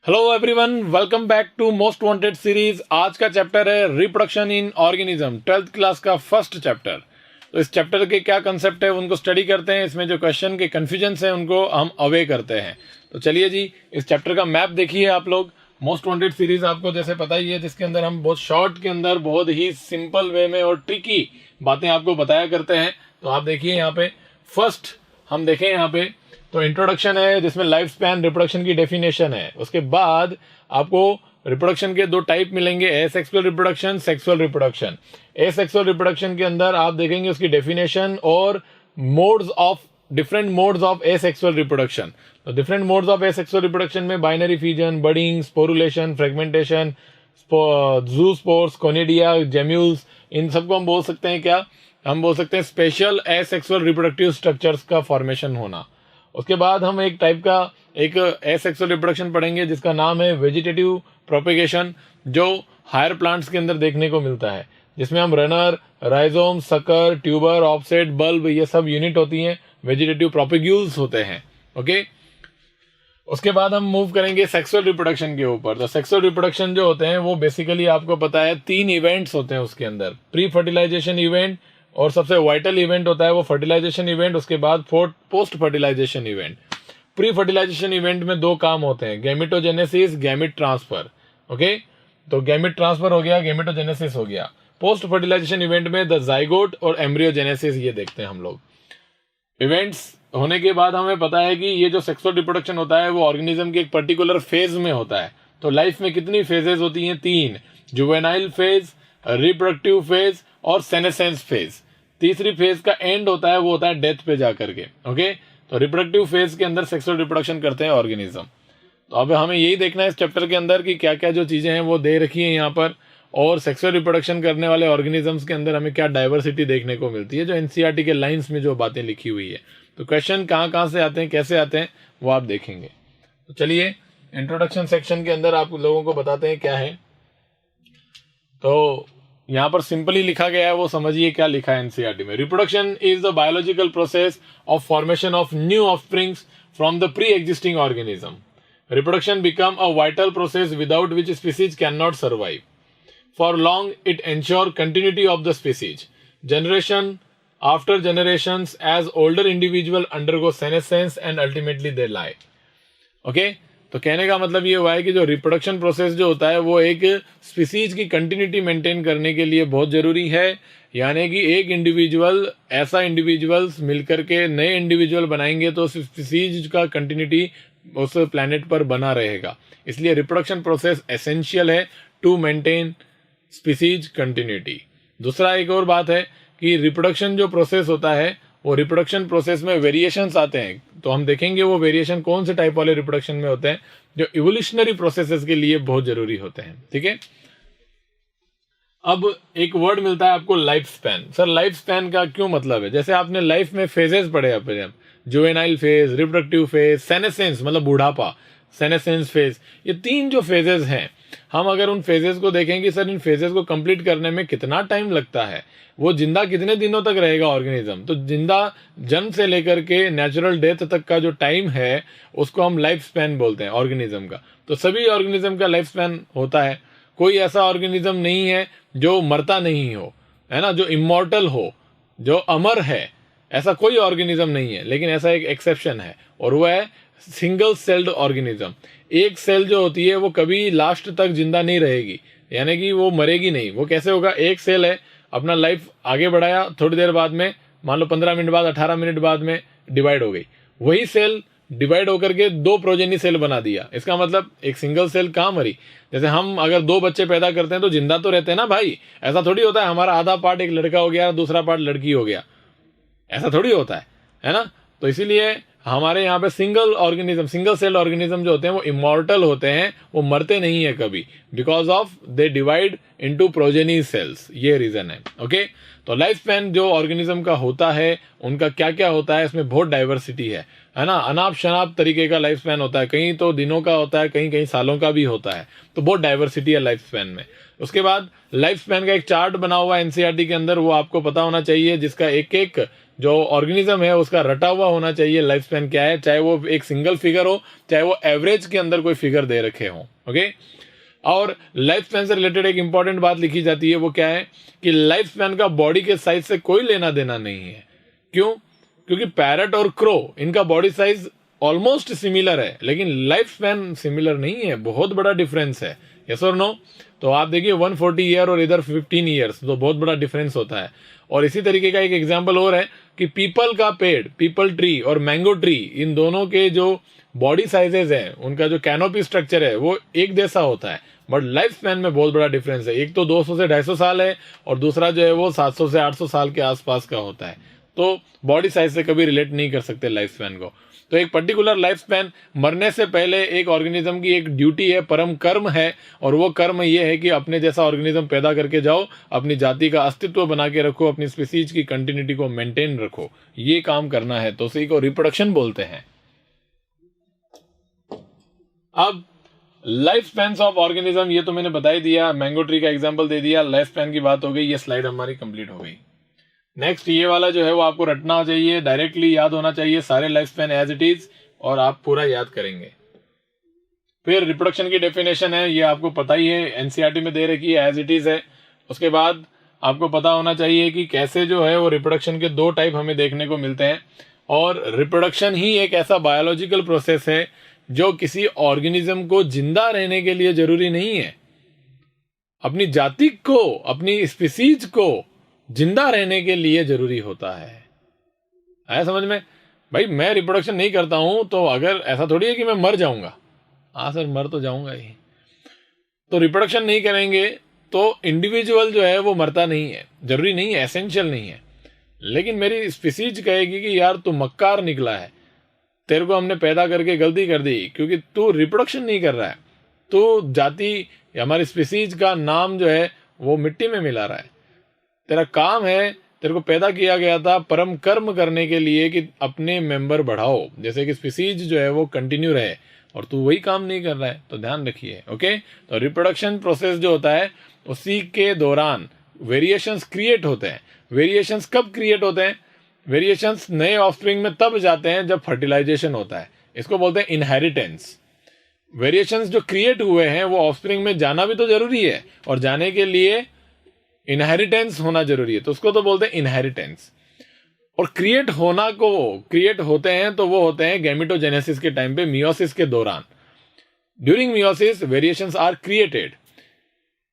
Hello everyone, welcome back to most wanted series. आज का chapter है reproduction in organism, 12th class का first chapter. तो इस चैप्टर के क्या कंसेप्ट है उनको स्टडी करते हैं। इसमें जो क्वेश्चन के कन्फ्यूजन्स हैं उनको हम अवे करते हैं। तो चलिए जी, इस चैप्टर का मैप देखिए आप लोग। मोस्ट वांटेड सीरीज आपको जैसे पता ही है, जिसके अंदर हम बहुत शॉर्ट के अंदर बहुत ही सिंपल वे में और ट्रिकी बातें आपको बताया करते हैं। तो आप देखिए यहाँ पे फर्स्ट हम देखें यहाँ पे तो इंट्रोडक्शन है, जिसमें लाइफ स्पैन रिप्रोडक्शन की डेफिनेशन है। उसके बाद आपको रिप्रोडक्शन के दो टाइप मिलेंगे, asexual reproduction, sexual reproduction. Asexual reproduction के अंदर आप देखेंगे उसकी डेफिनेशन और different modes of asexual reproduction. तो different modes of asexual reproduction में binary fusion, budding, sporulation, fragmentation, zoospores, conidia, gemmules, इन सबको हम बोल सकते हैं क्या? हम बोल सकते हैं स्पेशल एसेक्सुअल रिप्रोडक्टिव स्ट्रक्चर्स का फॉर्मेशन होना। उसके बाद हम एक टाइप का एक एसेक्सुअल रिप्रोडक्शन पढ़ेंगे जिसका नाम है वेजिटेटिव प्रोपेगेशन, जो हायर प्लांट्स के अंदर देखने को मिलता है, जिसमें हम runner, rhizome, sucker, tuber, offset, bulb, ये सब यूनिट होती हैं, वेजिटेटिव प्रोपेग्यूल्स होते हैं। ओके, उसके बाद हम मूव करेंगे सेक्सुअल रिप्रोडक्शन के ऊपर। तो सेक्सुअल रिप्रोडक्शन जो होते हैं वो बेसिकली आपको पता है 3 इवेंट्स होते हैं उसके अंदर। प्री फर्टिलाइजेशन इवेंट, और सबसे वाइटल इवेंट होता है वो फर्टिलाइजेशन इवेंट। उसके बाद post fertilisation event. Pre fertilisation event में 2 काम होते हैं, गैमेटोजेनेसिस, गैमेट ट्रांसफर। ओके, तो गैमेट ट्रांसफर हो गया, गैमेटोजेनेसिस हो गया। पोस्ट फर्टिलाइजेशन इवेंट में द जाइगोट और एम्ब्रियोजेनेसिस ये देखते हैं हम लोग। इवेंट्स होने के बाद हमें पता है कि ये जो सेक्सुअल रिप्रोडक्शन होता है वो ऑर्गेनिज्म के एक पर्टिकुलर फेज में होता है। तो लाइफ में कितनी फेजेस होती हैं? 3, जुवेनाइल फेज, रिप्रोडक्टिव फेज और सेनेसेंस फेज। तीसरी फेज का एंड होता है वो होता है डेथ पे जाकर के। ओके, तो रिप्रोडक्टिव फेज के अंदर सेक्सुअल रिप्रोडक्शन करते हैं ऑर्गेनिज्म। तो अब हमें यही देखना है इस चैप्टर के अंदर कि क्या क्या जो चीजें हैं वो दे रखी हैं यहाँ पर, और सेक्सुअल रिप्रोडक्शन करने वाले ऑर्गेनिजम्स के अंदर हमें क्या डाइवर्सिटी देखने को मिलती है, जो एनसीईआरटी के लाइंस में जो बातें लिखी हुई है। तो क्वेश्चन कहाँ कहाँ से आते हैं, कैसे आते हैं, वो आप देखेंगे। तो चलिए इंट्रोडक्शन सेक्शन के अंदर आप लोगों को बताते हैं क्या है। तो यहाँ पर सिंपली लिखा गया है, वो समझिए क्या लिखा है एनसीईआरटी में। Reproduction is the biological process of formation of new offsprings from the pre existing organism. Reproduction become a vital process without which species can not survive for long. It ensure continuity of the species generation after generations as older individual undergo senescence and ultimately they die. Okay, तो कहने का मतलब ये हुआ है कि जो reproduction process जो होता है वो एक स्पीसीज की कंटिन्यूटी मेंटेन करने के लिए बहुत जरूरी है। यानी कि एक इंडिविजुअल, ऐसा इंडिविजुअल्स मिलकर के नए इंडिविजुअल बनाएंगे तो स्पीसीज का कंटिन्यूटी उस प्लैनेट पर बना रहेगा। इसलिए रिप्रोडक्शन प्रोसेस एसेंशियल है टू मेंटेन स्पीसीज कंटिन्यूटी। दूसरा एक और बात है कि रिप्रोडक्शन जो प्रोसेस होता है वो रिप्रोडक्शन प्रोसेस में वेरिएशंस आते हैं। तो हम देखेंगे वो वेरिएशन कौन से टाइप वाले रिप्रोडक्शन में होते हैं, जो इवोल्यूशनरी प्रोसेसेस के लिए बहुत जरूरी होते हैं। ठीक है, अब एक वर्ड मिलता है आपको life span. Sir life span का क्यों मतलब है? जैसे आपने लाइफ में फेजेस पढ़े अपने, juvenile phase, reproductive phase, senescence मतलब बुढ़ापा, सेनेसेंस फेज, ये 3 जो फेजेस हैं, हम अगर उन फेजेस को देखें कि सर इन फेजेस को कंप्लीट करने में कितना टाइम लगता है, वो जिंदा कितने दिनों तक रहेगा ऑर्गेनिज्म, तो जिंदा जन्म से लेकर के नेचुरल डेथ तक का जो टाइम है उसको हम लाइफ स्पैन बोलते हैं ऑर्गेनिज्म का। तो सभी ऑर्गेनिज्म का लाइफ स्पैन होता है। कोई ऐसा ऑर्गेनिज्म नहीं है जो मरता नहीं हो, है ना, जो इमॉर्टल हो, जो अमर है, ऐसा कोई ऑर्गेनिज्म नहीं है। लेकिन ऐसा एक एक्सेप्शन है, और वो है सिंगल सेल्ड ऑर्गेनिज्म। एक सेल जो होती है वो कभी लास्ट तक जिंदा नहीं रहेगी, यानी कि वो मरेगी नहीं। वो कैसे होगा? एक सेल है, अपना लाइफ आगे बढ़ाया, थोड़ी देर बाद में, मान लो 15 मिनट बाद, 18 मिनट बाद में डिवाइड हो गई। वही सेल डिवाइड होकर के 2 प्रोजेनी सेल बना दिया। इसका मतलब एक सिंगल सेल कहाँ मरी? जैसे हम अगर 2 बच्चे पैदा करते हैं तो जिंदा तो रहते हैं ना भाई। ऐसा थोड़ी होता है हमारा आधा पार्ट एक लड़का हो गया, दूसरा पार्ट लड़की हो गया, ऐसा थोड़ी होता है ना। तो इसीलिए हमारे यहाँ पे single organism, single cell organism जो होते हैं वो इमॉर्टल होते हैं, वो मरते नहीं है कभी, because of they divide into progeny cells, ये रीजन है। ओके, तो लाइफ स्पैन जो ऑर्गेनिज्म का होता है उनका क्या क्या होता है, इसमें बहुत डाइवर्सिटी है ना। अनाप शनाप तरीके का लाइफ स्पैन होता है, कहीं तो दिनों का होता है, कहीं कहीं सालों का भी होता है। तो बहुत डाइवर्सिटी है लाइफ स्पैन में। उसके बाद लाइफ स्पैन का एक चार्ट बना हुआ है एनसीईआरटी के अंदर, वो आपको पता होना चाहिए, जिसका एक एक जो ऑर्गेनिज्म है उसका रटा हुआ होना चाहिए लाइफ स्पैन क्या है, चाहे वो एक सिंगल फिगर हो, चाहे वो एवरेज के अंदर कोई फिगर दे रखे हो। ओके, और लाइफ स्पैन से रिलेटेड एक इंपॉर्टेंट बात लिखी जाती है, वो क्या है कि लाइफ स्पैन का बॉडी के साइज से कोई लेना देना नहीं है। क्यों? क्योंकि पैरट और क्रो इनका बॉडी साइज ऑलमोस्ट सिमिलर है, लेकिन लाइफ स्पैन सिमिलर नहीं है, बहुत बड़ा डिफरेंस है। यस और नो? तो आप देखिए 140 ईयर और इधर 15 ईयर्स, तो बहुत बड़ा डिफरेंस होता है। और इसी तरीके का एक एग्जाम्पल और है कि पीपल का पेड़, पीपल ट्री और मैंगो ट्री, इन दोनों के जो बॉडी साइजेज है, उनका जो कैनोपी स्ट्रक्चर है वो एक जैसा होता है, बट लाइफ स्पैन में बहुत बड़ा डिफरेंस है। एक तो 200 से 250 साल है और दूसरा जो है वो 700 से 800 साल के आसपास का होता है। तो बॉडी साइज से कभी रिलेट नहीं कर सकते लाइफ स्पैन को। तो एक पर्टिकुलर लाइफ स्पैन, मरने से पहले एक ऑर्गेनिज्म की एक ड्यूटी है, परम कर्म है, और वो कर्म ये है कि अपने जैसा ऑर्गेनिज्म पैदा करके जाओ, अपनी जाति का अस्तित्व बना के रखो, अपनी स्पीसीज की कंटिन्यूटी को मेंटेन रखो, ये काम करना है। तो उसी को रिप्रोडक्शन बोलते हैं। अब लाइफ स्पैन्स ऑफ ऑर्गेनिज्म, ये तो मैंने बता ही दिया, मैंगो ट्री का एग्जांपल दे दिया, लाइफ स्पैन की बात हो गई, ये स्लाइड हमारी कंप्लीट हो गई। नेक्स्ट ये वाला जो है वो आपको रटना चाहिए, डायरेक्टली याद होना चाहिए, सारे life span as it is, और आप पूरा याद करेंगे। फिर रिप्रोडक्शन की डेफिनेशन है, ये आपको पता ही है, एनसीईआरटी में दे रखी है, एज इट इज है। उसके बाद आपको पता होना चाहिए कि कैसे जो है वो रिप्रोडक्शन के 2 टाइप हमें देखने को मिलते हैं, और रिप्रोडक्शन ही एक ऐसा बायोलॉजिकल प्रोसेस है जो किसी ऑर्गेनिज्म को जिंदा रहने के लिए जरूरी नहीं है, अपनी जाति को, अपनी स्पीसीज को जिंदा रहने के लिए जरूरी होता है। आया समझ में? भाई मैं रिप्रोडक्शन नहीं करता हूं तो अगर ऐसा थोड़ी है कि मैं मर जाऊंगा। हाँ सर, मर तो जाऊंगा ही। तो रिप्रोडक्शन नहीं करेंगे तो इंडिविजुअल जो है वो मरता नहीं है, जरूरी नहीं है, एसेंशियल नहीं है। लेकिन मेरी स्पीसीज कहेगी कि यार तू मक्कार निकला है, तेरे को हमने पैदा करके गलती कर दी, क्योंकि तू रिप्रोडक्शन नहीं कर रहा है, तू जाति, हमारी स्पीसीज का नाम जो है वो मिट्टी में मिला रहा है। तेरा काम है, तेरे को पैदा किया गया था परम कर्म करने के लिए कि अपने मेंबर बढ़ाओ, जैसे कि स्पीसीज जो है वो कंटिन्यू रहे, और तू वही काम नहीं कर रहा है, तो ध्यान रखिए। ओके, तो रिप्रोडक्शन प्रोसेस जो होता है उसी के दौरान वेरिएशंस क्रिएट होते हैं। वेरिएशंस कब क्रिएट होते हैं? वेरिएशंस नए ऑफस्प्रिंग में तब जाते हैं जब फर्टिलाइजेशन होता है, इसको बोलते हैं इनहेरिटेंस। वेरिएशंस जो क्रिएट हुए हैं वो ऑफस्प्रिंग में जाना भी तो जरूरी है, और जाने के लिए इनहेरिटेंस होना जरूरी है, तो उसको तो बोलते हैं इनहेरिटेंस। और क्रिएट होना को, क्रिएट होते हैं तो वो होते हैं गैमेटोजेनेसिस के टाइम पे, मियोसिस के दौरान। During meiosis variations are created,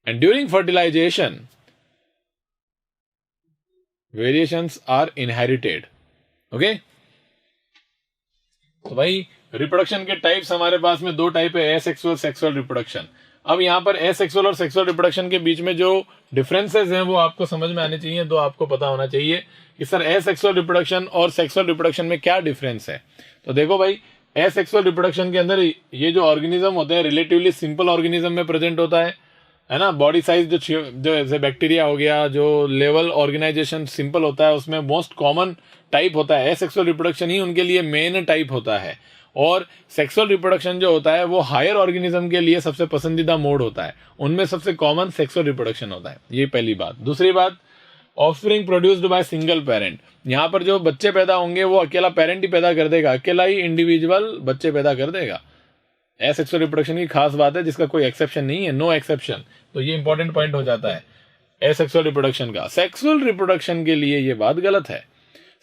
and during fertilisation variations are inherited. Okay, तो भाई रिप्रोडक्शन के टाइप्स हमारे पास में 2 टाइप है, एसेक्सुअल, सेक्सुअल रिप्रोडक्शन। अब यहाँ पर एसेक्सुअल और सेक्सुअल रिप्रोडक्शन के बीच में जो डिफरेंसेस हैं वो आपको समझ में आने चाहिए। तो आपको पता होना चाहिए कि सर एसेक्सुअल रिप्रोडक्शन और सेक्सुअल रिप्रोडक्शन में क्या डिफरेंस है। तो देखो भाई, एसेक्सुअल रिप्रोडक्शन के अंदर ये जो ऑर्गेनिज्म होते हैं रिलेटिवली सिंपल ऑर्गेनिज्म में प्रेजेंट होता है ना। बॉडी साइज जो जैसे बैक्टीरिया हो गया, जो लेवल ऑर्गेनाइजेशन सिंपल होता है, उसमें मोस्ट कॉमन टाइप होता है एसेक्सुअल रिप्रोडक्शन ही उनके लिए मेन टाइप होता है। और सेक्सुअल रिप्रोडक्शन जो होता है वो हायर ऑर्गेनिज्म के लिए सबसे पसंदीदा मोड होता है, उनमें सबसे कॉमन सेक्सुअल रिप्रोडक्शन होता है। ये पहली बात। दूसरी बात, offspring produced by single parent. यहाँ पर जो बच्चे पैदा होंगे वो अकेला पेरेंट ही पैदा कर देगा, अकेला ही इंडिविजुअल बच्चे पैदा कर देगा। एसेक्सुअल रिप्रोडक्शन की खास बात है जिसका कोई एक्सेप्शन नहीं है, नो एक्सेप्शन। तो ये इंपॉर्टेंट पॉइंट हो जाता है एसेक्सुअल रिप्रोडक्शन का। सेक्सुअल रिप्रोडक्शन के लिए ये बात गलत है।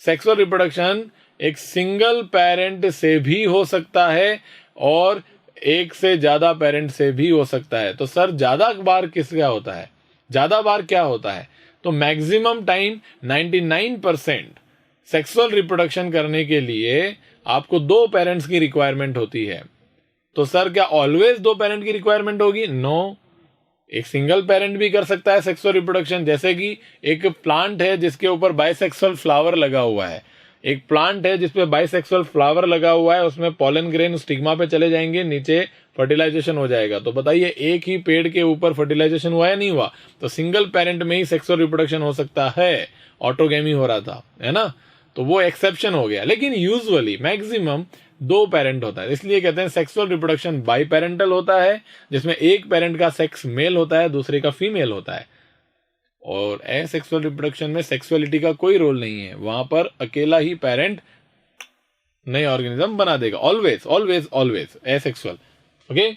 सेक्सुअल रिप्रोडक्शन एक सिंगल पेरेंट से भी हो सकता है और एक से ज्यादा पेरेंट से भी हो सकता है। तो सर ज्यादा बार किसका होता है, ज्यादा बार क्या होता है? तो मैक्सिमम टाइम 99% सेक्सुअल रिप्रोडक्शन करने के लिए आपको 2 पेरेंट्स की रिक्वायरमेंट होती है। तो सर क्या ऑलवेज 2 पेरेंट की रिक्वायरमेंट होगी? नो, एक सिंगल पेरेंट भी कर सकता है सेक्सुअल रिप्रोडक्शन। जैसे कि एक प्लांट है जिसके ऊपर बाइसेक्सुअल फ्लावर लगा हुआ है, एक प्लांट है जिसपे बाइसेक्सुअल फ्लावर लगा हुआ है, उसमें पॉलन ग्रेन स्टिग्मा पे चले जाएंगे, नीचे फर्टिलाइजेशन हो जाएगा। तो बताइए एक ही पेड़ के ऊपर फर्टिलाइजेशन हुआ या नहीं हुआ? तो सिंगल पेरेंट में ही सेक्सुअल रिप्रोडक्शन हो सकता है, ऑटोगेमी हो रहा था, है ना। तो वो एक्सेप्शन हो गया, लेकिन यूजुअली मैक्सिमम 2 पेरेंट होता है। इसलिए कहते हैं सेक्सुअल रिप्रोडक्शन बाई पेरेंटल होता है, जिसमें एक पेरेंट का सेक्स मेल होता है, दूसरे का फीमेल होता है। और एसेक्सुअल रिप्रोडक्शन में सेक्सुअलिटी का कोई रोल नहीं है, वहां पर अकेला ही पेरेंट नए ऑर्गेनिज्म बना देगा, always always always asexual. Okay,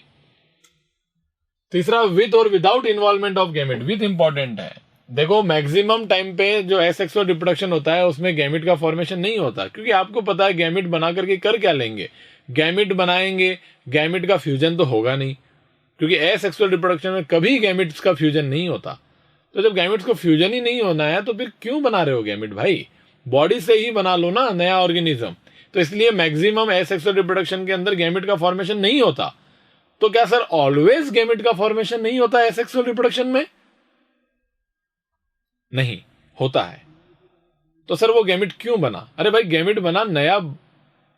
तीसरा विद और without involvement of gamete. With important है, देखो मैक्सिमम टाइम पे जो एसेक्सुअल रिप्रोडक्शन होता है उसमें गैमेट का फॉर्मेशन नहीं होता, क्योंकि आपको पता है गैमेट बना करके कर क्या लेंगे, गैमेट बनाएंगे, गैमेट का फ्यूजन तो होगा नहीं, क्योंकि एसेक्सुअल रिप्रोडक्शन में कभी गैमेट्स का फ्यूजन नहीं होता। तो जब गैमेट्स को फ्यूजन ही नहीं होना है तो फिर क्यों बना रहे हो गैमेट भाई, बॉडी से ही बना लो ना नया ऑर्गेनिज्म। तो इसलिए मैक्सिमम एसेक्सुअल रिप्रोडक्शन के अंदर गैमेट का फॉर्मेशन नहीं होता। तो क्या सर ऑलवेज गैमेट का फॉर्मेशन नहीं होता एसेक्सुअल रिप्रोडक्शन में? नहीं होता है। तो सर वो गैमेट क्यों बना? अरे भाई गैमेट बना नया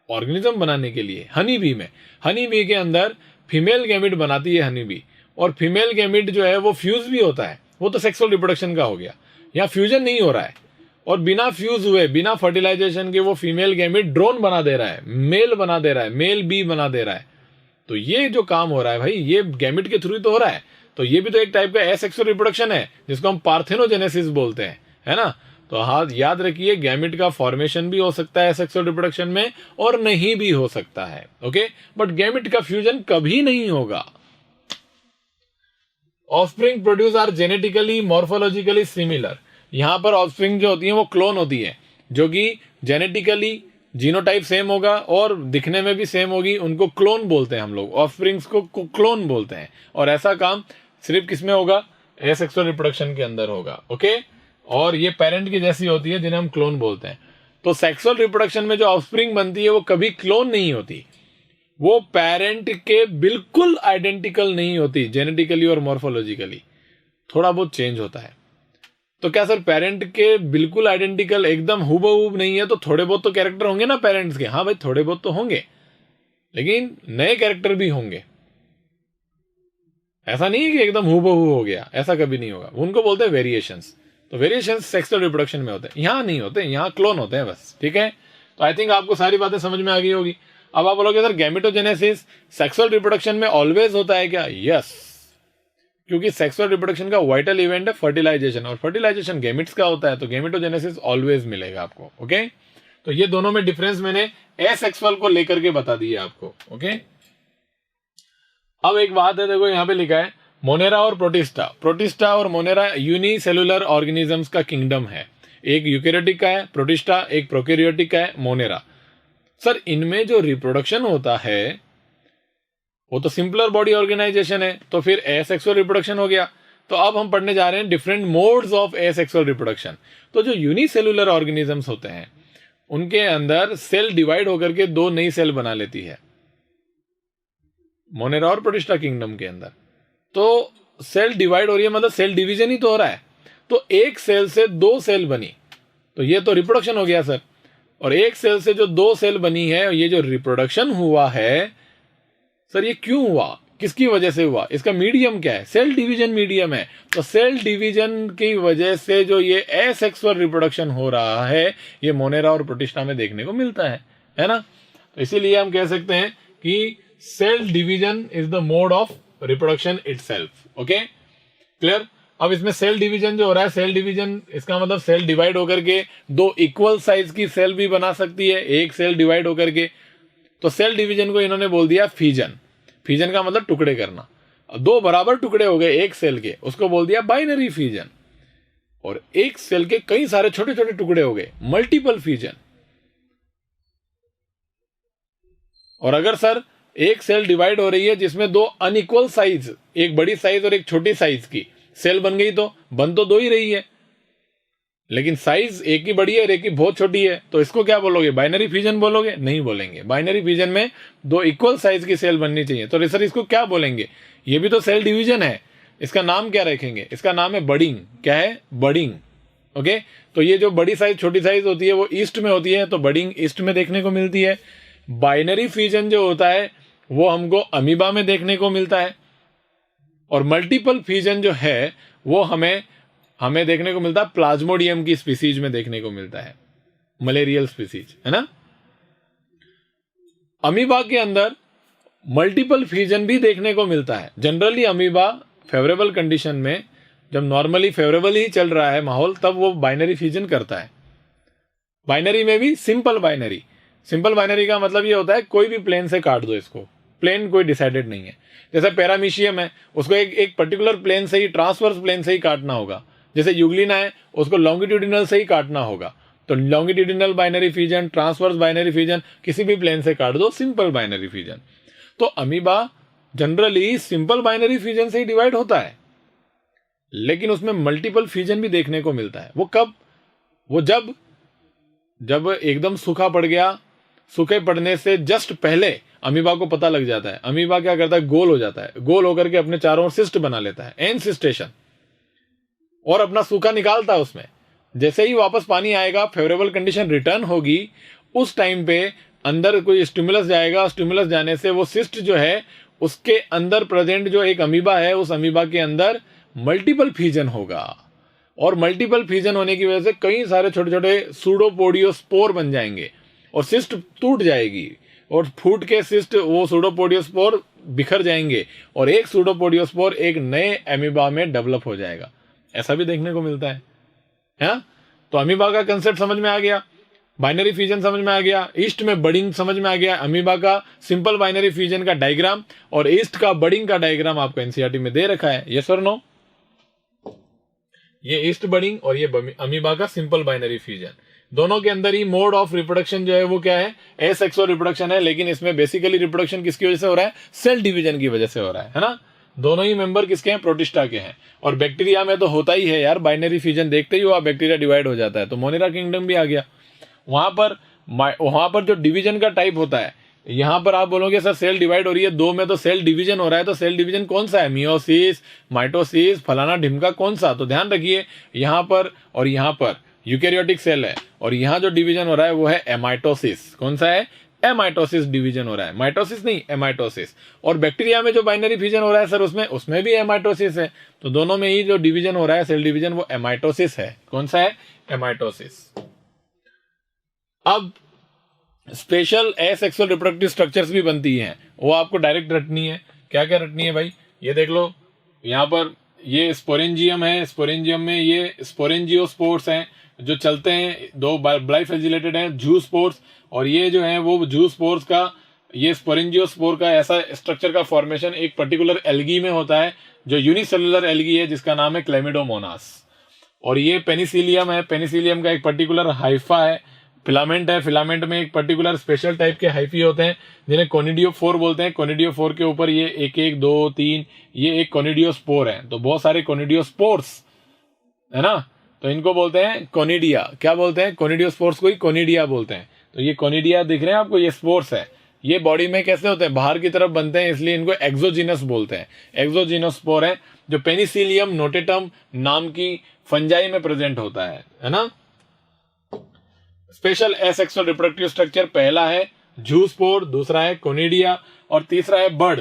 ऑर्गेनिज्म बनाने के लिए। हनी बी में, हनी बी के अंदर फीमेल गैमेट बनाती है हनी बी, और फीमेल गैमेट जो है वो फ्यूज भी होता है, वो तो सेक्सुअल रिप्रोडक्शन का हो गया। यहाँ फ्यूजन नहीं हो रहा है, और बिना फ्यूज हुए बिना फर्टिलाइजेशन के वो फीमेल गैमेट ड्रोन बना दे रहा है, मेल बना दे रहा है, मेल बी बना दे रहा है। तो ये जो काम हो रहा है भाई ये गैमेट के थ्रू तो हो रहा है। तो ये भी तो एक टाइप का एसेक्सुअल रिप्रोडक्शन है, जिसको हम पार्थेनोजेनेसिस बोलते हैं, है ना। तो हाँ याद रखिए गैमेट का फॉर्मेशन भी हो सकता है सेक्सुअल रिप्रोडक्शन में, और नहीं भी हो सकता है। ओके, बट गैमेट का फ्यूजन कभी नहीं होगा। Offspring produce are genetically morphologically similar. यहां पर ऑफस्प्रिंग जो होती है वो क्लोन होती है, जो कि जेनेटिकली जीनोटाइप सेम होगा और दिखने में भी सेम होगी, उनको क्लोन बोलते हैं हम लोग, ऑफस्प्रिंग्स को क्लोन बोलते हैं। और ऐसा काम सिर्फ किसमें होगा? एसेक्सुअल रिप्रोडक्शन के अंदर होगा। ओके, और ये पेरेंट की जैसी होती है जिन्हें हम क्लोन बोलते हैं। तो सेक्सुअल रिप्रोडक्शन में जो ऑफस्प्रिंग बनती है वो कभी क्लोन नहीं होती, वो पेरेंट के बिल्कुल आइडेंटिकल नहीं होती, जेनेटिकली और मॉर्फोलॉजिकली थोड़ा बहुत चेंज होता है। तो क्या सर पेरेंट के बिल्कुल आइडेंटिकल एकदम हुबहू नहीं है, तो थोड़े बहुत तो कैरेक्टर होंगे ना पेरेंट्स के? हाँ भाई थोड़े बहुत तो होंगे, लेकिन नए कैरेक्टर भी होंगे। ऐसा नहीं है कि एकदम हुबहू हो गया, ऐसा कभी नहीं होगा। उनको बोलते हैं वेरिएशंस। तो वेरिएशंस सेक्सुअल रिप्रोडक्शन में होते हैं, यहाँ नहीं होते, यहाँ क्लोन होते हैं बस। ठीक है, तो आई थिंक आपको सारी बातें समझ में आ गई होगी। अब आप बोलोगे सर गैमेटोजेनेसिस सेक्सुअल रिप्रोडक्शन में ऑलवेज होता है क्या? यस, क्योंकि सेक्सुअल रिप्रोडक्शन का वाइटल इवेंट है फर्टिलाइजेशन, और फर्टिलाइजेशन गैमेट्स का होता है, तो गैमेटोजेनेसिस ऑलवेज मिलेगा आपको। ओके, तो ये दोनों में डिफरेंस मैंने एसेक्सुअल को लेकर के बता दिया आपको। ओके, अब एक बात है, देखो यहाँ पे लिखा है मोनेरा और प्रोटिस्टा। प्रोटिस्टा और मोनेरा यूनिसेलुलर ऑर्गेनिजम्स का किंगडम है, एक यूकेरियोटिक का है प्रोटिस्टा, एक प्रोकैरियोटिक का है मोनेरा। सर इनमें जो रिप्रोडक्शन होता है वो तो सिंपलर बॉडी ऑर्गेनाइजेशन है, तो फिर एसेक्सुअल रिप्रोडक्शन हो गया। तो अब हम पढ़ने जा रहे हैं different modes of asexual reproduction. तो जो यूनिसेलुलर ऑर्गेनिजम्स होते हैं उनके अंदर सेल डिवाइड होकर के 2 नई सेल बना लेती है, मोनेरा और प्रोटिस्टा किंगडम के अंदर। तो सेल डिवाइड हो रही है, मतलब सेल डिवीजन ही तो हो रहा है। तो एक सेल से 2 सेल बनी, तो ये तो रिप्रोडक्शन हो गया सर। और एक सेल से जो 2 सेल बनी है, ये जो रिप्रोडक्शन हुआ है सर ये क्यों हुआ, किसकी वजह से हुआ, इसका मीडियम क्या है? सेल डिवीजन मीडियम है। तो सेल डिवीजन की वजह से जो ये एसेक्सुअल रिप्रोडक्शन हो रहा है ये मोनेरा और प्रोटिस्टा में देखने को मिलता है ना। तो इसीलिए हम कह सकते हैं कि cell division is the mode of reproduction itself. Okay, clear. अब इसमें सेल डिवीजन जो हो रहा है, सेल डिवीजन इसका मतलब सेल डिवाइड होकर के 2 इक्वल साइज की सेल भी बना सकती है, एक सेल डिवाइड होकर के। तो सेल डिवीजन को इन्होंने बोल दिया फीजन। फीजन का मतलब टुकड़े करना, 2 बराबर टुकड़े हो गए एक सेल के, उसको बोल दिया बाइनरी फीजन। और एक सेल के कई सारे छोटे छोटे टुकड़े हो गए, मल्टीपल फीजन। और अगर सर एक सेल डिवाइड हो रही है जिसमें 2 अनइक्वल साइज, एक बड़ी साइज और एक छोटी साइज की सेल बन गई, तो बन तो 2 ही रही है, लेकिन साइज एक की बड़ी है और एक की बहुत छोटी है, तो इसको क्या बोलोगे? बाइनरी फीजन बोलोगे? नहीं बोलेंगे। बाइनरी फीजन में 2 इक्वल साइज की सेल बननी चाहिए। तो सर इसको क्या बोलेंगे? ये भी तो सेल डिवीजन है, इसका नाम क्या रखेंगे? इसका नाम है बडिंग। क्या है? बडिंग। ओके, तो ये जो बड़ी साइज छोटी साइज होती है वो ईस्ट में होती है, तो बडिंग ईस्ट में देखने को मिलती है। बाइनरी फीजन जो होता है वो हमको अमीबा में देखने को मिलता है, और मल्टीपल फीजन जो है वो हमें देखने को मिलता है प्लाज्मोडियम की स्पीसीज में देखने को मिलता है। मलेरियल स्पीसीज, है ना। अमीबा के अंदर मल्टीपल फ्यूजन भी देखने को मिलता है। जनरली अमीबा फेवरेबल कंडीशन में, जब नॉर्मली फेवरेबल ही चल रहा है माहौल, तब वो बाइनरी फ्यूजन करता है। बाइनरी में भी सिंपल बाइनरी। सिंपल बाइनरी का मतलब ये होता है कोई भी प्लेन से काट दो इसको, प्लेन कोई डिसाइडेड नहीं है। जैसे पैरामीशियम है, उसको एक पर्टिकुलर प्लेन से ही, ट्रांसवर्स प्लेन से ही काटना होगा। जैसे यूग्लिना है, उसको लॉन्गिट्यूडिनल से ही काटना होगा। तो longitudinal binary fusion, transverse binary fusion, किसी भी प्लेन से काट दो, सिंपल बाइनरी फ्यूजन। तो amoeba generally simple binary fusion से ही डिवाइड होता है, लेकिन उसमें मल्टीपल फ्यूजन भी देखने को मिलता है। वो कब? वो जब एकदम सूखा पड़ गया, सूखे पड़ने से जस्ट पहले अमीबा को पता लग जाता है। अमीबा क्या करता है, गोल हो जाता है, गोल होकर के अपने चारों ओर सिस्ट बना लेता है, एनसिस्टेशन, और अपना सूखा निकालता है उसमें। जैसे ही वापस पानी आएगा, फेवरेबल कंडीशन रिटर्न होगी, उस टाइम पे अंदर कोई स्टिमुलस जाएगा, स्टिमुलस जाने से वो सिस्ट जो है उसके अंदर प्रेजेंट जो एक अमीबा है, उस अमीबा के अंदर मल्टीपल फ्यूजन होगा, और मल्टीपल फ्यूजन होने की वजह से कई सारे छोटे छोटे सूडोपोडियोस्पोर बन जाएंगे, और सिस्ट टूट जाएगी, और फूट के सिस्ट वो सूडोपोडियोस्पोर बिखर जाएंगे, और एक सूडोपोडियोस्पोर एक नए अमीबा में डेवलप हो जाएगा। ऐसा भी देखने को मिलता है। तो अमीबा का कंसेप्ट समझ में आ गया, बाइनरी फ्यूजन समझ में आ गया, ईस्ट में बडिंग समझ में आ गया, अमीबा का सिंपल बाइनरी फ्यूजन का डायग्राम और ईस्ट का बडिंग का डायग्राम आपको एनसीईआरटी में दे रखा है। यस और नो? ये ईस्ट बडिंग और ये अमीबा का सिंपल बाइनरी फ्यूजन, दोनों के अंदर ही मोड ऑफ रिप्रोडक्शन जो है वो क्या है, एसेक्सुअल रिप्रोडक्शन है। लेकिन इसमें बेसिकली रिप्रोडक्शन किसकी वजह से हो रहा है? सेल डिवीजन की वजह से हो रहा है ना। दोनों ही मेंबर किसके हैं? प्रोटिस्टा के हैं। और बैक्टीरिया में तो होता ही है यार, बाइनरी फ्यूजन देखते ही हुआ बैक्टीरिया डिवाइड हो जाता है। तो मोनेरा किंगडम भी आ गया। वहां पर जो डिवीजन का टाइप होता है, यहां पर आप बोलोगे सर सेल डिवाइड हो रही है, दो में तो सेल डिवीजन हो रहा है, तो सेल डिवीजन कौन सा है? मियोसिस, माइटोसिस, फलाना ढिमका, कौन सा? तो ध्यान रखिए, यहां पर और यहां पर यूकैरियोटिक सेल है, और यहां जो डिवीजन हो रहा है वो है एमाइटोसिस। कौन सा है? एमाइटोसिस डिवीजन हो रहा है, माइटोसिस नहीं, एमाइटोसिस। और बैक्टीरिया में जो बाइनरी फ्यूजन हो रहा है सर, उसमें भी एमाइटोसिस है। तो दोनों में ही जो डिवीजन हो रहा है, सेल डिवीजन, वो एमाइटोसिस है। कौन सा है? एमाइटोसिस। अब स्पेशल एसेक्सुअल रिप्रोडक्टिव स्ट्रक्चर्स भी बनती हैं, वो आपको डायरेक्ट रटनी है। क्या क्या रटनी है भाई? ये देख लो, यहाँ पर ये स्पोरेंजियम है, स्पोरेंजियम में ये स्पोरेंजियोस्पोर्स हैं जो चलते हैं, दो बाइफ्लैजिलेटेड हैं, जूस्पोर्स, और ये जो है वो जूस्पोर्स का, ये स्पोरेंजियोस्पोर का ऐसा स्ट्रक्चर का फॉर्मेशन एक पर्टिकुलर एल्गी में होता है, जो यूनिसेलुलर एल्गी है जिसका नाम है क्लेमिडोमोनास। और ये पेनिसिलियम है, पेनिसिलियम का एक पर्टिकुलर हाइफा है, फिलामेंट है, फिलामेंट में एक पर्टिकुलर स्पेशल टाइप के हाइफी होते हैं जिन्हें कोनिडियोफोर बोलते हैं। कोनिडियोफोर के ऊपर ये एक एक दो तीन, ये एक कोनिडियोस्पोर है। तो बहुत सारे कोनिडियोस्पोर्स है ना, तो इनको बोलते हैं कोनिडिया। क्या बोलते हैं? कोनिडियोस्पोर्स को ही कोनिडिया बोलते हैं। तो ये कोनिडिया दिख रहे हैं आपको, ये स्पोर्स है। ये बॉडी में कैसे होते हैं? बाहर की तरफ बनते हैं, इसलिए इनको एक्सोजीनस बोलते हैं। एक्सोजीनस स्पोर है जो पेनिसिलियम नोटेटम नाम की फंजाई में प्रेजेंट होता है ना। स्पेशल एसेक्सुअल रिप्रोडक्टिव स्ट्रक्चर पहला है जूस्पोर, दूसरा है कोनिडिया, और तीसरा है बर्ड।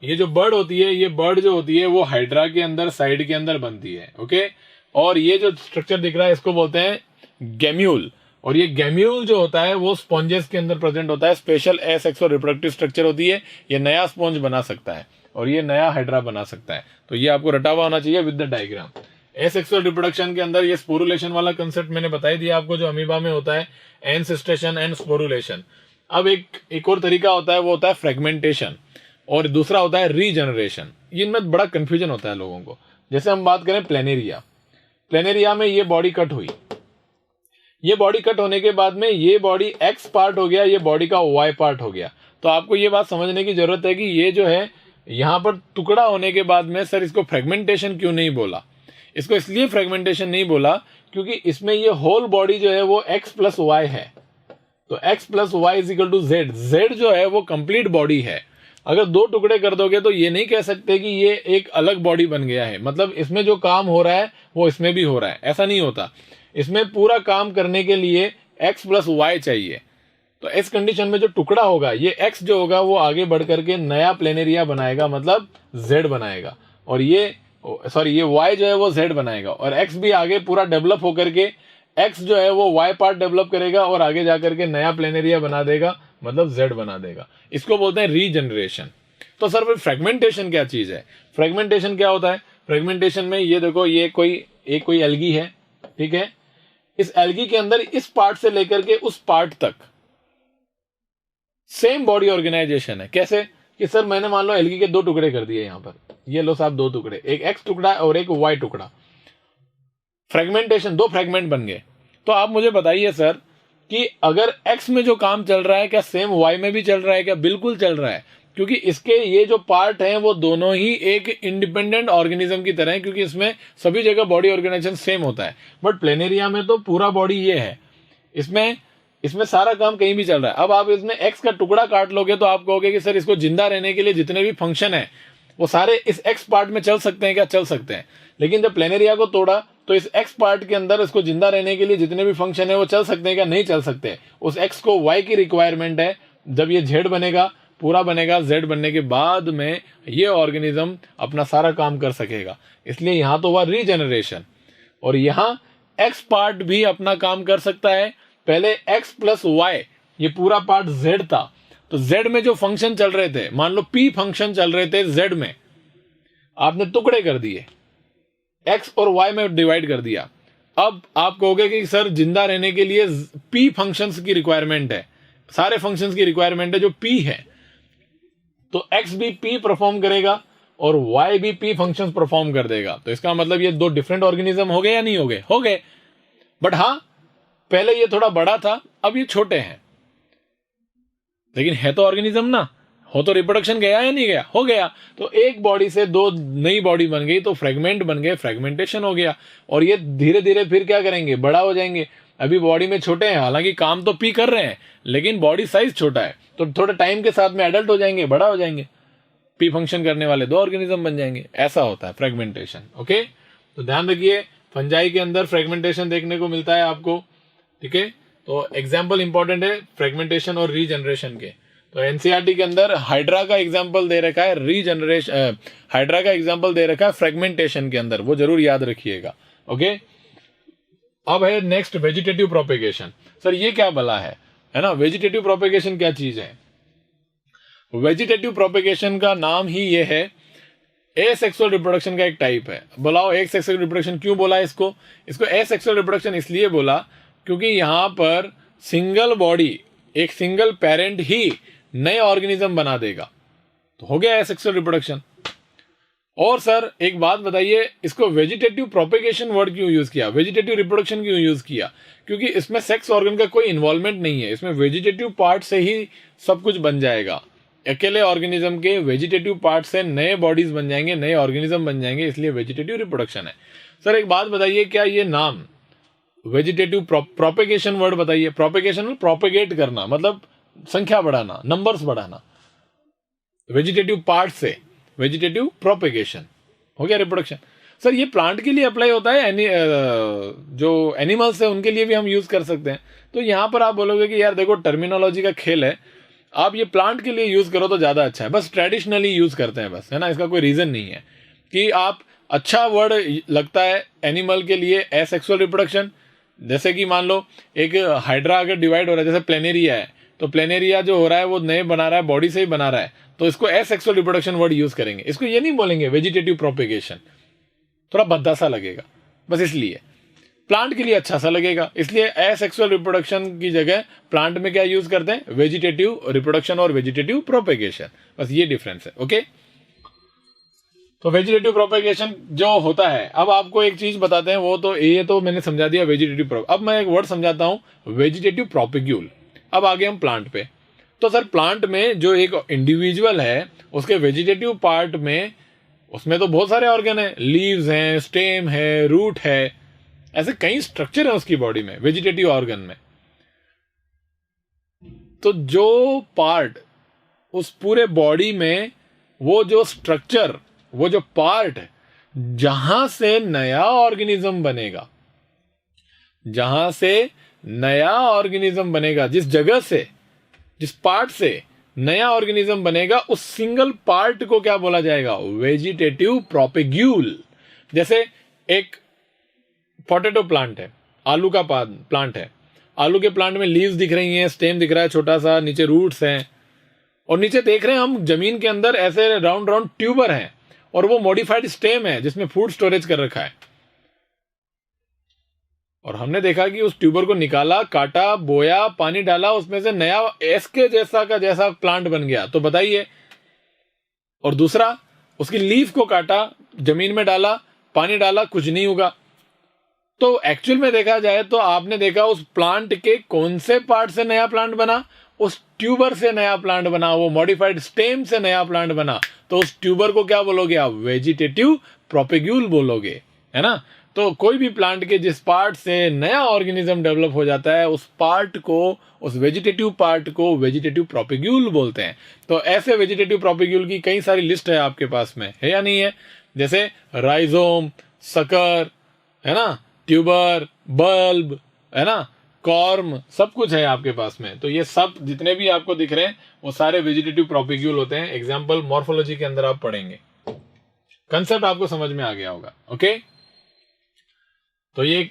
ये जो बर्ड होती है, ये बर्ड जो होती है वो हाइड्रा के अंदर, साइड के अंदर बनती है। ओके, और ये जो स्ट्रक्चर दिख रहा है इसको बोलते हैं गैम्यूल, और ये गैम्यूल जो होता है वो स्पॉन्जेस के अंदर प्रेजेंट होता है। स्पेशल एसेक्सुअल रिप्रोडक्टिव स्ट्रक्चर होती है, ये नया स्पॉन्ज बना सकता है और ये नया हाइड्रा बना सकता है। तो ये आपको रटा हुआ होना चाहिए with the diagram. Asexual reproduction के अंदर ये स्पोरुलेशन वाला कंसेप्ट मैंने बता दिया आपको, जो अमीबा में होता है, एनसिस्टेशन एंड स्पोरुलेशन। अब एक और तरीका होता है, वो होता है फ्रेगमेंटेशन, और दूसरा होता है रीजनरेशन। इनमें बड़ा कंफ्यूजन होता है लोगों को। जैसे हम बात करें प्लेनेरिया, प्लेनेरिया में ये बॉडी कट हुई, ये बॉडी कट होने के बाद में ये बॉडी एक्स पार्ट हो गया, ये बॉडी का वाई पार्ट हो गया। तो आपको ये बात समझने की जरूरत है कि ये जो है यहां पर टुकड़ा होने के बाद में सर इसको फ्रेगमेंटेशन क्यों नहीं बोला? इसको इसलिए फ्रेगमेंटेशन नहीं बोला क्योंकि इसमें ये होल बॉडी जो है वो x प्लस वाई है। तो x plus Y is equal to Z. Z जो है वो कंप्लीट बॉडी है। अगर दो टुकड़े कर दोगे तो ये नहीं कह सकते कि ये एक अलग बॉडी बन गया है, मतलब इसमें जो काम हो रहा है वो इसमें भी हो रहा है, ऐसा नहीं होता। इसमें पूरा काम करने के लिए x प्लस वाई चाहिए। तो इस कंडीशन में जो टुकड़ा होगा, ये x जो होगा वो आगे बढ़ करके नया प्लेनेरिया बनाएगा, मतलब z बनाएगा, और ये y जो है वो z बनाएगा, और x भी आगे पूरा डेवलप होकर के एक्स जो है वो वाई पार्ट डेवलप करेगा और आगे जाकर के नया प्लेनेरिया बना देगा, मतलब जेड बना देगा। इसको बोलते हैं रीजनरेशन। तो सर फिर फ्रेगमेंटेशन क्या चीज है? फ्रेगमेंटेशन क्या होता है? फ्रेगमेंटेशन में ये देखो, ये कोई एल्गी है, ठीक है। इस एल्गी के अंदर इस पार्ट से लेकर के उस पार्ट तक सेम बॉडी ऑर्गेनाइजेशन है। कैसे? कि सर मैंने मान लो एल्गी के 2 टुकड़े कर दिए यहां पर, ये लो साहब 2 टुकड़े, एक एक्स टुकड़ा और एक वाई टुकड़ा। फ्रेगमेंटेशन, 2 फ्रेगमेंट बन गए। तो आप मुझे बताइए सर कि अगर एक्स में जो काम चल रहा है क्या सेम वाई में भी चल रहा है क्या? बिल्कुल चल रहा है, क्योंकि इसके ये जो पार्ट हैं वो दोनों ही एक इंडिपेंडेंट ऑर्गेनिज्म की तरह है, क्योंकि इसमें सभी जगह बॉडी ऑर्गेनाइजेशन सेम होता है। बट प्लेनेरिया में तो पूरा बॉडी ये है, इसमें सारा काम कहीं भी चल रहा है। अब आप इसमें एक्स का टुकड़ा काट लोगे तो आप कहोगे कि सर इसको जिंदा रहने के लिए जितने भी फंक्शन है वो सारे इस एक्स पार्ट में चल सकते हैं क्या? चल सकते हैं। लेकिन जब प्लेनेरिया को तोड़ा तो इस एक्स पार्ट के अंदर इसको जिंदा रहने के लिए जितने भी फंक्शन है वो चल सकते हैं क्या? नहीं चल सकते। उस एक्स को वाई की रिक्वायरमेंट है। जब ये जेड बनेगा, पूरा बनेगा, जेड बनने के बाद में ये ऑर्गेनिज्म अपना सारा काम कर सकेगा। इसलिए यहां तो हुआ रीजनरेशन, और यहां एक्स पार्ट भी अपना काम कर सकता है। पहले एक्स प्लस वाई ये पूरा पार्ट जेड था, तो जेड में जो फंक्शन चल रहे थे, मान लो पी फंक्शन चल रहे थे जेड में, आपने टुकड़े कर दिए, एक्स और वाई में डिवाइड कर दिया। अब आप कहोगे कि सर जिंदा रहने के लिए पी फंक्शंस की रिक्वायरमेंट है, सारे फंक्शंस की रिक्वायरमेंट है जो पी है, तो एक्स भी पी परफॉर्म करेगा और वाई भी पी फंक्शंस परफॉर्म कर देगा। तो इसका मतलब ये 2 डिफरेंट ऑर्गेनिज्म हो गए या नहीं हो गए? हो गए। बट हाँ, पहले ये थोड़ा बड़ा था, अब ये छोटे हैं, लेकिन है तो ऑर्गेनिज्म ना। हो तो रिप्रोडक्शन गया या नहीं गया? हो गया। तो एक बॉडी से 2 नई बॉडी बन गई, तो फ्रेगमेंट बन गए, फ्रेगमेंटेशन हो गया। और ये धीरे धीरे फिर क्या करेंगे? बड़ा हो जाएंगे। अभी बॉडी में छोटे हैं, हालांकि काम तो पी कर रहे हैं, लेकिन बॉडी साइज छोटा है, तो थोड़े टाइम के साथ में एडल्ट हो जाएंगे, बड़ा हो जाएंगे, पी फंक्शन करने वाले 2 ऑर्गेनिज्म बन जाएंगे। ऐसा होता है फ्रेगमेंटेशन। ओके, तो ध्यान रखिए, फंजाई के अंदर फ्रेगमेंटेशन देखने को मिलता है आपको, ठीक है। तो एग्जाम्पल इंपॉर्टेंट है फ्रेगमेंटेशन और रीजनरेशन के। तो एनसीईआरटी के अंदर हाइड्रा का एग्जाम्पल दे रखा है रीजनरेशन, हाइड्रा का एग्जाम्पल दे रखा है फ्रेगमेंटेशन के अंदर, वो जरूर याद रखिएगा। ओके, अब है नेक्स्ट वेजिटेटिव प्रोपेगेशन। सर ये क्या भला है ना? वेजिटेटिव प्रोपेगेशन क्या चीज है? वेजिटेटिव प्रोपेगेशन का नाम ही ये है, एसेक्सुअल रिप्रोडक्शन का एक टाइप है। बोलाओ एसेक्सुअल रिप्रोडक्शन क्यों बोला इसको? इसको एसेक्सुअल रिप्रोडक्शन इसलिए बोला क्योंकि यहां पर सिंगल बॉडी, एक सिंगल पेरेंट ही नए ऑर्गेनिज्म बना देगा, तो हो गया एसेक्सुअल रिप्रोडक्शन। और सर एक बात बताइए, इसको वेजिटेटिव प्रोपेगेशन वर्ड क्यों यूज किया, वेजिटेटिव रिप्रोडक्शन क्यों यूज किया? क्योंकि इसमें सेक्स ऑर्गन का कोई इन्वॉल्वमेंट नहीं है, इसमें वेजिटेटिव पार्ट से ही सब कुछ बन जाएगा। अकेले ऑर्गेनिज्म के वेजिटेटिव पार्ट से नए बॉडीज बन जाएंगे, नए ऑर्गेनिज्म बन जाएंगे, इसलिए वेजिटेटिव रिप्रोडक्शन है। सर एक बात बताइए, क्या ये नाम वेजिटेटिव प्रोपेगेशन वर्ड बताइए, प्रोपेगेशन प्रोपेगेट करना मतलब संख्या बढ़ाना, नंबर्स बढ़ाना, वेजिटेटिव पार्ट से वेजिटेटिव प्रोपेगेशन हो गया रिप्रोडक्शन। सर ये प्लांट के लिए अप्लाई होता है, जो एनिमल्स है उनके लिए भी हम यूज कर सकते हैं। तो यहां पर आप बोलोगे कि यार देखो टर्मिनोलॉजी का खेल है, आप ये प्लांट के लिए यूज करो तो ज्यादा अच्छा है, बस ट्रेडिशनली यूज करते हैं बस, है ना। इसका कोई रीजन नहीं है कि आप, अच्छा वर्ड लगता है एनिमल के लिए एसेक्सुअल रिप्रोडक्शन। जैसे कि मान लो एक हाइड्रा अगर डिवाइड हो रहा है, जैसे प्लेनेरिया है, तो प्लेनेरिया जो हो रहा है वो नए बना रहा है, बॉडी से ही बना रहा है, तो इसको एसेक्सुअल रिप्रोडक्शन वर्ड यूज करेंगे। इसको ये नहीं बोलेंगे वेजिटेटिव प्रोपेगेशन, थोड़ा भद्दा सा लगेगा, बस इसलिए। प्लांट के लिए अच्छा सा लगेगा, इसलिए एसेक्सुअल रिप्रोडक्शन की जगह प्लांट में क्या यूज करते हैं, वेजिटेटिव रिप्रोडक्शन और वेजिटेटिव प्रोपेगेशन, बस ये डिफरेंस है। ओके, तो वेजिटेटिव प्रोपेगेशन जो होता है, अब आपको एक चीज बताते हैं, वो तो ये तो मैंने समझा दिया वेजिटेटिव। अब मैं एक वर्ड समझाता हूं, वेजिटेटिव प्रोपेग्यूल। अब आगे हम प्लांट पे। तो सर प्लांट में जो एक इंडिविजुअल है, उसके वेजिटेटिव पार्ट में, उसमें तो बहुत सारे ऑर्गन है, लीव्स हैं, स्टेम है, रूट है, ऐसे कई स्ट्रक्चर है उसकी बॉडी में, वेजिटेटिव ऑर्गन में। तो जो पार्ट उस पूरे बॉडी में, वो जो स्ट्रक्चर, वो जो पार्ट जहां से नया ऑर्गेनिज्म बनेगा, जहां से नया ऑर्गेनिज्म बनेगा, जिस जगह से, जिस पार्ट से नया ऑर्गेनिज्म बनेगा, उस सिंगल पार्ट को क्या बोला जाएगा, वेजिटेटिव प्रोपेग्यूल। जैसे एक पोटैटो प्लांट है, आलू का प्लांट है, आलू के प्लांट में लीव्स दिख रही हैं, स्टेम दिख रहा है छोटा सा, नीचे रूट्स हैं, और नीचे देख रहे हैं हम जमीन के अंदर ऐसे राउंड राउंड ट्यूबर हैं, और वो मॉडिफाइड स्टेम है जिसमें फूड स्टोरेज कर रखा है। और हमने देखा कि उस ट्यूबर को निकाला, काटा, बोया, पानी डाला, उसमें से नया एसके जैसा का जैसा प्लांट बन गया। तो बताइए। और दूसरा, उसकी लीफ को काटा, जमीन में डाला, पानी डाला, कुछ नहीं होगा। तो एक्चुअल में देखा जाए तो आपने देखा उस प्लांट के कौन से पार्ट से नया प्लांट बना, उस ट्यूबर से नया प्लांट बना, वो मॉडिफाइड स्टेम से नया प्लांट बना। तो उस ट्यूबर को क्या बोलोगे आप? वेजिटेटिव प्रोपेग्यूल बोलोगे, है ना। तो कोई भी प्लांट के जिस पार्ट से नया ऑर्गेनिज्म डेवलप हो जाता है, उस पार्ट को, उस वेजिटेटिव पार्ट को वेजिटेटिव प्रोपेग्यूल बोलते हैं। तो ऐसे वेजिटेटिव प्रोपेग्यूल की कई सारी लिस्ट है आपके पास में, है या नहीं है? जैसे राइजोम, सकर, है ना, ट्यूबर, बल्ब, है ना, कॉर्म, सब कुछ है आपके पास में। तो ये सब जितने भी आपको दिख रहे हैं वो सारे वेजिटेटिव प्रोपेग्यूल होते हैं। एग्जाम्पल मॉर्फोलॉजी के अंदर आप पढ़ेंगे। कंसेप्ट आपको समझ में आ गया होगा। ओके, तो ये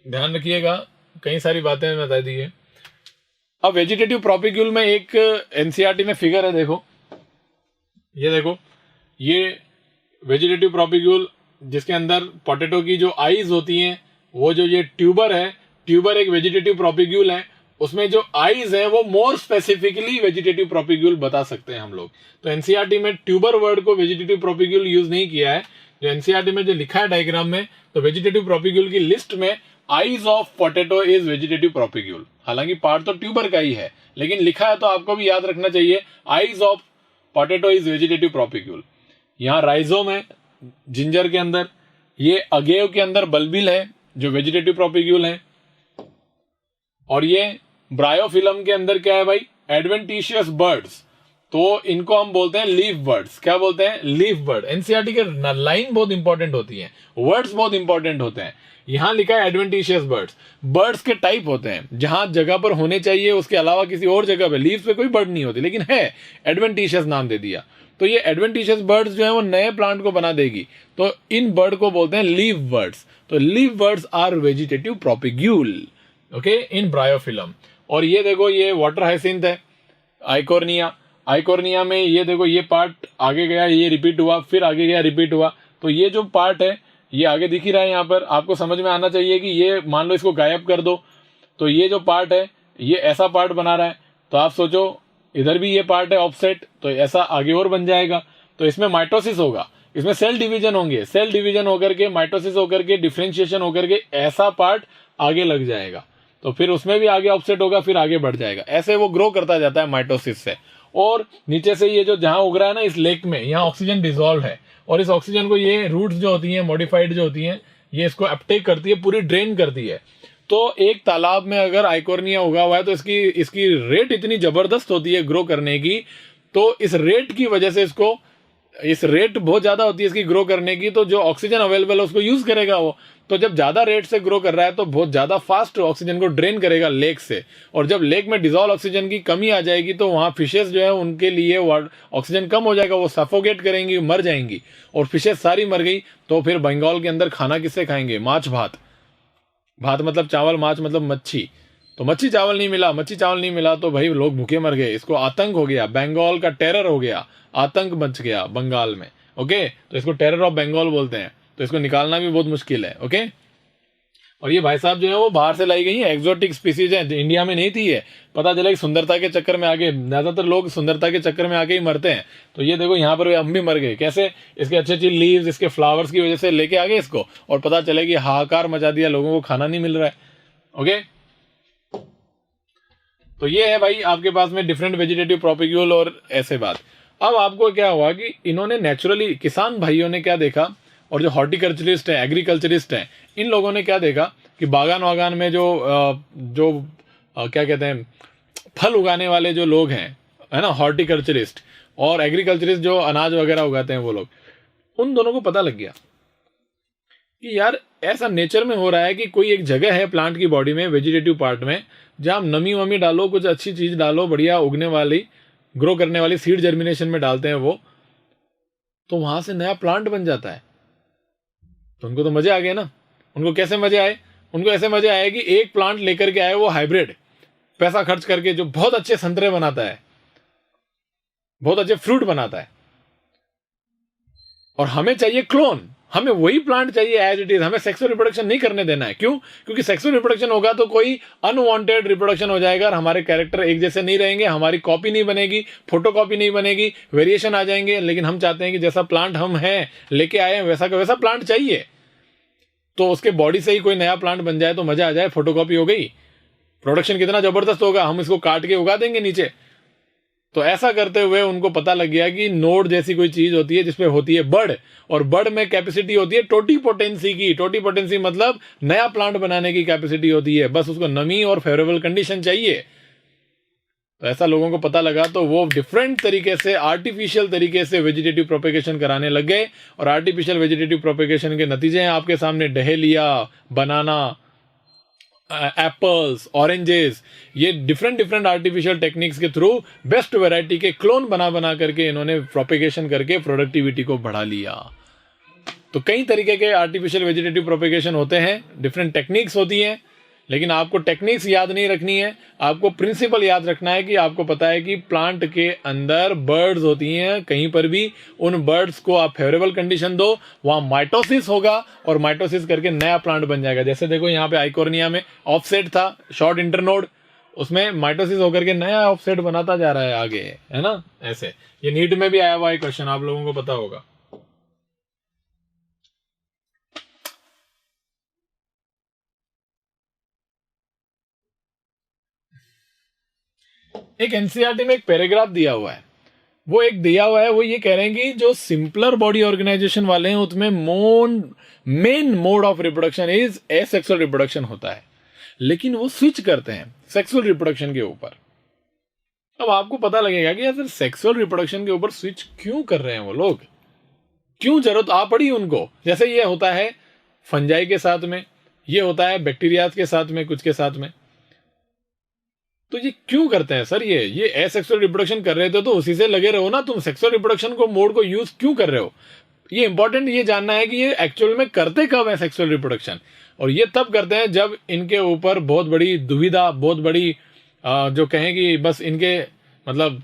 ध्यान रखिएगा, कई सारी बातें बता दी है। अब वेजिटेटिव प्रोपेग्यूल में एक एनसीईआरटी में फिगर है, देखो, ये देखो, ये वेजिटेटिव प्रोपेग्यूल जिसके अंदर पोटैटो की जो आईज होती हैं, वो जो ये ट्यूबर है, ट्यूबर एक वेजिटेटिव प्रोपेग्यूल है, उसमें जो आईज है वो मोर स्पेसिफिकली वेजिटेटिव प्रोपेग्यूल बता सकते हैं हम लोग। तो एनसीईआरटी में ट्यूबर वर्ड को वेजिटेटिव प्रोपेग्यूल यूज नहीं किया है। जो एनसीईआरटी में जो लिखा है डायग्राम में, तो वेजिटेटिव प्रोपेग्यूल की लिस्ट में eyes of potato is vegetative propagule. हालांकि पार्ट तो ट्यूबर का ही है, लेकिन लिखा है तो आपको भी याद रखना चाहिए, eyes of potato is vegetative propagule. यहाँ राइजोम है जिंजर के अंदर, ये अगेव के अंदर बल्बिल है जो वेजिटेटिव प्रोपेग्यूल है, और ये ब्रायोफिलम के अंदर क्या है भाई? Adventitious birds. तो इनको हम बोलते हैं लीफ बर्ड्स। क्या बोलते हैं? Leaf bird. एनसीईआरटी के लाइन बहुत इंपॉर्टेंट होती है, वर्ड्स बहुत इंपॉर्टेंट होते हैं। यहां लिखा है एडवेंटिशियस बर्ड्स। बर्ड्स के टाइप होते हैं, जहां जगह पर होने चाहिए उसके अलावा किसी और जगह पे लीफ पे कोई बर्ड नहीं होती, लेकिन है, एडवेंटिशियस नाम दे दिया। तो ये एडवेंटिशियस बर्ड्स जो है वो नए प्लांट को बना देगी। तो इन बर्ड को बोलते हैं लीफ बर्ड्स। तो leaf buds are vegetative propagule, okay, in Bryophyllum. और ये देखो, ये वाटर हाइसिंथ है, आइकोर्निया। आइकोर्निया में ये देखो, ये पार्ट आगे गया, ये रिपीट हुआ, फिर आगे गया, रिपीट हुआ। तो ये जो पार्ट है ये आगे दिख ही रहा है यहाँ पर, आपको समझ में आना चाहिए कि ये मान लो इसको गायब कर दो, तो ये जो पार्ट है ये ऐसा पार्ट बना रहा है। तो आप सोचो इधर भी ये पार्ट है ऑफसेट, तो ऐसा आगे और बन जाएगा। तो इसमें माइटोसिस होगा, इसमें सेल डिवीजन होंगे, सेल डिवीजन होकर के, माइटोसिस होकर के, डिफरेंशिएशन होकर के ऐसा पार्ट आगे लग जाएगा। तो फिर उसमें भी आगे ऑफसेट होगा, फिर आगे बढ़ जाएगा। ऐसे वो ग्रो करता जाता है माइटोसिस से। और नीचे से ये जो जहां उग रहा है ना, इस लेक में, यहाँ ऑक्सीजन डिसॉल्व है, और इस ऑक्सीजन को ये रूट्स जो होती हैं, मॉडिफाइड जो होती हैं, ये इसको अपटेक करती है, पूरी ड्रेन करती है। तो एक तालाब में अगर आइकोर्निया उगा हुआ है तो इसकी रेट इतनी जबरदस्त होती है ग्रो करने की। तो इस रेट की वजह से इस रेट बहुत ज्यादा होती है इसकी ग्रो करने की, तो जो ऑक्सीजन अवेलेबल है उसको यूज करेगा वो। तो जब ज्यादा रेट से ग्रो कर रहा है तो बहुत ज्यादा फास्ट ऑक्सीजन को ड्रेन करेगा लेक से। और जब लेक में डिजॉल्व ऑक्सीजन की कमी आ जाएगी तो वहां फिशेस जो है उनके लिए ऑक्सीजन कम हो जाएगा, वो सफोकेट करेंगी, मर जाएंगी। और फिशेस सारी मर गई तो फिर बंगाल के अंदर खाना किससे खाएंगे? माछ भात। भात मतलब चावल, माछ मतलब मच्छी। तो मच्छी चावल नहीं मिला, मच्छी चावल नहीं मिला तो भाई लोग भूखे मर गए। इसको आतंक हो गया, बंगाल का टेरर हो गया, आतंक मच गया बंगाल में। ओके, तो इसको टेरर ऑफ बंगाल बोलते हैं। तो इसको निकालना भी बहुत मुश्किल है। ओके, और ये भाई साहब जो है वो बाहर से लाई गई है, एक्सोटिक स्पीसीज है, इंडिया में नहीं थी ये। पता चला कि सुंदरता के चक्कर में आके, ज्यादातर लोग सुंदरता के चक्कर में आके ही मरते हैं। तो ये देखो यहाँ पर हम भी मर गए। कैसे? इसके अच्छी अच्छी लीव्स, इसके फ्लावर्स की वजह से लेके आ गए इसको, और पता चले कि हाहाकार मचा दिया, लोगों को खाना नहीं मिल रहा है। ओके, तो ये है भाई आपके पास में डिफरेंट वेजिटेटिव प्रोपेग्यूल और ऐसे बात। अब आपको क्या हुआ कि इन्होंने नेचुरली, किसान भाइयों ने क्या देखा, और जो हॉर्टिकल्चरिस्ट है, एग्रीकल्चरिस्ट है, इन लोगों ने क्या देखा कि बागान वागान में जो क्या कहते हैं, फल उगाने वाले जो लोग हैं, है ना, हॉर्टिकल्चरिस्ट, और एग्रीकल्चरिस्ट जो अनाज वगैरह उगाते हैं वो लोग, उन दोनों को पता लग गया कि यार ऐसा नेचर में हो रहा है कि कोई एक जगह है प्लांट की बॉडी में, वेजिटेटिव पार्ट में, जहां नमी वमी डालो, कुछ अच्छी चीज डालो, बढ़िया उगने वाली, ग्रो करने वाली, सीड जर्मिनेशन में डालते हैं वो, तो वहां से नया प्लांट बन जाता है। तो उनको तो मजे आ गए ना। उनको कैसे मजे आए? उनको ऐसे मजे आए कि एक प्लांट लेकर के आए वो हाइब्रिड, पैसा खर्च करके, जो बहुत अच्छे संतरे बनाता है, बहुत अच्छे फ्रूट बनाता है, और हमें चाहिए क्लोन, हमें वही प्लांट चाहिए एज इट इज, हमें सेक्सुअल रिप्रोडक्शन नहीं करने देना है। क्यों? क्योंकि सेक्सुअल रिप्रोडक्शन होगा तो कोई अनवांटेड रिप्रोडक्शन हो जाएगा और हमारे कैरेक्टर एक जैसे नहीं रहेंगे, हमारी कॉपी नहीं बनेगी, फोटो कॉपी नहीं बनेगी, वेरिएशन आ जाएंगे। लेकिन हम चाहते हैं कि जैसा प्लांट हम हैं लेके आए हैं वैसा का वैसा प्लांट चाहिए, तो उसके बॉडी से ही कोई नया प्लांट बन जाए तो मजा आ जाए। फोटोकॉपी हो गई, प्रोडक्शन कितना जबरदस्त होगा, हम इसको काट के उगा देंगे नीचे। तो ऐसा करते हुए उनको पता लग गया कि नोड जैसी कोई चीज होती है जिसपे होती है बर्ड, और बर्ड में कैपेसिटी होती है टोटीपोटेंसी की। टोटीपोटेंसी मतलब नया प्लांट बनाने की कैपेसिटी होती है, बस उसको नमी और फेवरेबल कंडीशन चाहिए। तो ऐसा लोगों को पता लगा, तो वो डिफरेंट तरीके से, आर्टिफिशियल तरीके से वेजिटेटिव प्रोपेगेशन कराने लग गए। और आर्टिफिशियल वेजिटेटिव प्रोपेगेशन के नतीजे हैं आपके सामने, डहेलिया, बनाना, एप्पल्स, ऑरेंजेस, ये डिफरेंट आर्टिफिशियल टेक्निक्स के थ्रू बेस्ट वैरायटी के क्लोन बना बना करके इन्होंने प्रोपेगेशन करके प्रोडक्टिविटी को बढ़ा लिया। तो कई तरीके के आर्टिफिशियल वेजिटेटिव प्रोपेगेशन होते हैं, डिफरेंट टेक्निक्स होती हैं, लेकिन आपको टेक्निक्स याद नहीं रखनी है, आपको प्रिंसिपल याद रखना है कि आपको पता है कि प्लांट के अंदर बर्ड्स होती हैं, कहीं पर भी उन बर्ड्स को आप फेवरेबल कंडीशन दो, वहां माइटोसिस होगा और माइटोसिस करके नया प्लांट बन जाएगा। जैसे देखो यहाँ पे आइकोर्निया में ऑफसेट था, शॉर्ट इंटरनोड, उसमें माइटोसिस होकर के नया ऑफसेट बनाता जा रहा है आगे, है ना। ऐसे ये नीट में भी आया हुआ है क्वेश्चन, आप लोगों को पता होगा। एक एनसीईआरटी में एक पैराग्राफ दिया हुआ है, वो ये कह रहे हैं कि जो सिंपलर बॉडी ऑर्गेनाइजेशन वाले हैं उसमें main mode of reproduction is asexual reproduction होता है, लेकिन वो स्विच करते हैं सेक्सुअल रिप्रोडक्शन के ऊपर। अब आपको पता लगेगा कि यार सेक्सुअल रिप्रोडक्शन के ऊपर स्विच क्यों कर रहे हैं वो लोग, क्यों जरूरत आ पड़ी उनको। जैसे ये होता है फंजाई के साथ में, ये होता है बैक्टीरिया के साथ में, कुछ के साथ में। तो ये क्यों करते हैं सर? ये एसेक्सुअल रिप्रोडक्शन कर रहे थे तो उसी से लगे रहो ना, तुम सेक्सुअल रिप्रोडक्शन को मोड को यूज क्यों कर रहे हो? ये इंपॉर्टेंट ये जानना है कि ये एक्चुअल में करते कब है सेक्सुअल रिप्रोडक्शन। और ये तब करते हैं जब इनके ऊपर बहुत बड़ी दुविधा, बहुत बड़ी जो कहें कि बस इनके मतलब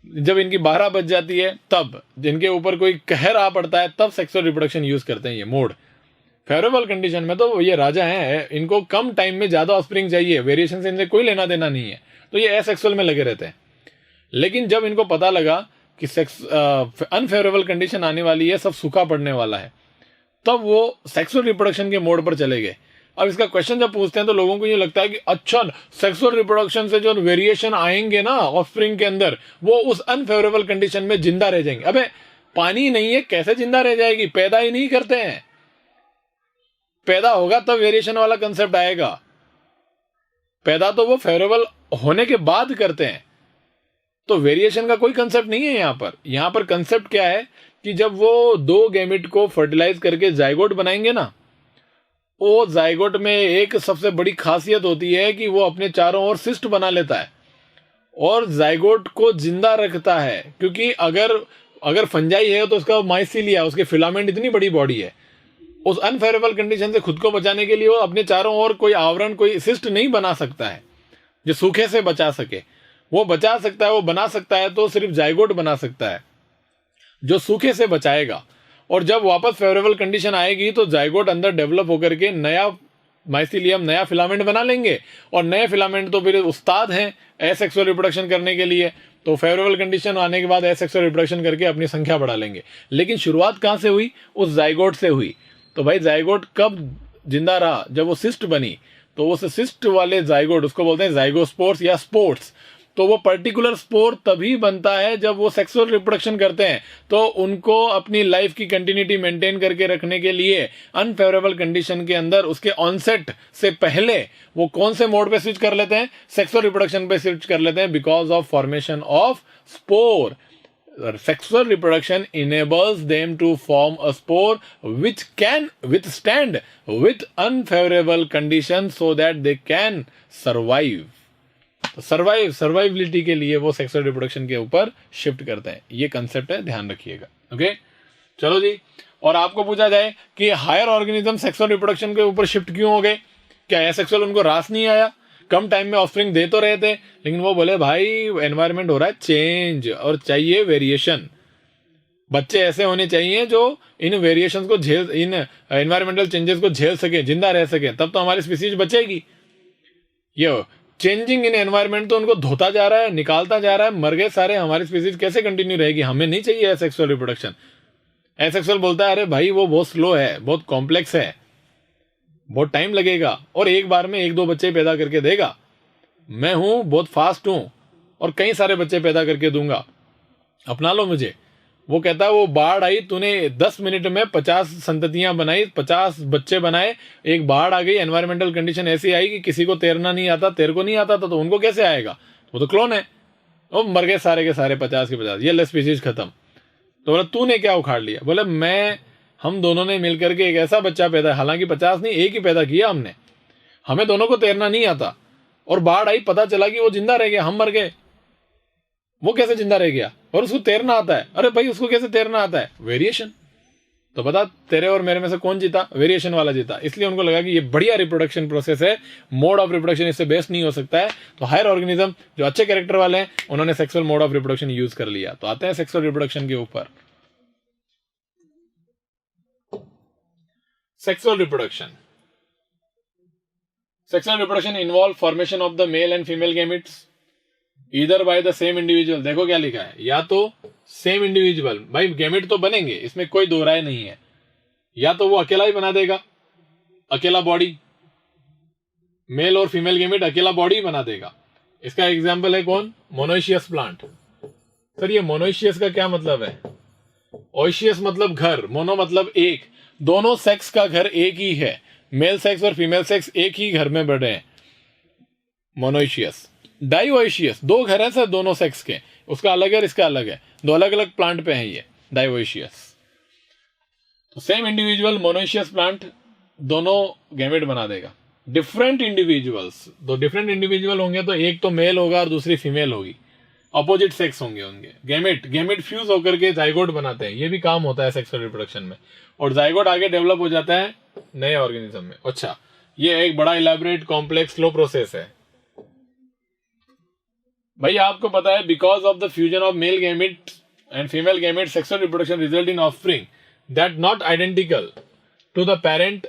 जब इनकी 12 बज जाती है, तब जिनके ऊपर कोई कहर आ पड़ता है, तब सेक्सुअल रिप्रोडक्शन यूज करते हैं ये मोड। फेवरेबल कंडीशन में तो ये राजा हैं, इनको कम टाइम में ज्यादा ऑफस्प्रिंग चाहिए, वेरिएशन से इनसे कोई लेना देना नहीं है, तो ये एसेक्सुअल में लगे रहते हैं। लेकिन जब इनको पता लगा कि अनफेवरेबल कंडीशन आने वाली है, सब सूखा पड़ने वाला है, तब वो सेक्सुअल रिप्रोडक्शन के मोड पर चले गए। अब इसका क्वेश्चन जब पूछते हैं तो लोगों को ये लगता है कि अच्छा सेक्सुअल रिप्रोडक्शन से जो वेरिएशन आएंगे ना ऑफस्प्रिंग के अंदर, वो उस अनफेवरेबल कंडीशन में जिंदा रह जाएंगे। अबे पानी नहीं है, कैसे जिंदा रह जाएगी? पैदा ही नहीं करते हैं, पैदा होगा तब वेरिएशन वाला कंसेप्ट आएगा। पैदा तो वो फेवरेबल होने के बाद करते हैं, तो वेरिएशन का कोई कंसेप्ट नहीं है यहां पर कंसेप्ट क्या है कि जब वो दो गैमेट को फर्टिलाइज करके जाइगोट बनाएंगे ना, वो जाइगोट में एक सबसे बड़ी खासियत होती है कि वो अपने चारों ओर सिस्ट बना लेता है और जाइगोट को जिंदा रखता है। क्योंकि अगर फंजाई है तो उसका माइसीलिया, उसके फिलामेंट इतनी बड़ी बॉडी है, उस अनफेवरेबल कंडीशन से खुद को बचाने के लिए वो अपने चारों ओर कोई आवरण, कोई सिस्ट नहीं बना सकता है जो सूखे से बचा सके। वो बचा सकता है, वो बना सकता है तो सिर्फ जाइगोट बना सकता है जो सूखे से बचाएगा। और जब वापस फेवरेबल कंडीशन आएगी तो जाइगोट अंदर डेवलप होकर के नया माइसीलियम, नया फिलामेंट बना लेंगे, और नए फिलामेंट तो फिर उस्ताद हैं एसेक्सुअल रिप्रोडक्शन करने के लिए, तो फेवरेबल कंडीशन आने के बाद एसेक्सुअल रिप्रोडक्शन करके अपनी संख्या बढ़ा लेंगे। लेकिन शुरुआत कहां से हुई? उस जाइगोट से हुई। तो भाई जाइगोट कब जिंदा रहा? जब वो सिस्ट बनी। तो उस सिस्ट वाले जाइगोट, उसको बोलते हैं जाइगोस्पोर्स या स्पोर्ट्स। तो वो पर्टिकुलर स्पोर तभी बनता है जब वो सेक्सुअल रिप्रोडक्शन करते हैं। तो उनको अपनी लाइफ की कंटिन्यूटी मेंटेन करके रखने के लिए अनफेवरेबल कंडीशन के अंदर उसके ऑनसेट से पहले वो कौन से मोड पे स्विच कर लेते हैं? सेक्सुअल रिप्रोडक्शन पे स्विच कर लेते हैं, because of formation of spore. Sexual reproduction enables them to form a spore which can withstand with unfavorable conditions so that they can survive. सर्वाइविलिटी के लिए वो सेक्सुअल रिप्रोडक्शन के ऊपर शिफ्ट करते हैं। ये कंसेप्ट है, ध्यान रखिएगा। ओके, चलो जी। और आपको पूछा जाए कि हायर ऑर्गेनिज्म सेक्सुअल रिप्रोडक्शन के ऊपर शिफ्ट क्यों हो गए, क्या एसेक्सुअल उनको रास नहीं आया? कम टाइम में ऑफस्प्रिंग दे तो रहे थे, लेकिन वो बोले भाई एनवायरनमेंट हो रहा है चेंज और चाहिए वेरिएशन। बच्चे ऐसे होने चाहिए जो इन वेरिएशंस को झेल, इन एनवायरमेंटल चेंजेस को झेल सके, जिंदा रह सके, तब तो हमारी स्पीसीज बचेगी। ये चेंजिंग इन एनवायरमेंट तो उनको धोता जा रहा है, निकालता जा रहा है, मर गए सारे, हमारी स्पीसीज कैसे कंटिन्यू रहेगी? हमें नहीं चाहिए एसेक्सुअल रिप्रोडक्शन। एसेक्सुअल बोलता है अरे भाई वो बहुत स्लो है, बहुत कॉम्प्लेक्स है, बहुत टाइम लगेगा और एक बार में 1-2 बच्चे पैदा करके देगा। मैं हूं बहुत फास्ट हूं और कई सारे बच्चे पैदा करके दूंगा, अपना लो मुझे। वो कहता है वो बाढ़ आई, तूने 10 मिनट में 50 संततियां बनाई, 50 बच्चे बनाए, एक बाढ़ आ गई, एनवायरमेंटल कंडीशन ऐसी आई कि किसी को तैरना नहीं आता, तेरे को नहीं आता था, तो उनको कैसे आएगा? वो तो क्लोन है। वो मर गए सारे के सारे 50 के 50, ये स्पीसीज खत्म। तो बोला तूने क्या उखाड़ लिया? बोले हम दोनों ने मिलकर के एक ऐसा बच्चा पैदा, हालांकि 50 नहीं, एक ही पैदा किया हमने, हमें दोनों को तैरना नहीं आता और बाढ़ आई, पता चला कि वो जिंदा रह गया, हम मर गए। वो कैसे जिंदा रह गया? और उसको तैरना आता है। अरे भाई उसको कैसे तैरना आता है? वेरिएशन। तो बता तेरे और मेरे में से कौन जीता? वेरिएशन वाला जीता। इसलिए उनको लगा कि ये बढ़िया रिप्रोडक्शन प्रोसेस है, मोड ऑफ रिप्रोडक्शन इससे बेस्ट नहीं हो सकता है। तो हायर ऑर्गेनिज्म जो अच्छे कैरेक्टर वाले हैं उन्होंने sexual mode of reproduction use कर लिया। तो आते हैं सेक्सुअल रिप्रोडक्शन के ऊपर। Sexual reproduction involve formation of the male and female gametes either by the same individual. देखो क्या लिखा है, या तो सेम इंडिविजुअल, भाई गैमेट तो बनेंगे, इसमें कोई दो राय नहीं है, या तो वो अकेला ही बना देगा, अकेला बॉडी, मेल और फीमेल गैमेट अकेला बॉडी बना देगा। इसका एग्जांपल है कौन? Monoecious plant. सर ये मोनोइशियस का क्या मतलब है? ओइशियस मतलब घर, मोनो मतलब एक, दोनों सेक्स का घर एक ही है, मेल सेक्स और फीमेल सेक्स एक ही घर में बढ़े हैं, मोनोइशियस। डाइओइशियस दो घर हैं सर दोनों सेक्स के, उसका अलग है, इसका अलग है, दो अलग अलग प्लांट पे हैं ये, डाइओइशियस। तो सेम इंडिविजुअल मोनोइशियस प्लांट दोनों गैमेट बना देगा। डिफरेंट इंडिविजुअल्स, दो डिफरेंट इंडिविजुअल होंगे तो एक तो मेल होगा और दूसरी फीमेल होगी, अपोजिट सेक्स होंगे उनके। गैमेट फ्यूज होकर के जाइगोट बनाते हैं, ये भी काम होता है सेक्सुअल रिप्रोडक्शन में, और जाइगोट आगे डेवलप हो जाता है नए ऑर्गेनिज्म में। अच्छा, ये एक बड़ा इलैबोरेट कॉम्प्लेक्स स्लो प्रोसेस है भाई। आपको पता है because of the fusion of male gamete and female gamete sexual reproduction result in offspring that not identical to the parent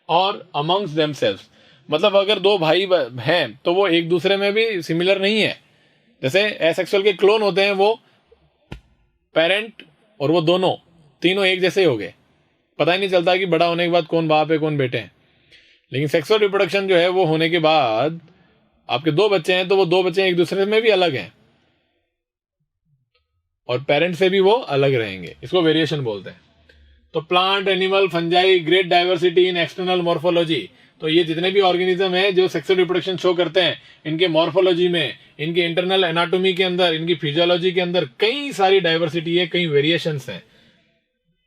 और अमंग्स देमसेल्व्स। मतलब अगर दो भाई हैं तो वो एक दूसरे में भी सिमिलर नहीं है। जैसे एसेक्सुअल के क्लोन होते हैं, वो पेरेंट और वो दोनों तीनों एक जैसे ही हो गए, पता ही नहीं चलता कि बड़ा होने के बाद कौन बाप है कौन बेटे हैं। लेकिन सेक्सुअल रिप्रोडक्शन जो है वो होने के बाद आपके दो बच्चे हैं तो वो दो बच्चे एक दूसरे में भी अलग हैं और पेरेंट से भी वो अलग रहेंगे, इसको वेरिएशन बोलते हैं। तो plant, animal, fungi, great diversity in external morphology. तो ये जितने भी ऑर्गेनिज्म हैं जो सेक्सुअल रिप्रोडक्शन शो करते हैं, इनके मॉर्फोलॉजी में, इनके इंटरनल एनाटॉमी के अंदर, इनकी फिजियोलॉजी के अंदर कई सारी डाइवर्सिटी है, कई वेरिएशंस हैं,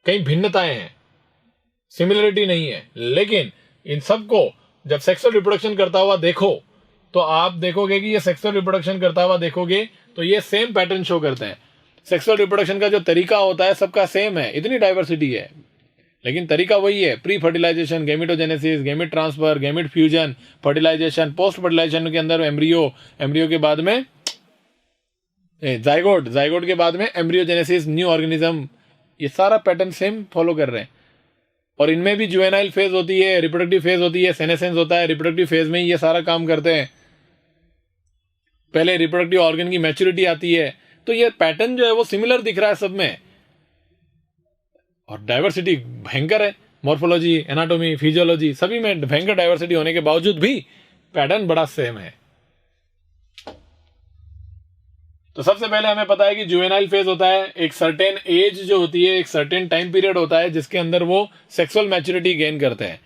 कई भिन्नताएं हैं, सिमिलरिटी नहीं है। लेकिन इन सबको जब सेक्सुअल रिप्रोडक्शन करता हुआ देखो तो आप देखोगे कि ये सेक्सुअल रिप्रोडक्शन करता हुआ देखोगे तो ये सेम पैटर्न शो करते हैं। सेक्सुअल रिप्रोडक्शन का जो तरीका होता है सबका सेम है, इतनी डाइवर्सिटी है, लेकिन तरीका वही है। Pre fertilisation, gametogenesis, gamete transfer, gamete fusion, fertilisation, post fertilisation के अंदर एम्ब्रियो के बाद में जाइगोट के बाद में एम्ब्रियोजेनेसिस, न्यू ऑर्गेनिज्म, ये सारा पैटर्न सेम फॉलो कर रहे हैं। और इनमें भी जुवेनाइल फेज होती है, रिप्रोडक्टिव फेज होती है, सेनेसेंस होता है, रिप्रोडक्टिव फेज में ही ये सारा काम करते हैं। पहले रिप्रोडक्टिव ऑर्गन की मैच्योरिटी आती है, तो ये पैटर्न जो है वो सिमिलर दिख रहा है सब में, और डाइवर्सिटी भयंकर है, मॉर्फोलॉजी, एनाटॉमी, फिजियोलॉजी सभी में भयंकर डाइवर्सिटी होने के बावजूद भी पैटर्न बड़ा सेम है। तो सबसे पहले हमें पता है कि जुवेनाइल फेज होता है, एक सर्टेन एज जो होती है, एक सर्टेन टाइम पीरियड होता है जिसके अंदर वो सेक्सुअल मैच्योरिटी गेन करते हैं।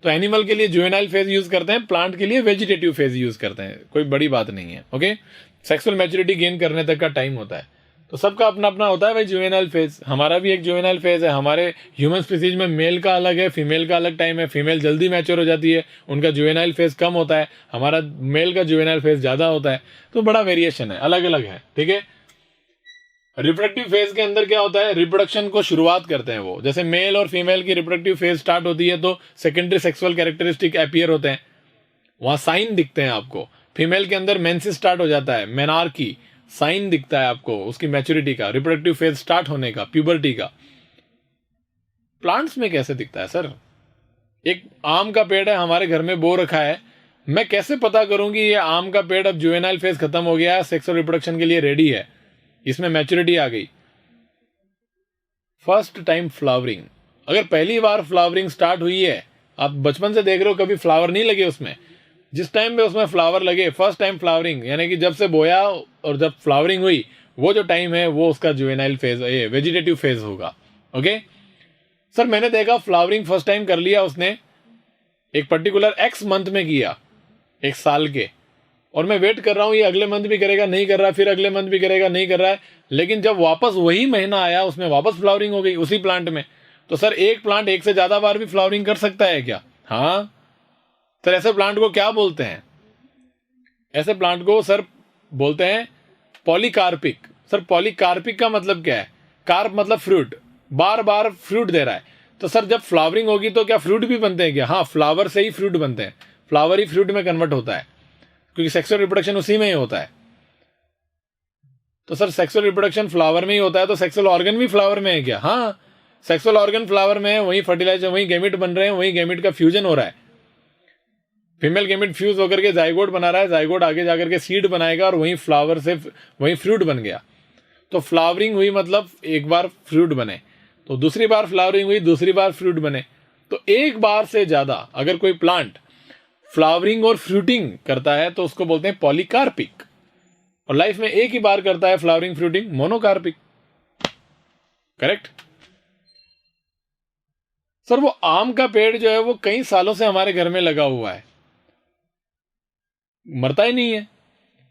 तो एनिमल के लिए जुवेनाइल फेज यूज करते हैं, प्लांट के लिए वेजिटेटिव फेज यूज करते हैं, कोई बड़ी बात नहीं है। ओके, सेक्सुअल मैच्योरिटी गेन करने तक का टाइम होता है। तो सबका अपना अपना होता है भाई जुवेनाइल फेज। हमारा भी एक जुवेनाइल फेज है, हमारे ह्यूमन स्पीसीज में मेल का अलग है, फीमेल का अलग टाइम है। फीमेल जल्दी मैच्योर हो जाती है, उनका जुवेनाइल फेज कम होता है, हमारा मेल का जुवेनाइल फेज ज्यादा होता है। तो बड़ा वेरिएशन है, अलग अलग है, ठीक है। रिप्रोडक्टिव फेज के अंदर क्या होता है, रिप्रोडक्शन को शुरुआत करते हैं वो, जैसे मेल और फीमेल की रिप्रोडक्टिव फेज स्टार्ट होती है तो सेकेंडरी सेक्सुअल कैरेक्टरिस्टिक अपीयर होते हैं, वहां साइन दिखते हैं आपको। फीमेल के अंदर मेंसेस स्टार्ट हो जाता है, मेनार्की साइन दिखता है आपको उसकी मैच्योरिटी का, रिप्रोडक्टिव फेज स्टार्ट होने का, प्यूबर्टी का। प्लांट्स में कैसे दिखता है सर? एक आम का पेड़ है, हमारे घर में बो रखा है, मैं कैसे पता करूं कि ये आम का पेड़ अब जुवेनाइल फेज खत्म हो गया है, सेक्सुअल रिप्रोडक्शन के लिए रेडी है, इसमें मैच्योरिटी आ गई? फर्स्ट टाइम फ्लावरिंग, अगर पहली बार फ्लावरिंग स्टार्ट हुई है, आप बचपन से देख रहे हो कभी फ्लावर नहीं लगे उसमें, जिस टाइम पे उसमें फ्लावर लगे, फर्स्ट टाइम फ्लावरिंग, यानी कि जब से बोया और जब फ्लावरिंग हुई, वो जो टाइम है वो उसका जुवेनाइल फेज, ये वेजिटेटिव फेज होगा। ओके सर, मैंने देखा फ्लावरिंग फर्स्ट टाइम कर लिया उसने एक पर्टिकुलर एक्स मंथ में किया, एक साल के, और मैं वेट कर रहा हूं ये अगले मंथ भी करेगा, नहीं कर रहा, फिर अगले मंथ भी करेगा, नहीं कर रहा है, लेकिन जब वापस वही महीना आया उसमें वापस फ्लावरिंग हो गई उसी प्लांट में। तो सर एक प्लांट एक से ज्यादा बार भी फ्लावरिंग कर सकता है क्या? हाँ सर। ऐसे प्लांट को क्या बोलते हैं? ऐसे प्लांट को सर बोलते हैं पॉलीकार्पिक। सर पॉलीकार्पिक का मतलब क्या है? कार्प मतलब फ्रूट, बार बार फ्रूट दे रहा है। तो सर जब फ्लावरिंग होगी तो क्या फ्रूट भी बनते हैं क्या? हाँ, फ्लावर से ही फ्रूट बनते हैं, फ्लावर ही फ्रूट में कन्वर्ट होता है, क्योंकि सेक्सुअल रिप्रोडक्शन उसी में ही होता है। तो सर सेक्सुअल रिप्रोडक्शन फ्लावर में ही होता है, तो सेक्सुअल ऑर्गन भी फ्लावर में है क्या? हाँ, सेक्सुअल ऑर्गन फ्लावर में है, वहीं फर्टिलाइजर, वहीं गैमेट बन रहे हैं, वहीं गैमेट का फ्यूजन हो रहा है, फीमेल गैमेट फ्यूज होकर के जाइगोट बना रहा है, जाइगोट आगे जाकर के सीड बनाएगा और वहीं फ्लावर से वहीं फ्रूट बन गया। तो फ्लावरिंग हुई मतलब एक बार फ्रूट बने, तो दूसरी बार फ्लावरिंग हुई, दूसरी बार फ्रूट बने। तो एक बार से ज्यादा अगर कोई प्लांट फ्लावरिंग और फ्रूटिंग करता है तो उसको बोलते हैं पॉलीकार्पिक, और लाइफ में एक ही बार करता है flowering fruiting, monocarpic. Correct sir. वो आम का पेड़ जो है वो कई सालों से हमारे घर में लगा हुआ है, मरता ही नहीं है।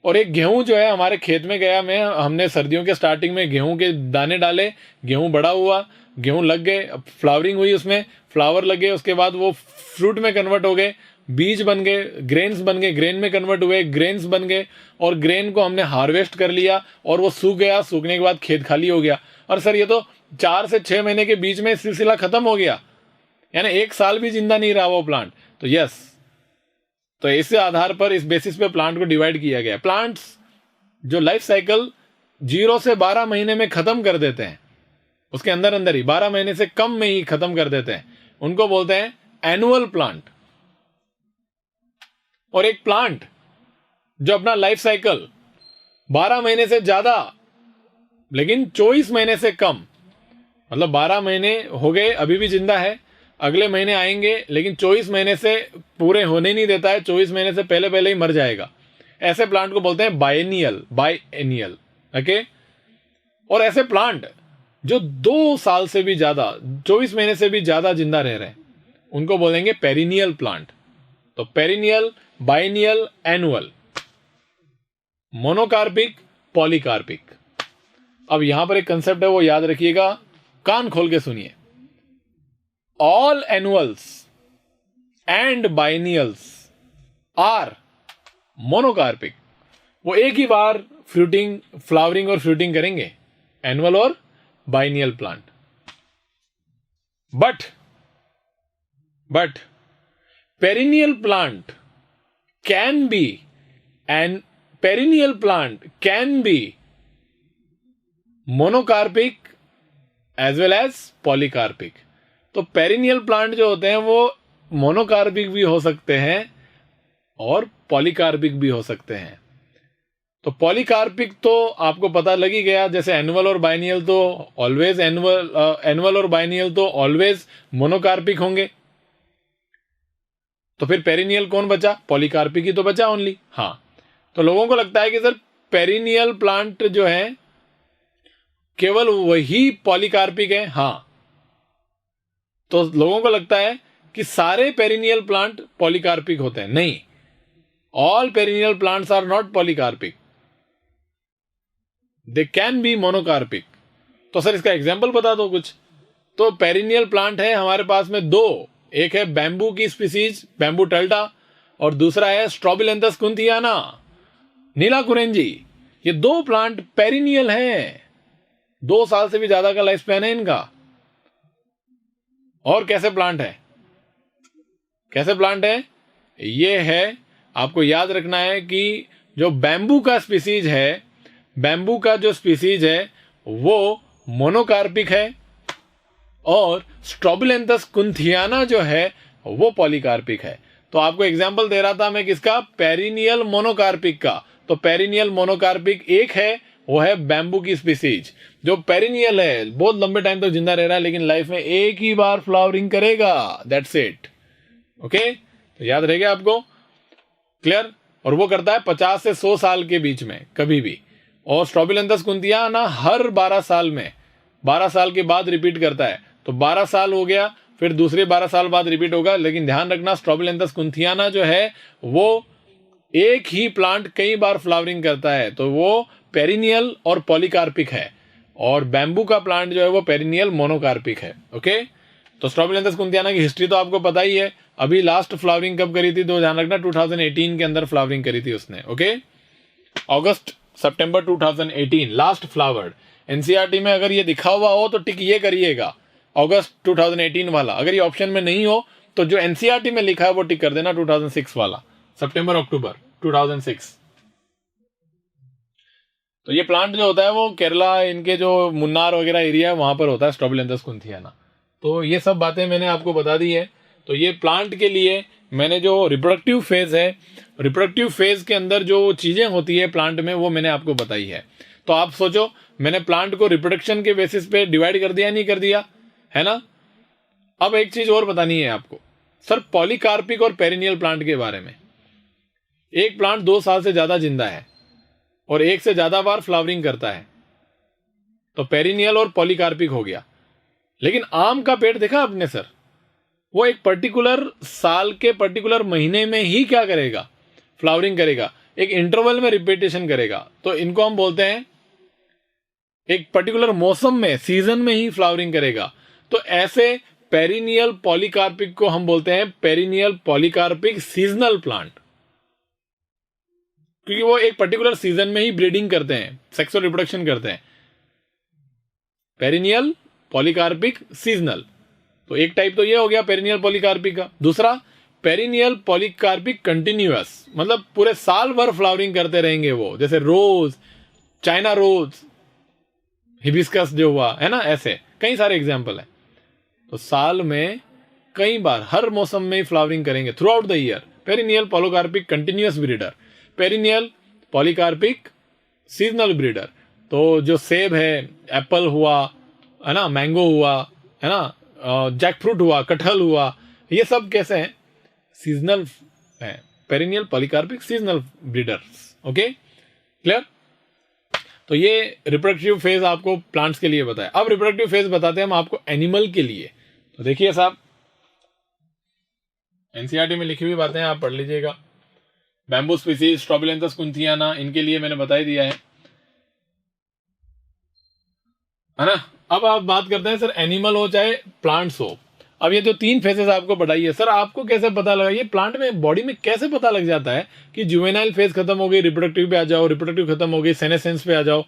और एक गेहूं जो है हमारे खेत में गया मैं, हमने सर्दियों के स्टार्टिंग में गेहूं के दाने डाले, गेहूं बड़ा हुआ, गेहूं लग गए, फ्लावरिंग हुई, उसमें फ्लावर लगे, उसके बाद वो फ्रूट में कन्वर्ट हो गए, बीज बन गए, ग्रेन्स बन गए, ग्रेन में कन्वर्ट हुए, ग्रेन्स बन गए, और ग्रेन को हमने हार्वेस्ट कर लिया और वो सूख गया, सूखने के बाद खेत खाली हो गया। और सर ये तो 4 से 6 महीने के बीच में सिलसिला खत्म हो गया, यानी एक साल भी जिंदा नहीं रहा वो प्लांट। तो यस, तो इस आधार पर, इस बेसिस पे प्लांट को डिवाइड किया गया। प्लांट्स जो लाइफ साइकिल 0 से 12 महीने में खत्म कर देते हैं, उसके अंदर अंदर ही 12 महीने से कम में ही खत्म कर देते हैं, उनको बोलते हैं एनुअल प्लांट। और एक प्लांट जो अपना लाइफ साइकिल 12 महीने से ज्यादा लेकिन 24 महीने से कम, मतलब 12 महीने हो गए अभी भी जिंदा है, अगले महीने आएंगे, लेकिन 24 महीने से पूरे होने नहीं देता है, 24 महीने से पहले पहले ही मर जाएगा, ऐसे प्लांट को बोलते हैं बायएनियल। ओके। और ऐसे प्लांट जो 2 साल से भी ज्यादा, 24 महीने से भी ज्यादा जिंदा रह रहे हैं, उनको बोलेंगे पेरिनियल प्लांट। तो perennial, biennial, annual, monocarpic, polycarpic. अब यहां पर एक कंसेप्ट है, वो याद रखिएगा, कान खोल के सुनिए। All annuals and biennials are monocarpic. वो एक ही बार फ्रूटिंग, फ्लावरिंग और फ्रूटिंग करेंगे, एनुअल और biennial plant. But perennial plant can be, and perennial plant can be monocarpic as well as polycarpic. तो पेरिनियल प्लांट जो होते हैं वो मोनोकार्पिक भी हो सकते हैं और पॉलीकार्पिक भी हो सकते हैं। तो पॉलीकार्पिक तो आपको पता लग ही गया, जैसे एनुअल और बाइनियल तो ऑलवेज एनुअल और बाइनियल तो ऑलवेज मोनोकार्पिक होंगे। तो फिर पेरिनियल कौन बचा? पॉलीकार्पिक ही तो बचा ओनली। हाँ, तो लोगों को लगता है कि सर पेरिनियल प्लांट जो है केवल वही पॉलीकार्पिक है। हाँ, तो लोगों को लगता है कि सारे पेरिनियल प्लांट पॉलीकार्पिक होते हैं। नहीं, all perennial plants are not polycarpic, they can be monocarpic. तो सर इसका एग्जाम्पल बता दो कुछ। तो पेरिनियल प्लांट है हमारे पास में 2, एक है बैम्बू की स्पीसीज, बैम्बू टल्टा, और दूसरा है स्ट्रोबिलेंथस कुंथियाना, नीला कुरेंजी। ये 2 प्लांट पेरिनियल हैं, 2 साल से भी ज्यादा का लाइफ स्पैन है इनका। और कैसे प्लांट है? कैसे प्लांट है? ये है आपको याद रखना है कि जो बैम्बू का स्पीसीज है, बैम्बू का जो स्पीसीज है वो मोनोकार्पिक है और स्ट्रोबिलेंथस कुंथियाना जो है वो पॉलीकार्पिक है। तो आपको एग्जांपल दे रहा था मैं किसका, पेरिनियल मोनोकार्पिक का। तो पेरिनियल मोनोकार्पिक एक है, वो है बैम्बू की स्पीसीज। जो पेरिनियल है बहुत लंबे टाइम तक जिंदा रह रहा है लेकिन लाइफ में एक ही बार फ्लावरिंग करेगा, दैट्स इट। ओके, तो याद रहेगा आपको, क्लियर। और वो करता है 50 से 100 साल के बीच में कभी भी। और स्ट्रोबिलेंथस कुंथियाना हर 12 साल में, 12 साल के बाद रिपीट करता है। तो 12 साल हो गया, फिर दूसरे 12 साल बाद रिपीट होगा। लेकिन ध्यान रखना स्ट्रोबिलेंथस कुंथियाना जो है वो एक ही प्लांट कई बार फ्लावरिंग करता है, तो वो पेरिनियल और पॉलीकार्पिक है। और बैम्बू का प्लांट जो है वो पेरिनियल मोनोकार्पिक है। ओके, तो स्ट्रोबिलेंथस कुंथियाना की हिस्ट्री तो आपको पता ही है। अभी लास्ट फ्लावरिंग कब करी थी तो ध्यान रखना 2018 के अंदर फ्लावरिंग करी थी उसने। ओके, अगस्त सितंबर 2018 लास्ट फ्लावर्ड। एनसीईआरटी में अगर ये दिखा हुआ हो तो टिक ये करिएगा, अगस्त 2018 वाला। अगर ये ऑप्शन में नहीं हो तो जो एनसीईआरटी में लिखा है वो टिक कर देना, 2006 वाला, सितंबर अक्टूबर 2006। तो ये प्लांट जो होता है वो केरला, इनके जो मुन्नार वगैरह एरिया है वहां पर होता है स्ट्रोबिलेंथस कुंथियाना। तो ये सब बातें मैंने आपको बता दी है। तो ये प्लांट के लिए मैंने जो रिप्रोडक्टिव फेज है, रिप्रोडक्टिव फेज के अंदर जो चीजें होती है प्लांट में वो मैंने आपको बताई है। तो आप सोचो, मैंने प्लांट को रिप्रोडक्शन के बेसिस पे डिवाइड कर दिया नहीं कर दिया, है ना। अब एक चीज और बतानी है आपको सर, पॉलीकार्पिक और पेरिनियल प्लांट के बारे में। एक प्लांट 2 साल से ज्यादा जिंदा है और एक से ज्यादा बार फ्लावरिंग करता है, तो पेरिनियल और पॉलीकार्पिक हो गया। लेकिन आम का पेड़ देखा आपने सर, वो एक पर्टिकुलर साल के पर्टिकुलर महीने में ही क्या करेगा, फ्लावरिंग करेगा, एक इंटरवल में रिपीटेशन करेगा। तो इनको हम बोलते हैं एक पर्टिकुलर मौसम में, सीजन में ही फ्लावरिंग करेगा। तो ऐसे पेरिनियल पॉलीकार्पिक को हम बोलते हैं पेरिनियल पॉलीकार्पिक सीजनल प्लांट, क्योंकि वो एक पर्टिकुलर सीजन में ही ब्रीडिंग करते हैं, सेक्सुअल रिप्रोडक्शन करते हैं। पेरिनियल पॉलीकार्पिक सीजनल, तो एक टाइप तो ये हो गया पेरिनियल पॉलीकार्पिक का। दूसरा पेरिनियल पॉलीकार्पिक कंटिन्यूअस, मतलब पूरे साल भर फ्लावरिंग करते रहेंगे वो, जैसे रोज, चाइना रोज, हिबिस्कस जो हुआ है ना, ऐसे कई सारे एग्जाम्पल है। तो साल में कई बार हर मौसम में फ्लावरिंग करेंगे throughout the year. Perennial polycarpic continuous breeder, perennial polycarpic seasonal breeder. तो जो सेब है, एप्पल हुआ है ना, मैंगो हुआ है ना, जैक फ्रूट हुआ, कटहल हुआ, ये सब कैसे हैं, सीजनल है, perennial polycarpic seasonal breeders. Okay, clear. तो ये रिप्रोडक्टिव फेज आपको प्लांट्स के लिए बताया। अब रिप्रोडक्टिव फेज बताते हैं हम आपको एनिमल के लिए। तो देखिए साहब, एनसीईआरटी में लिखी हुई बातें आप पढ़ लीजिएगा। बैम्बू स्पीसीज, स्ट्रोबिलेंथस कुंथियाना, इनके लिए मैंने बता ही दिया है ना। अब आप बात करते हैं सर एनिमल हो चाहे प्लांट्स हो। अब ये जो 3 फेजेस आपको बताइए सर, आपको कैसे पता लगा, ये प्लांट में बॉडी में कैसे पता लग जाता है कि जुवेनाइल फेज खत्म हो गई, रिप्रोडक्टिव पे आ जाओ, रिप्रोडक्टिव खत्म हो गई, सेनेसेंस पे आ जाओ,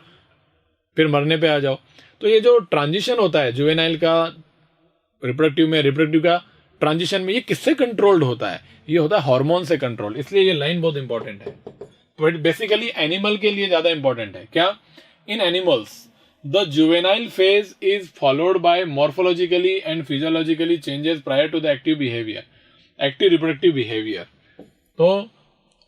फिर मरने पे आ जाओ। तो ये जो ट्रांजिशन होता है जुवेनाइल का रिप्रोडक्टिव में, रिप्रोडक्टिव का ट्रांजिशन में, ये किससे कंट्रोल्ड होता है, ये होता है हार्मोन से कंट्रोल। इसलिए ये लाइन बहुत इंपॉर्टेंट है, बट बेसिकली एनिमल के लिए ज्यादा इंपॉर्टेंट है। क्या, इन animals the juvenile phase is followed by morphologically and physiologically changes prior to the active behavior, active reproductive behavior। तो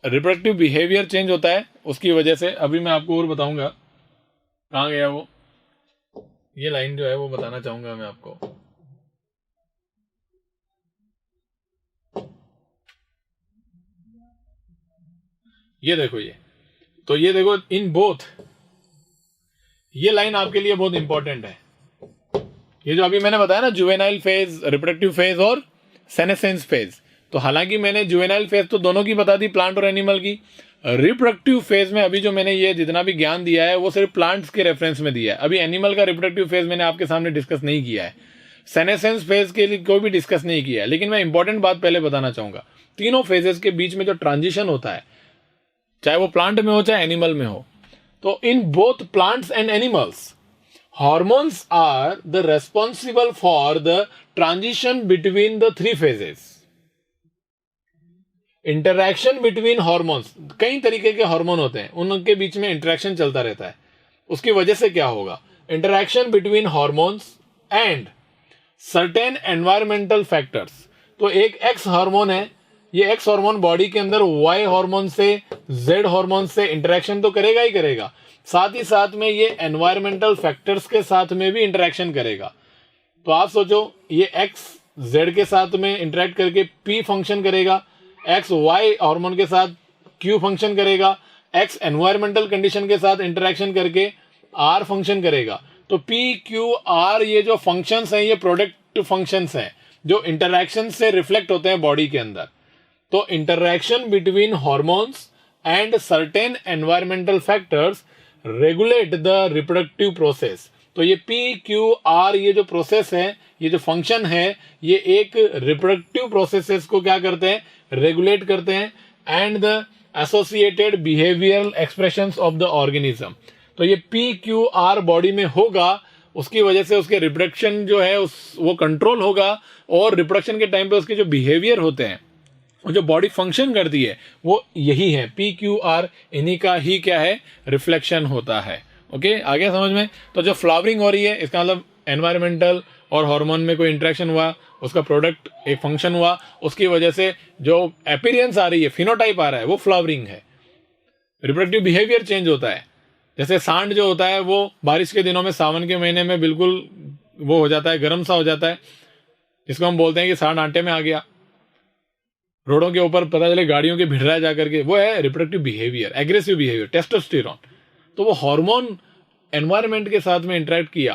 रिप्रोडक्टिव बिहेवियर चेंज होता है उसकी वजह से। अभी मैं आपको और बताऊंगा, कहाँ गया वो, ये लाइन जो है वो बताना चाहूंगा मैं आपको। ये देखो, ये देखो, इन बोथ, ये लाइन आपके लिए बहुत इंपॉर्टेंट है। ये जो अभी मैंने बताया ना, जुवेनाइल फेज, रिप्रोडक्टिव फेज और सेनेसेंस फेज। तो हालांकि मैंने जुवेनाइल फेज तो दोनों की बता दी, प्लांट और एनिमल की। रिप्रोडक्टिव फेज में अभी जो मैंने ये जितना भी ज्ञान दिया है वो सिर्फ प्लांट्स के रेफरेंस में दिया है। अभी एनिमल का रिप्रोडक्टिव फेज मैंने आपके सामने डिस्कस नहीं किया है, सेनेसेंस फेज के लिए कोई भी डिस्कस नहीं किया है। लेकिन मैं इंपॉर्टेंट बात पहले बताना चाहूंगा, तीनों फेजेस के बीच में जो ट्रांजिशन होता है, चाहे वो प्लांट में हो चाहे एनिमल में हो, तो in both plants and animals hormones are the responsible for the transition between the 3 phases. Interaction between hormones, कई तरीके के हार्मोन होते हैं, उनके बीच में इंटरैक्शन चलता रहता है। उसकी वजह से क्या होगा, interaction between hormones and certain environmental factors. तो एक एक्स हार्मोन है, ये एक्स हार्मोन बॉडी के अंदर वाई हार्मोन से, जेड हार्मोन से इंटरैक्शन तो करेगा ही करेगा, साथ ही साथ में ये एनवायरमेंटल फैक्टर्स के साथ में भी इंटरैक्शन करेगा। तो आप सोचो, ये एक्स जेड के साथ में इंटरैक्ट करके पी फंक्शन करेगा, एक्स वाई हार्मोन के साथ क्यू फंक्शन करेगा, एक्स एनवायरमेंटल कंडीशन के साथ इंटरैक्शन करके आर फंक्शन करेगा। तो पी क्यू आर ये जो फंक्शंस हैं, ये प्रोडक्ट फंक्शंस हैं जो इंटरैक्शन से रिफ्लेक्ट होते हैं बॉडी के अंदर। तो interaction between hormones and certain environmental factors regulate the reproductive process. तो ये पी क्यू आर ये जो प्रोसेस है, ये जो फंक्शन है, ये एक रिप्रोडक्टिव प्रोसेसेस को क्या करते हैं, रेगुलेट करते हैं, and the associated behavioural expressions of the organism. तो ये पी क्यू आर बॉडी में होगा, उसकी वजह से उसके रिप्रोडक्शन जो है वो कंट्रोल होगा, और रिप्रोडक्शन के टाइम पे उसके जो बिहेवियर होते हैं, वो जो बॉडी फंक्शन करती है, वो यही है, पी क्यू आर, इन्हीं का ही क्या है, रिफ्लेक्शन होता है। ओके, आगे समझ में। तो जो फ्लावरिंग हो रही है, इसका मतलब एनवायरमेंटल और हार्मोन में कोई इंटरेक्शन हुआ, उसका प्रोडक्ट एक फंक्शन हुआ, उसकी वजह से जो अपीयरेंस आ रही है, फिनोटाइप आ रहा है, वो फ्लावरिंग है। रिप्रोडक्टिव बिहेवियर चेंज होता है। जैसे सांड जो होता है, वो बारिश के दिनों में, सावन के महीने में बिल्कुल वो हो जाता है, गर्म सा हो जाता है, जिसको हम बोलते हैं कि सांड आटे में आ गया। रोडों के ऊपर पता चले गाड़ियों के भिड़ रहा है जाकर के, वो है reproductive behaviour, aggressive behaviour, testosterone. तो वो हार्मोन एनवायरनमेंट के साथ में इंटरेक्ट किया,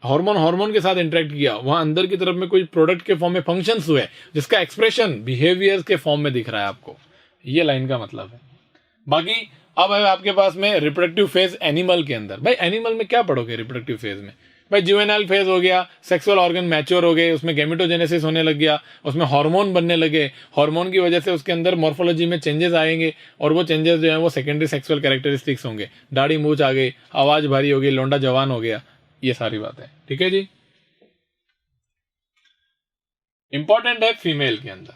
हार्मोन के साथ इंटरेक्ट किया, वहां अंदर की तरफ में कोई प्रोडक्ट के फॉर्म में फंक्शंस हुए, जिसका एक्सप्रेशन बिहेवियर के फॉर्म में दिख रहा है आपको। ये लाइन का मतलब है। बाकी अब है आपके पास में रिप्रोडक्टिव फेज एनिमल के अंदर। भाई एनिमल में क्या पढ़ोगे रिप्रोडक्टिव फेज में? भाई जुवेनाइल फेज हो गया, सेक्सुअल ऑर्गन मैच्योर हो गए, उसमें गैमेटोजेनेसिस होने लग गया, उसमें हार्मोन बनने लगे, हार्मोन की वजह से उसके अंदर मॉर्फोलॉजी में चेंजेस आएंगे, और वो चेंजेस जो है वो सेकेंडरी सेक्सुअल कैरेक्टरिस्टिक्स होंगे, दाढ़ी मूछ आ गई, आवाज भारी हो गई, लौंडा जवान हो गया, ये सारी बात है। ठीक है जी। इंपॉर्टेंट है फीमेल के अंदर,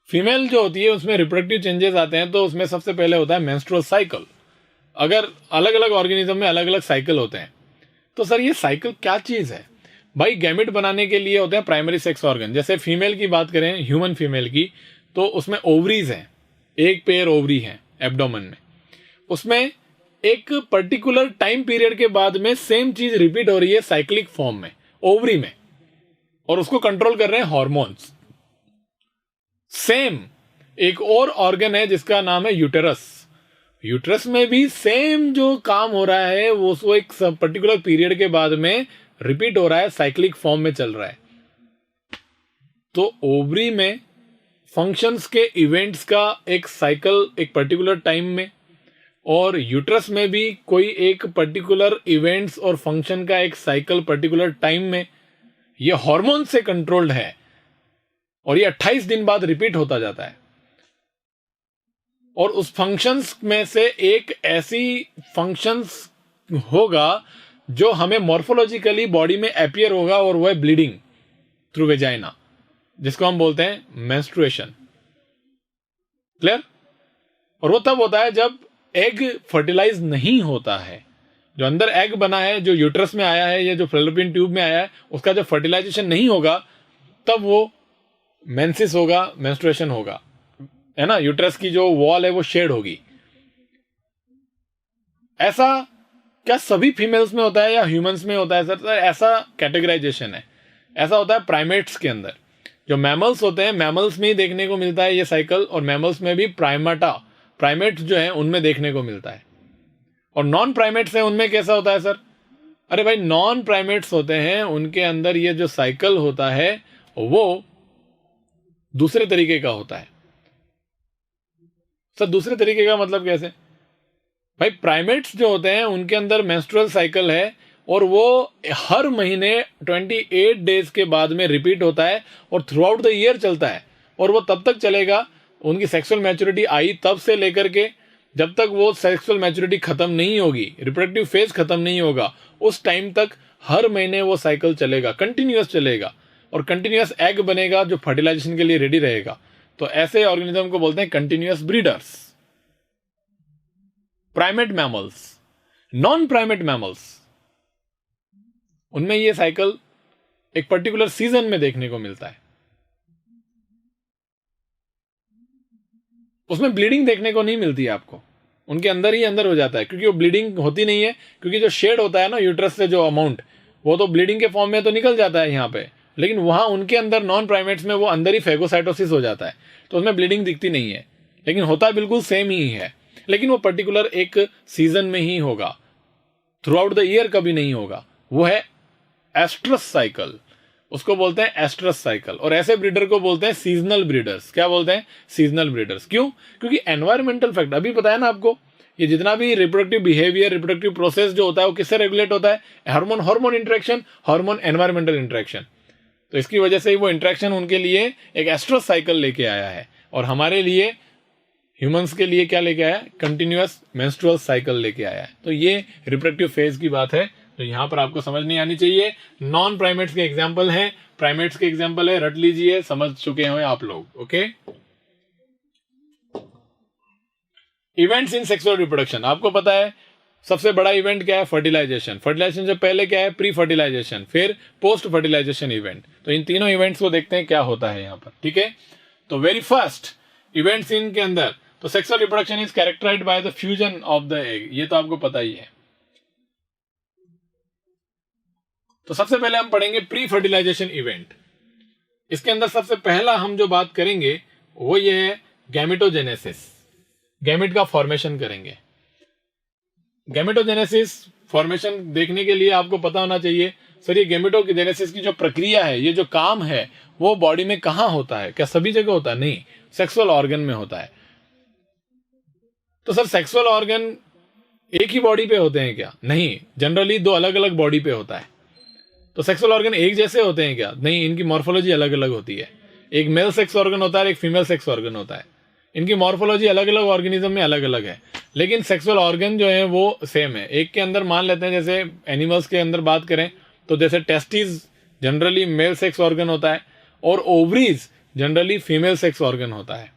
फीमेल जो होती है उसमें रिप्रोडक्टिव चेंजेस आते हैं। तो उसमें सबसे पहले होता है मेंस्ट्रुअल साइकिल। अगर अलग अलग ऑर्गेनिज्म में अलग अलग साइकिल होते हैं, तो सर ये साइकिल क्या चीज है? भाई गैमेट बनाने के लिए होते हैं प्राइमरी सेक्स ऑर्गन। जैसे फीमेल की बात करें, ह्यूमन फीमेल की, तो उसमें ओवरीज हैं, एक पेयर ओवरी हैं एब्डोमेन में। उसमें एक पर्टिकुलर टाइम पीरियड के बाद में सेम चीज रिपीट हो रही है साइक्लिक फॉर्म में ओवरी में, और उसको कंट्रोल कर रहे हैं हॉर्मोन्स। सेम एक और ऑर्गन है जिसका नाम है यूटेरस। यूटेरस में भी सेम जो काम हो रहा है वो एक पर्टिकुलर पीरियड के बाद में रिपीट हो रहा है, साइक्लिक फॉर्म में चल रहा है। तो ओवरी में फंक्शंस के इवेंट्स का एक साइकिल एक पर्टिकुलर टाइम में, और यूटेरस में भी कोई एक पर्टिकुलर इवेंट्स और फंक्शन का एक साइकिल पर्टिकुलर टाइम में। ये हार्मोन से कंट्रोल्ड है, और ये 28 दिन बाद रिपीट होता जाता है। और उस फंक्शंस में से एक ऐसी फंक्शंस होगा जो हमें मॉर्फोलॉजिकली बॉडी में अपीयर होगा, और वो है ब्लीडिंग थ्रू वेजाइना, जिसको हम बोलते हैं मेंस्ट्रुएशन। क्लियर? और वो तब होता है जब एग फर्टिलाइज नहीं होता है। जो अंदर एग बना है, जो यूट्रस में आया है या जो फैलोपियन ट्यूब में आया है, उसका जब फर्टिलाइजेशन नहीं होगा, तब वो मेंसिस होगा, मेंस्ट्रुएशन होगा, है ना। यूट्रस की जो वॉल है वो शेड होगी। ऐसा क्या सभी फीमेल्स में होता है या ह्यूमंस में होता है सर? ऐसा कैटेगराइजेशन है, ऐसा होता है प्राइमेट्स के अंदर। जो मैमल्स होते हैं, मैमल्स में ही देखने को मिलता है ये साइकिल, और मैमल्स में भी प्राइमेट्स जो है उनमें देखने को मिलता है। और नॉन प्राइमेट्स हैं, उनमें कैसा होता है सर? अरे भाई नॉन प्राइमेट्स होते हैं, उनके अंदर ये जो साइकिल होता है वो दूसरे तरीके का होता है। सर दूसरे तरीके का मतलब कैसे? भाई प्राइमेट्स जो होते हैं उनके अंदर मेंस्ट्रुअल साइकिल है, और वो हर महीने 28 डेज के बाद में रिपीट होता है, और थ्रू आउट द ईयर चलता है। और वो तब तक चलेगा, उनकी सेक्सुअल मैच्योरिटी आई तब से लेकर के जब तक वो सेक्सुअल मैच्योरिटी खत्म नहीं होगी, रिप्रोडक्टिव फेज खत्म नहीं होगा, उस टाइम तक हर महीने वो साइकिल चलेगा, कंटिन्यूअस चलेगा, और कंटिन्यूअस एग बनेगा जो फर्टिलाइजेशन के लिए रेडी रहेगा। तो ऐसे ऑर्गेनिज्म को बोलते हैं continuous breeders. Primate mammals, non primate mammals, उनमें यह साइकिल एक पर्टिकुलर सीजन में देखने को मिलता है। उसमें ब्लीडिंग देखने को नहीं मिलती है आपको, उनके अंदर ही अंदर हो जाता है, क्योंकि वो ब्लीडिंग होती नहीं है, क्योंकि जो शेड होता है ना यूट्रस से जो अमाउंट, वो तो ब्लीडिंग के फॉर्म में तो निकल जाता है यहाँ पे, लेकिन वहां उनके अंदर नॉन प्राइमेट्स में वो अंदर ही फेगोसाइटोसिस हो जाता है, तो उसमें ब्लीडिंग दिखती नहीं है, लेकिन होता बिल्कुल सेम ही है, लेकिन वो पर्टिकुलर एक सीजन में ही होगा, थ्रू आउट द ईयर कभी नहीं होगा। वो है एस्ट्रस साइकिल, उसको बोलते हैं एस्ट्रस साइकिल। और ऐसे ब्रीडर को बोलते हैं सीजनल ब्रीडर्स। क्या बोलते हैं? Seasonal breeders. क्यों? क्योंकि एनवायरमेंटल फैक्टर, अभी पता है ना आपको, ये जितना भी रिप्रोडक्टिव बिहेवियर, रिप्रोडक्टिव प्रोसेस जो होता है, वो किससे रेगुलेट होता है? Hormone hormone interaction, hormone environmental interaction. तो इसकी वजह से वो इंटरेक्शन उनके लिए एक एस्ट्रस साइकिल लेके आया है, और हमारे लिए ह्यूमंस के लिए क्या लेके आया? कंटिन्यूअस मेंस्ट्रुअल साइकिल लेके आया है। तो ये रिप्रोडक्टिव फेज की बात है, तो यहां पर आपको समझ नहीं आनी चाहिए। नॉन प्राइमेट्स के एग्जाम्पल है, प्राइमेट्स के एग्जाम्पल है, रट लीजिए, समझ चुके हैं आप लोग। Okay, events in sexual reproduction, आपको पता है सबसे बड़ा इवेंट क्या है? फर्टिलाइजेशन। फर्टिलाइजेशन से पहले क्या है? प्री फर्टिलाइजेशन, फिर पोस्ट फर्टिलाइजेशन इवेंट। तो इन तीनों इवेंट्स को देखते हैं क्या होता है यहां पर। ठीक है, तो वेरी फर्स्ट इवेंट्स इन के अंदर, तो sexual reproduction is characterised by the fusion of the egg, ये तो आपको पता ही है। तो सबसे पहले हम पढ़ेंगे प्री फर्टिलाइजेशन इवेंट। इसके अंदर सबसे पहला हम जो बात करेंगे वो ये है गैमेटोजेनेसिस। गैमेट का फॉर्मेशन करेंगे। गैमेटोजेनेसिस फॉर्मेशन देखने के लिए आपको पता होना चाहिए, सर ये गैमेटोजेनेसिस की जो प्रक्रिया है, ये जो काम है, वो बॉडी में कहां होता है? क्या सभी जगह होता है? नहीं, सेक्सुअल ऑर्गन में होता है। तो सर सेक्सुअल ऑर्गन एक ही बॉडी पे होते हैं क्या? नहीं, जनरली दो अलग अलग बॉडी पे होता है। तो सेक्सुअल ऑर्गन एक जैसे होते हैं क्या? नहीं, इनकी मॉर्फोलॉजी अलग अलग होती है। एक मेल सेक्स ऑर्गन होता है, एक फीमेल सेक्स ऑर्गन होता है। इनकी मॉर्फोलॉजी अलग अलग ऑर्गेनिज्म में अलग अलग है, लेकिन सेक्सुअल ऑर्गन जो है वो सेम है। एक के अंदर मान लेते हैं, जैसे एनिमल्स के अंदर बात करें तो जैसे testis generally male sex organ होता है, और ovaries generally female sex organ होता है।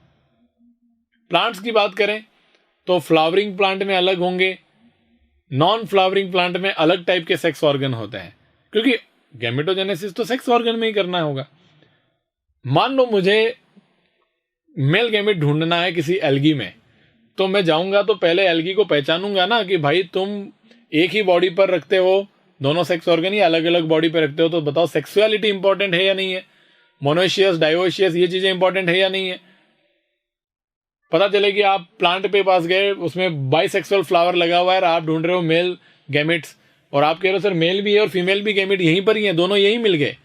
प्लांट्स की बात करें तो फ्लावरिंग प्लांट में अलग होंगे, नॉन फ्लावरिंग प्लांट में अलग टाइप के सेक्स ऑर्गन होते हैं, क्योंकि गैमेटोजेनेसिस तो सेक्स ऑर्गन में ही करना होगा। मान लो मुझे मेल गैमेट ढूंढना है किसी एल्गी में, तो मैं जाऊंगा तो पहले एल्गी को पहचानूंगा ना कि भाई तुम एक ही बॉडी पर रखते हो दोनों सेक्स ऑर्गन, या अलग अलग बॉडी पर रखते हो, तो बताओ सेक्सुअलिटी इंपॉर्टेंट है या नहीं है? मोनोशियस, डायोशियस, ये चीजें इंपॉर्टेंट है या नहीं है? पता चले कि आप प्लांट पे पास गए, उसमें बाइसेक्सुअल फ्लावर लगा हुआ है, आप ढूंढ रहे हो मेल गैमेट्स, और आप कह रहे हो सर मेल भी है और फीमेल भी गैमेट यहीं पर ही है, दोनों यहीं मिल गए,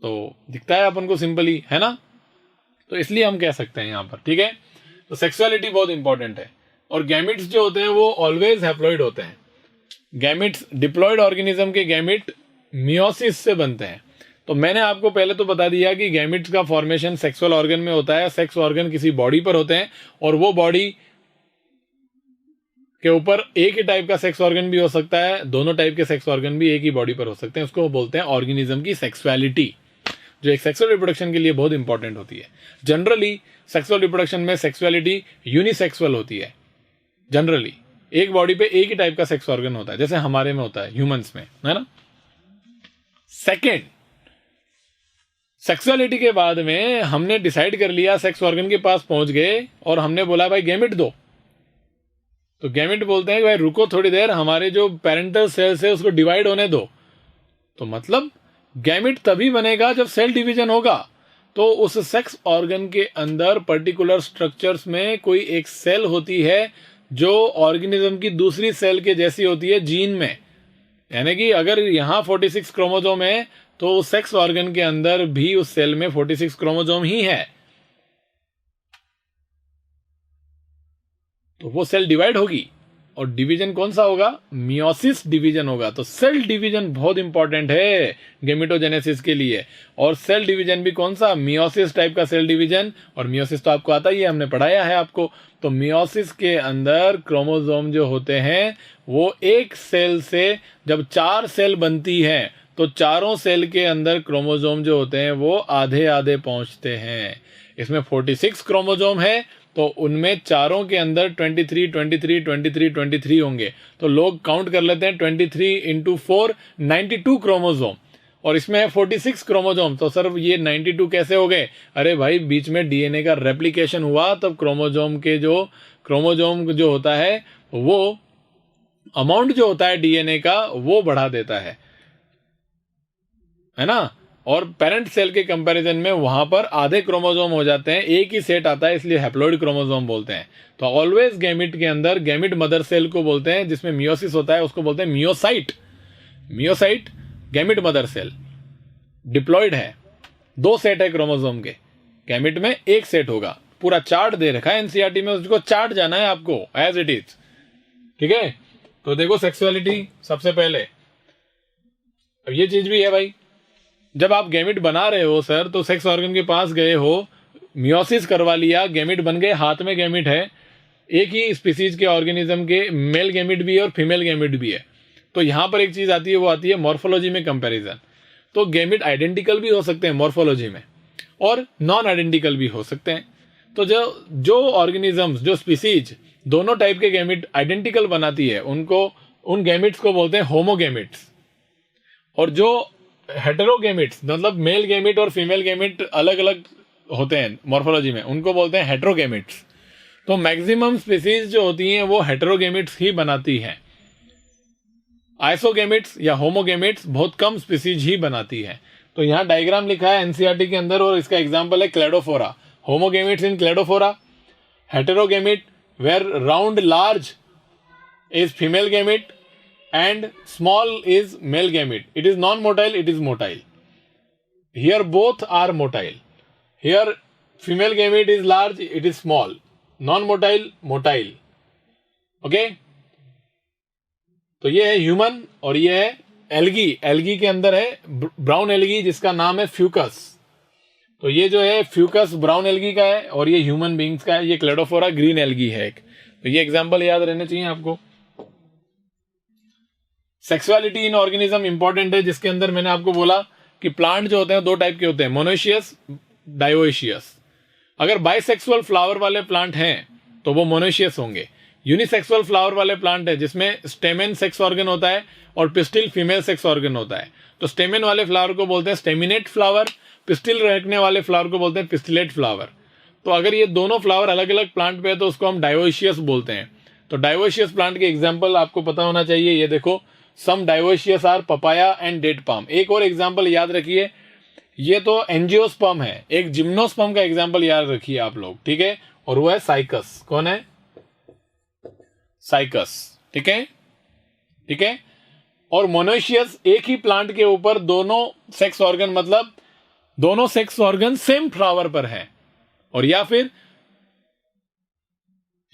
तो दिखता है अपन को सिंपली, है ना? तो इसलिए हम कह सकते हैं यहां पर। ठीक है, तो सेक्सुअलिटी बहुत इंपॉर्टेंट है। और गैमेट्स जो होते हैं वो ऑलवेज हैप्लॉइड होते हैं। गैमेट्स, डिप्लॉइड ऑर्गेनिज्म के गैमेट मियोसिस से बनते हैं। तो मैंने आपको पहले तो बता दिया कि गैमेट्स का फॉर्मेशन सेक्सुअल ऑर्गन में होता है। सेक्स ऑर्गन किसी बॉडी पर होते हैं, और वो बॉडी के ऊपर एक ही टाइप का सेक्स ऑर्गन भी हो सकता है, दोनों टाइप के सेक्स ऑर्गन भी एक ही बॉडी पर हो सकते हैं। उसको बोलते हैं ऑर्गेनिज्म की सेक्सुअलिटी, जो एक सेक्सुअल रिप्रोडक्शन के लिए बहुत इंपॉर्टेंट होती है। जनरली सेक्सुअल रिप्रोडक्शन में सेक्सुअलिटी यूनिसेक्सुअल होती है। जनरली एक बॉडी पे एक ही टाइप का सेक्स ऑर्गन होता है, जैसे हमारे में होता है, ह्यूमंस में, है ना? सेकेंड, सेक्सुअलिटी के बाद में हमने डिसाइड कर लिया, सेक्स ऑर्गन के पास पहुंच गए और हमने बोला भाई गैमेट दो, तो गैमेट बोलते हैं कि भाई रुको थोड़ी देर, हमारे जो पेरेंटल सेल्स है उसको डिवाइड होने दो। तो मतलब गैमेट तभी बनेगा जब सेल डिवीजन होगा। तो उस सेक्स ऑर्गन के अंदर पर्टिकुलर स्ट्रक्चर्स में कोई एक सेल होती है जो ऑर्गेनिज्म की दूसरी सेल के जैसी होती है जीन में। यानी कि अगर यहां 46 क्रोमोसोम है तो उस सेक्स ऑर्गन के अंदर भी उस सेल में 46 क्रोमोसोम ही है, तो वो सेल डिवाइड होगी। और डिवीजन कौन सा होगा? मियोसिस डिवीजन होगा। तो सेल डिवीजन बहुत इंपॉर्टेंट है गैमेटोजेनेसिस के लिए। और सेल डिवीजन भी कौन सा? मियोसिस टाइप का सेल डिवीजन। और मियोसिस तो आपको आता ही है, हमने पढ़ाया है आपको। तो मियोसिस के अंदर क्रोमोसोम जो होते हैं वो एक सेल से जब 4 सेल बनती है तो चारों सेल के अंदर क्रोमोसोम जो होते हैं वो आधे आधे पहुंचते हैं। इसमें 46 क्रोमोसोम है, तो उनमें चारों के अंदर 23 23 23 23 होंगे। तो लोग काउंट कर लेते हैं 23 इंटू 4 92 क्रोमोसोम, और इसमें है 46 क्रोमोसोम। तो सर ये 92 कैसे हो गए? अरे भाई बीच में डीएनए का रेप्लिकेशन हुआ, तब क्रोमोसोम जो होता है वो अमाउंट जो होता है डीएनए का वो बढ़ा देता है ना। और पेरेंट सेल के कंपैरिजन में वहां पर आधे क्रोमोसोम हो जाते हैं, एक ही सेट आता है, इसलिए हैप्लॉइड क्रोमोसोम बोलते हैं। तो ऑलवेज गैमिट के अंदर गैमिट मदर सेल को बोलते हैं, जिसमें मियोसिस होता है उसको बोलते हैं meiocyte gamete mother cell diploid है। 2 सेट है क्रोमोसोम के, गैमिट में 1 सेट होगा। पूरा चार्ट दे रखा है एनसीईआरटी में, उसको चार्ट जाना है आपको एज इट इज। ठीक है, तो देखो सेक्सुअलिटी सबसे पहले। अब ये चीज भी है भाई, जब आप गैमिट बना रहे हो सर, तो सेक्स ऑर्गन के पास गए हो, मियोसिस करवा लिया, गैमिट बन गए, हाथ में गैमिट है, एक ही स्पीसीज के ऑर्गेनिज्म के मेल गैमिट भी है और फीमेल गैमिट भी है। तो यहां पर एक चीज आती है, वो आती है मॉर्फोलॉजी में कंपैरिजन। तो गैमिट आइडेंटिकल भी हो सकते हैं मॉर्फोलॉजी में, और नॉन आइडेंटिकल भी हो सकते हैं। तो जो ऑर्गेनिजम्स, जो स्पीसीज दोनों टाइप के गैमिट आइडेंटिकल बनाती है, उन गैमिट्स को बोलते हैं होमोगैमिट्स। और जो हेटेरोगैमिट्स, मतलब मेल गैमिट और फीमेल गैमिट अलग अलग होते हैं मॉर्फोलॉजी में, उनको बोलते हैं हेटेरोगैमिट्स। तो मैक्सिमम स्पीसीज जो होती हैं वो हेटेरोगैमिट्स ही बनाती हैं। आइसोगैमिट्स या होमोगैमिट्स बहुत कम स्पीसीज ही बनाती है। तो यहाँ डायग्राम लिखा है एनसीईआरटी के अंदर, और इसका एग्जांपल है Cladophora. Homogametes in Cladophora, heterogamete where round large is female gamete and small is male gamete. It is non-motile, it is motile. Here both are motile. Here female gamete is large, it is small. Non-motile, motile. Okay? तो ये है human, और ये है algae. Algae के अंदर है brown algae, जिसका नाम है फ्यूकस। तो ये जो है फ्यूकस ब्राउन एल्गी का है, और ये ह्यूमन बींग्स का है। ये क्लेडोफोरा ग्रीन एल्गी है एक। तो ये एग्जाम्पल याद रहने चाहिए आपको। सेक्सुअलिटी इन ऑर्गेनिज्म इंपॉर्टेंट है, जिसके अंदर मैंने आपको बोला कि प्लांट जो होते हैं 2 टाइप के होते हैं, मोनोशियस, डायोशियस। अगर बाइसेक्सुअल फ्लावर वाले प्लांट हैं तो वो मोनोशियस होंगे। यूनिसेक्सुअल फ्लावर वाले प्लांट है जिसमें स्टेमेन सेक्स ऑर्गन होता है और पिस्टिल फीमेल सेक्स ऑर्गन होता है। तो स्टेमेन वाले फ्लावर को बोलते हैं स्टेमिनेट फ्लावर, पिस्टिल रखने वाले फ्लावर को बोलते हैं पिस्टिलेट फ्लावर। तो अगर ये दोनों फ्लावर अलग अलग प्लांट पे है तो उसको हम डायोशियस बोलते हैं। तो डायोशियस प्लांट के एग्जाम्पल आपको पता होना चाहिए। ये देखो, some dioecious are papaya and date palm. एक और एग्जाम्पल याद रखिए, ये तो एंजियोस्पर्म है। एक जिम्नोस्पर्म का एग्जाम्पल याद रखिए आप लोग, ठीक है, और वो है साइकस। कौन है? साइकस। ठीक है, ठीक है। और मोनोशियस एक ही प्लांट के ऊपर दोनों सेक्स ऑर्गन, मतलब दोनों सेक्स ऑर्गन सेम फ्लावर पर है। और या फिर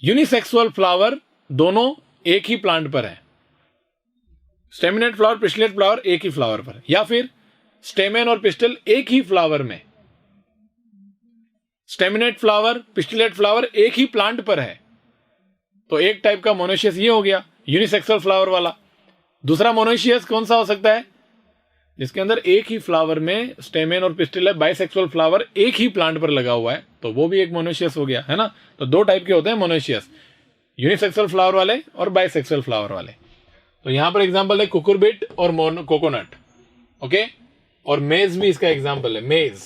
यूनिसेक्सुअल फ्लावर दोनों एक ही प्लांट पर है। स्टेमिनेट फ्लावर, पिस्टिलेट फ्लावर एक ही फ्लावर पर, या फिर स्टेमेन और पिस्टिल एक ही फ्लावर में। स्टेमिनेट फ्लावर, पिस्टिलेट फ्लावर एक ही प्लांट पर है। तो एक टाइप का मोनोशियस ये हो गया, यूनिसेक्सुअल फ्लावर वाला। दूसरा मोनोशियस कौन सा हो सकता है? जिसके अंदर एक ही फ्लावर में स्टेमेन और पिस्टिल है, बाइसेक्सुअल फ्लावर एक ही प्लांट पर लगा हुआ है, तो वो भी एक मोनोशियस हो गया, है ना। तो 2 टाइप के होते हैं मोनोशियस, यूनिसेक्सुअल फ्लावर वाले और बाइसेक्सुअल फ्लावर वाले। तो यहां पर एग्जांपल है कुकुरबिट और कोकोनट। ओके, और मेज भी इसका एग्जांपल है, मेज।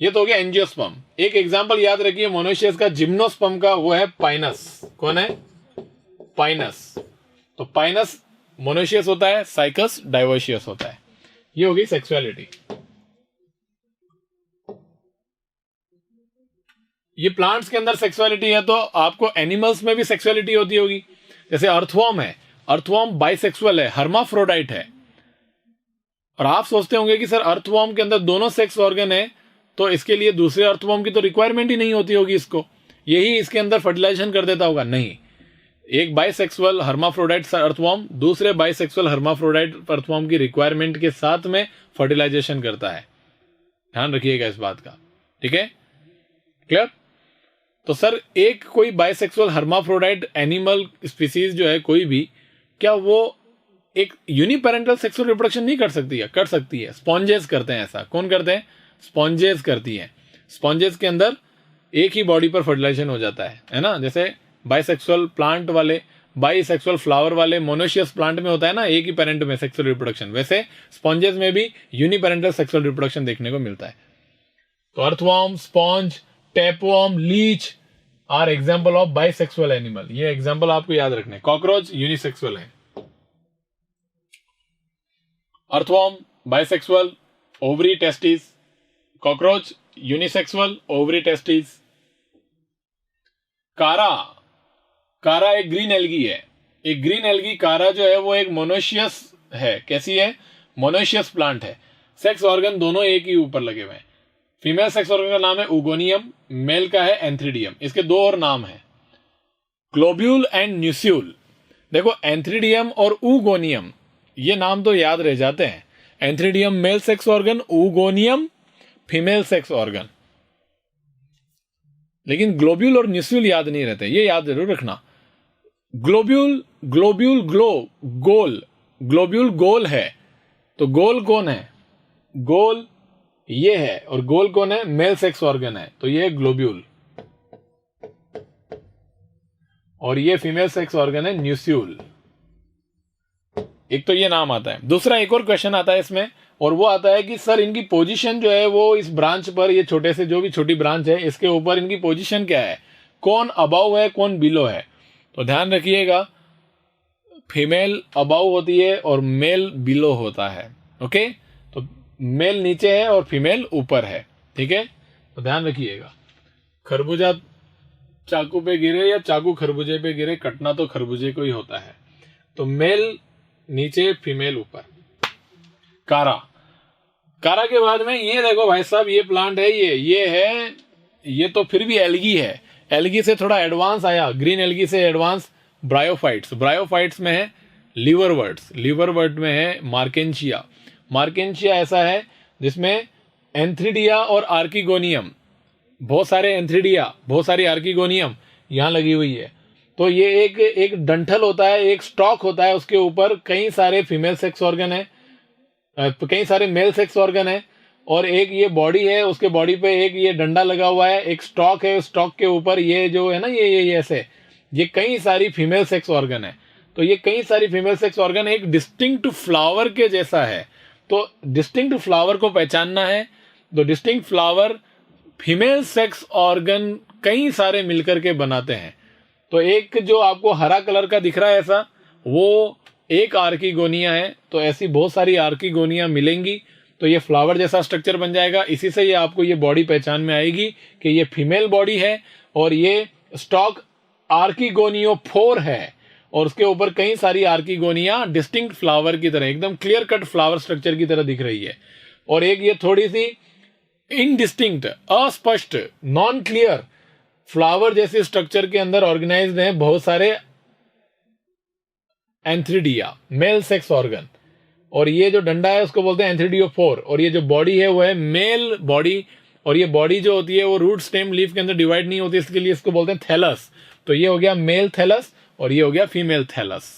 ये तो हो गया एंजियोस्पर्म। एक एग्जांपल याद रखिए मोनोशियस का, जिम्नोस्पर्म का, वो है पाइनस। कौन है? पाइनस। तो पाइनस मोनोशियस होता है, साइकस डायोशियस होता है। ये होगी सेक्सुअलिटी। ये प्लांट्स के अंदर सेक्सुअलिटी है, तो आपको एनिमल्स में भी सेक्सुअलिटी होती होगी। जैसे अर्थवॉर्म है, अर्थवॉर्म बाइसेक्सुअल है, हर्माफ्रोडाइट है। और आप सोचते होंगे कि सर अर्थवॉर्म के अंदर दोनों सेक्स ऑर्गन है, तो इसके लिए दूसरे अर्थवॉर्म की तो रिक्वायरमेंट ही नहीं होती होगी इसको, यही इसके अंदर फर्टिलाइजेशन कर देता होगा। नहीं, एक बाइसेक्सुअल हर्माफ्रोडाइट अर्थवॉर्म दूसरे बाइसेक्सुअल हर्माफ्रोडाइट अर्थवॉर्म की रिक्वायरमेंट के साथ में फर्टिलाइजेशन करता है। ध्यान रखिएगा इस बात का, ठीक है, क्लियर। तो सर एक कोई बाइसेक्सुअल हर्माफ्रोडाइट एनिमल स्पीसीज जो है कोई भी, क्या वो एक यूनिपेरेंटल सेक्सुअल रिप्रोडक्शन नहीं कर सकती है, कर सकती है, स्पॉन्जेस करते हैं। ऐसा कौन करते हैं? स्पॉन्जेस करती हैं। स्पॉन्जेस के अंदर एक ही बॉडी पर फर्टिलाइजेशन हो जाता है ना। जैसे बाइसेक्सुअल प्लांट वाले, बाइसेक्सुअल फ्लावर वाले मोनोशियस प्लांट में होता है ना एक ही पेरेंट में सेक्सुअल रिप्रोडक्शन, वैसे स्पॉन्जेस में भी यूनिपेरेंटल सेक्सुअल रिप्रोडक्शन देखने को मिलता है। तो earthworm, sponge, tapeworm, leech are example of bisexual animal. ये एग्जाम्पल आपको याद रखने। कॉकरोच यूनिसेक्सुअल है। Earthworm bisexual, ovary testis. Cockroach unisexual, ovary testis. Chara, Chara एक ग्रीन एल्गी है। एक ग्रीन एल्गी कारा जो है वो एक मोनोशियस है। कैसी है? मोनोशियस प्लांट है। सेक्स ऑर्गन दोनों एक ही ऊपर लगे हुए हैं। फीमेल सेक्स ऑर्गन का नाम है उगोनियम, मेल का है एंथ्रीडियम। इसके दो और नाम है, ग्लोब्यूल एंड न्यूस्यूल। देखो एंथ्रीडियम और उगोनियम ये नाम तो याद रह जाते हैं। Antheridium male sex organ, उगोनियम female sex organ, लेकिन ग्लोब्यूल और न्यूस्यूल याद नहीं रहते, ये याद जरूर रखना। ग्लोब्यूल, ग्लोब्यूल गोल, ग्लोब्यूल गोल है। तो गोल कौन है? गोल ये है, और गोल कौन है? मेल सेक्स ऑर्गन है, तो ये है ग्लोब्यूल। और ये फीमेल सेक्स ऑर्गन है न्यूस्यूल। एक तो ये नाम आता है। दूसरा एक और क्वेश्चन आता है इसमें, और वो आता है कि सर इनकी पोजीशन जो है वो इस ब्रांच पर, ये छोटे से जो भी छोटी ब्रांच है इसके ऊपर इनकी पोजीशन क्या है? कौन अबाव है, कौन बिलो है? तो ध्यान रखिएगा, फीमेल अबाव होती है और मेल बिलो होता है। ओके, तो मेल नीचे है और फीमेल ऊपर है। ठीक है, तो ध्यान रखिएगा। खरबूजा चाकू पे गिरे या चाकू खरबूजे पे गिरे, कटना तो खरबूजे को ही होता है। तो मेल नीचे, फीमेल ऊपर। कारा, कारा के बाद में ये देखो भाई साहब, ये प्लांट है, ये है, ये तो फिर भी एल्गी है। एल्गी से थोड़ा एडवांस आया, ग्रीन एल्गी से एडवांस ब्रायोफाइट्स। ब्रायोफाइट्स में है लीवरवर्ट्स, लीवरवर्ट में है मार्केंशिया। मार्केंशिया ऐसा है जिसमें एंथ्रीडिया और आर्किगोनियम, बहुत सारे एंथ्रीडिया, बहुत सारी आर्किगोनियम यहां लगी हुई है। तो ये एक डंठल होता है, एक स्टॉक होता है, उसके ऊपर कई सारे फीमेल सेक्स ऑर्गन है, कई सारे मेल सेक्स ऑर्गन है, और एक ये बॉडी है, उसके बॉडी पे एक ये डंडा लगा हुआ है, एक स्टॉक है, स्टॉक के ऊपर ये जो है ना, ये ऐसे, ये कई सारी फीमेल सेक्स ऑर्गन है। तो ये कई सारी फीमेल सेक्स ऑर्गन एक डिस्टिंक्ट फ्लावर के जैसा है। तो डिस्टिंक्ट फ्लावर को पहचानना है, तो distinct flower female sex organ कई सारे मिलकर के बनाते हैं। तो एक जो आपको हरा कलर का दिख रहा है ऐसा, वो एक आर्किगोनिया है। तो ऐसी बहुत सारी आर्किगोनिया मिलेंगी तो ये फ्लावर जैसा स्ट्रक्चर बन जाएगा। इसी से ये आपको ये बॉडी पहचान में आएगी कि ये फीमेल बॉडी है और ये स्टॉक आर्किगोनियोफोर है, और उसके ऊपर कई सारी आर्किगोनिया डिस्टिंक्ट फ्लावर की तरह, एकदम क्लियर कट फ्लावर स्ट्रक्चर की तरह दिख रही है। और एक ये थोड़ी सी इनडिस्टिंक्ट, अस्पष्ट, नॉन क्लियर फ्लावर जैसे स्ट्रक्चर के अंदर ऑर्गेनाइज्ड हैं बहुत सारे एंथ्रीडिया, मेल सेक्स ऑर्गन। और ये जो डंडा है उसको बोलते हैं एंथ्रीडियोफोर, और ये जो बॉडी है वो है मेल बॉडी। और ये बॉडी जो होती है वो रूट स्टेम लीफ के अंदर डिवाइड नहीं होती, इसके लिए इसको बोलते हैं थैलस। तो ये हो गया मेल थैलस और ये हो गया फीमेल थैलस।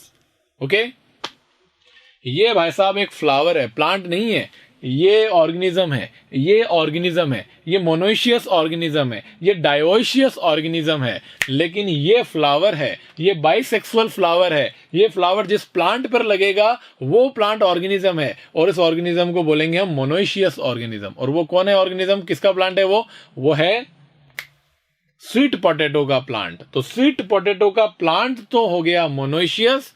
ओके, ये भाई साहब एक फ्लावर है, प्लांट नहीं है, ये ऑर्गेनिज्म है, ये ऑर्गेनिज्म है, ये मोनोशियस ऑर्गेनिज्म है, ये डायोशियस ऑर्गेनिज्म है। लेकिन ये फ्लावर है, ये बाइसेक्सुअल फ्लावर है। ये फ्लावर जिस प्लांट पर लगेगा वो प्लांट ऑर्गेनिज्म है, और इस ऑर्गेनिज्म को बोलेंगे हम मोनोशियस ऑर्गेनिज्म। और वो कौन है ऑर्गेनिज्म, किसका प्लांट है वो है स्वीट पोटैटो का प्लांट। तो स्वीट पोटैटो का प्लांट तो हो गया मोनोशियस,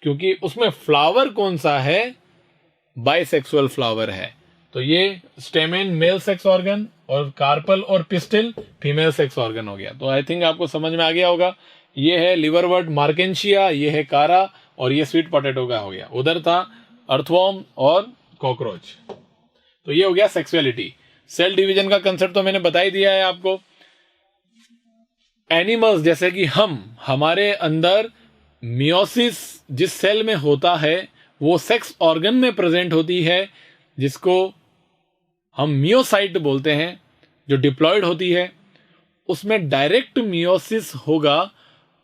क्योंकि उसमें फ्लावर कौन सा है, बाइसेक्सुअल फ्लावर है। तो ये स्टेमेन मेल सेक्स ऑर्गन और कार्पल और पिस्टिल फीमेल सेक्स ऑर्गन हो गया। तो आई थिंक आपको समझ में आ गया होगा। ये है लिवरवर्ट मार्केंशिया, ये है कारा, और ये स्वीट पोटैटो का हो गया। उधर था अर्थवर्म और कॉकरोच। तो ये हो गया सेक्सुअलिटी। सेल डिवीजन का कंसेप्ट तो मैंने बता ही दिया है आपको। एनिमल्स जैसे कि हमारे अंदर मियोसिस जिस सेल में होता है वो सेक्स ऑर्गन में प्रेजेंट होती है, जिसको हम मियोसाइट बोलते हैं, जो डिप्लॉयड होती है। उसमें डायरेक्ट मियोसिस होगा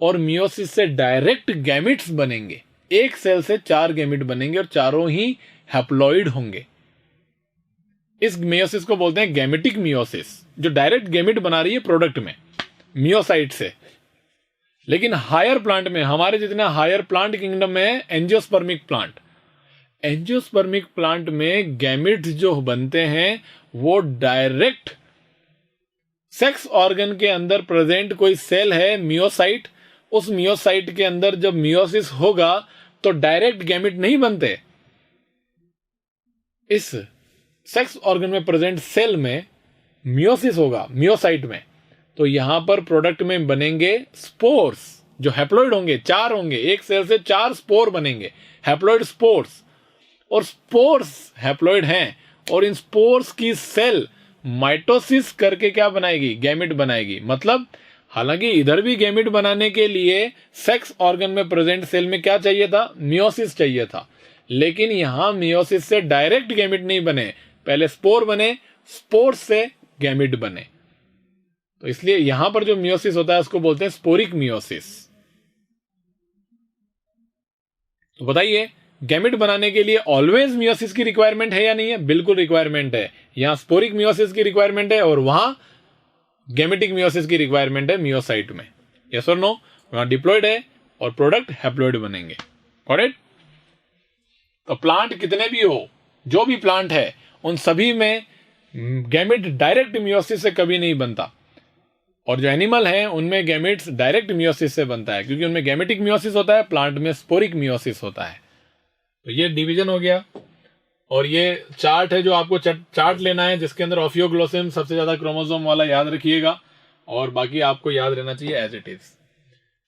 और मियोसिस से डायरेक्ट गैमेट्स बनेंगे। एक सेल से 4 गैमेट बनेंगे और चारों ही हैप्लॉइड होंगे। इस मियोसिस को बोलते हैं गैमेटिक मियोसिस, जो डायरेक्ट गैमेट बना रही है प्रोडक्ट में मियोसाइट से। लेकिन हायर प्लांट में, हमारे जितना हायर प्लांट किंगडम में है एंजियोस्पर्मिक प्लांट, एंजियोस्पर्मिक प्लांट में गैमेट्स जो बनते हैं वो डायरेक्ट सेक्स ऑर्गन के अंदर प्रेजेंट कोई सेल है मियोसाइट, उस मियोसाइट के अंदर जब मियोसिस होगा तो डायरेक्ट गैमेट नहीं बनते। इस सेक्स ऑर्गन में प्रेजेंट सेल में मियोसिस होगा मियोसाइट में, तो यहां पर प्रोडक्ट में बनेंगे स्पोर्स जो हैप्लॉइड होंगे, 4 होंगे, एक सेल से 4 स्पोर बनेंगे, हैप्लॉइड स्पोर्स। और स्पोर्स हैप्लॉइड हैं और इन स्पोर्स की सेल माइटोसिस करके क्या बनाएगी, गैमेट बनाएगी। मतलब हालांकि इधर भी गैमेट बनाने के लिए सेक्स ऑर्गन में प्रेजेंट सेल में क्या चाहिए था, मियोसिस चाहिए था, लेकिन यहां मियोसिस से डायरेक्ट गैमेट नहीं बने, पहले स्पोर बने, स्पोर से गैमेट बने। तो इसलिए यहां पर जो मियोसिस होता है उसको बोलते हैं स्पोरिक मियोसिस। तो बताइए, गैमेट बनाने के लिए ऑलवेज मियोसिस की रिक्वायरमेंट है या नहीं है? बिल्कुल रिक्वायरमेंट है। यहां स्पोरिक मियोसिस की रिक्वायरमेंट है और वहां गैमेटिक मियोसिस की रिक्वायरमेंट है मियोसाइट में। यस और नो? वहां डिप्लॉयड है और प्रोडक्ट हैप्लॉइड बनेंगे। Got it? तो प्लांट कितने भी हो, जो भी प्लांट है, उन सभी में गैमेट डायरेक्ट मियोसिस से कभी नहीं बनता, और जो एनिमल है उनमें गैमेट्स डायरेक्ट मियोसिस से बनता है, क्योंकि उनमें गैमेटिक मियोसिस होता है, प्लांट में स्पोरिक मियोसिस होता है। तो ये डिवीजन हो गया। और ये चार्ट है जो आपको चार्ट लेना है, जिसके अंदर ऑफियोग्लोसिम सबसे ज्यादा क्रोमोसोम वाला याद रखिएगा, और बाकी आपको याद रहना चाहिए एज इट इज।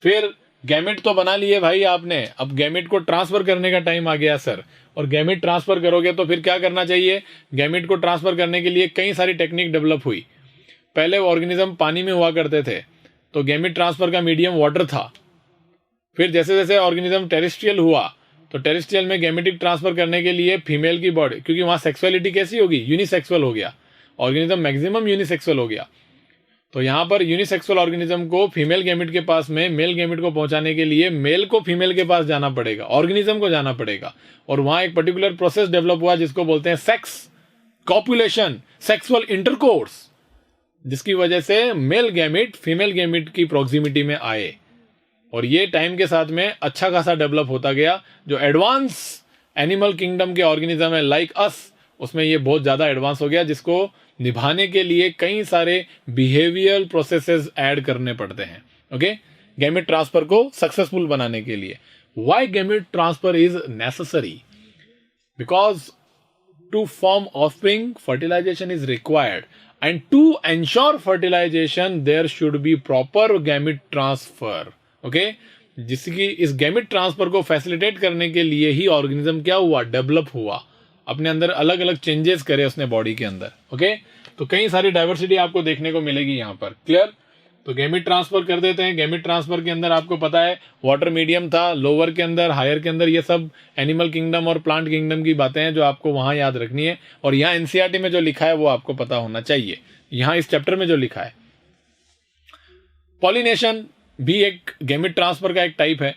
फिर गैमेट तो बना लिए भाई आपने, अब गैमेट को ट्रांसफर करने का टाइम आ गया सर। और गैमेट ट्रांसफर करोगे तो फिर क्या करना चाहिए? गैमेट को ट्रांसफर करने के लिए कई सारी टेक्निक डेवलप हुई। पहले ऑर्गेनिज्म पानी में हुआ करते थे, तो गैमेट ट्रांसफर का मीडियम वाटर था। फिर जैसे जैसे ऑर्गेनिज्म टेरेस्ट्रियल हुआ, तो टेरेस्ट्रियल में गैमेटिक ट्रांसफर करने के लिए फीमेल की बॉडी, क्योंकि वहां सेक्सुअलिटी कैसी होगी, यूनिसेक्सुअल हो गया, ऑर्गेनिज्म मैक्सिमम यूनिसेक्सुअल हो गया। तो यहां पर यूनिसेक्सुअल ऑर्गेनिज्म को फीमेल गैमेट के पास में मेल गैमेट को पहुंचाने के लिए मेल को फीमेल के पास जाना पड़ेगा, ऑर्गेनिज्म को जाना पड़ेगा, और वहां एक पर्टिकुलर प्रोसेस डेवलप हुआ जिसको बोलते हैं सेक्स कॉपुलेशन, सेक्सुअल इंटरकोर्स, जिसकी वजह से मेल गैमेट फीमेल गैमेट की प्रोक्सिमिटी में आए। और ये टाइम के साथ में अच्छा खासा डेवलप होता गया। जो एडवांस एनिमल किंगडम के ऑर्गेनिज्म है लाइक अस, उसमें ये बहुत ज्यादा एडवांस हो गया, जिसको निभाने के लिए कई सारे बिहेवियरल प्रोसेसेस ऐड करने पड़ते हैं। ओके, गैमेट ट्रांसफर को सक्सेसफुल बनाने के लिए। Why gamete transfer is necessary? Because to form offspring fertilisation is required, and to ensure fertilization there should be proper gamete transfer. okay? जिसकी इस गैमेट ट्रांसफर को फैसिलिटेट करने के लिए ही ऑर्गेनिज्म क्या हुआ, डेवलप हुआ, अपने अंदर अलग अलग चेंजेस करे उसने बॉडी के अंदर। ओके, तो कई सारी डाइवर्सिटी आपको देखने को मिलेगी यहाँ पर। क्लियर? तो गैमेट ट्रांसफर कर देते हैं। गैमेट ट्रांसफर के अंदर आपको पता है वाटर मीडियम था, लोअर के अंदर, हायर के अंदर, ये सब एनिमल किंगडम और प्लांट किंगडम की बातें हैं जो आपको वहां याद रखनी है। और यहाँ एनसीईआरटी में जो लिखा है वो आपको पता होना चाहिए। यहाँ इस चैप्टर में जो लिखा है, पॉलिनेशन भी एक गैमेट ट्रांसफर का एक टाइप है।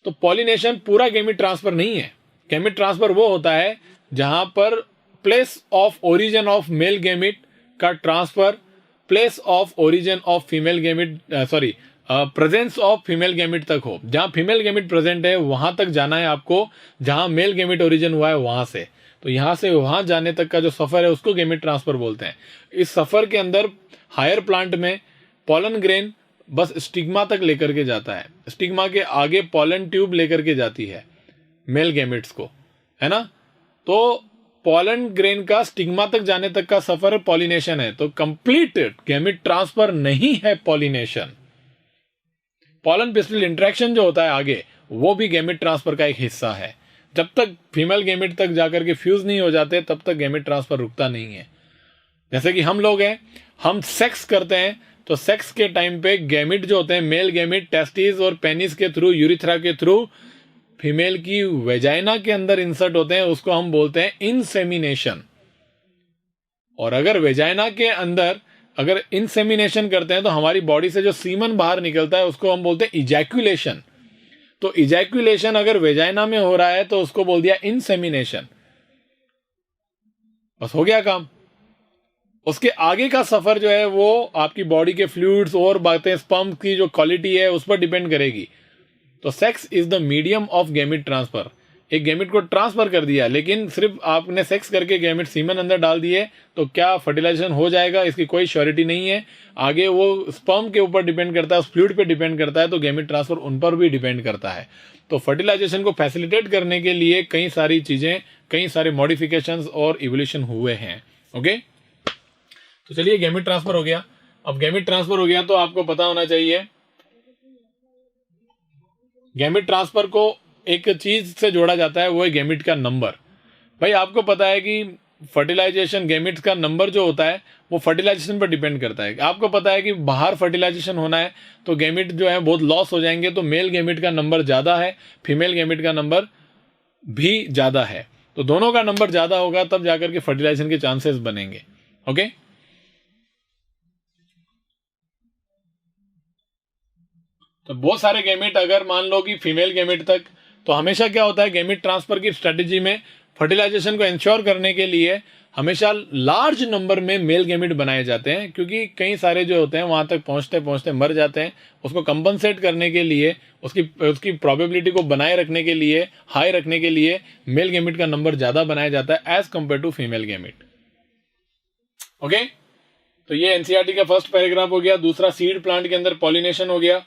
तो पॉलिनेशन पूरा गैमेट ट्रांसफर नहीं है। गैमेट ट्रांसफर वो होता है जहां पर place of origin of male gamete का transfer place of origin of female gamete, presence of female gamete तक हो। जहां फीमेल गैमेट प्रेजेंट है वहां तक जाना है आपको, जहां मेल गैमेट ओरिजिन हुआ है वहां से। तो यहां से वहां जाने तक का जो सफर है उसको गैमेट ट्रांसफर बोलते हैं। इस सफर के अंदर हायर प्लांट में पॉलन ग्रेन बस स्टिग्मा तक लेकर के जाता है, स्टिग्मा के आगे पॉलन ट्यूब लेकर के जाती है मेल गैमेट्स को, है ना। तो पॉलन ग्रेन का स्टिग्मा तक जाने तक का सफर पॉलिनेशन है। तो कंप्लीट गैमेट ट्रांसफर नहीं है पॉलिनेशन। पॉलन पिस्टिल इंटरेक्शन जो होता है आगे, वो भी गैमेट ट्रांसफर का एक हिस्सा है। जब तक फीमेल गैमेट तक जाकर के फ्यूज नहीं हो जाते तब तक गैमेट ट्रांसफर रुकता नहीं है। जैसे कि हम लोग हैं, हम सेक्स करते हैं, तो सेक्स के टाइम पे गैमेट जो होते हैं, मेल गैमेट टेस्टिस और पेनिस के थ्रू, यूरिथ्रा के थ्रू फीमेल की वेजाइना के अंदर इंसर्ट होते हैं, उसको हम बोलते हैं इंसेमिनेशन। और अगर वेजाइना के अंदर अगर इंसेमिनेशन करते हैं तो हमारी बॉडी से जो सीमन बाहर निकलता है उसको हम बोलते हैं इजैक्यूलेशन। तो इजैक्यूलेशन अगर वेजाइना में हो रहा है तो उसको बोल दिया इंसेमिनेशन, बस हो गया काम। उसके आगे का सफर जो है वो आपकी बॉडी के फ्लूइड्स और बातें, स्पर्म की जो क्वालिटी है उस पर डिपेंड करेगी। तो sex is the medium of gamete transfer. एक गैमिट को ट्रांसफर कर दिया, लेकिन सिर्फ आपने सेक्स करके गैमिट सीमन अंदर डाल दिए तो क्या फर्टिलाइजेशन हो जाएगा, इसकी कोई श्योरिटी नहीं है। आगे वो स्पर्म के ऊपर डिपेंड करता है, उस फ्लूइड पे डिपेंड करता है, तो गैमिट ट्रांसफर उन पर भी डिपेंड करता है। तो फर्टिलाइजेशन को फैसिलिटेट करने के लिए कई सारी चीजें, कई सारे मॉडिफिकेशंस और इवोल्यूशन हुए हैं। ओके, तो चलिए गैमिट ट्रांसफर हो गया। अब गैमिट ट्रांसफर हो गया तो आपको पता होना चाहिए, गैमिट ट्रांसफर को एक चीज से जोड़ा जाता है, वो है गैमिट का नंबर। भाई आपको पता है कि फर्टिलाइजेशन, गैमिट का नंबर जो होता है वो फर्टिलाइजेशन पर डिपेंड करता है। आपको पता है कि बाहर फर्टिलाइजेशन होना है तो गैमिट जो है बहुत लॉस हो जाएंगे, तो मेल गैमिट का नंबर ज्यादा है, फीमेल गैमिट का नंबर भी ज्यादा है। तो दोनों का नंबर ज्यादा होगा तब जाकर के फर्टिलाइजेशन के चांसेस बनेंगे। ओके, तो बहुत सारे गैमेट, अगर मान लो कि फीमेल गैमेट तक, तो हमेशा क्या होता है गैमेट ट्रांसफर की स्ट्रेटेजी में फर्टिलाइजेशन को इंश्योर करने के लिए हमेशा लार्ज नंबर में मेल गैमेट बनाए जाते हैं, क्योंकि कई सारे जो होते हैं वहां तक पहुंचते पहुंचते मर जाते हैं। उसको कंपनसेट करने के लिए, उसकी प्रोबेबिलिटी को बनाए रखने के लिए, हाई रखने के लिए मेल गैमेट का नंबर ज्यादा बनाया जाता है as compare to female gamete. Okay, तो ये एनसीईआरटी का फर्स्ट पैराग्राफ हो गया। दूसरा, सीड प्लांट के अंदर पॉलिनेशन हो गया।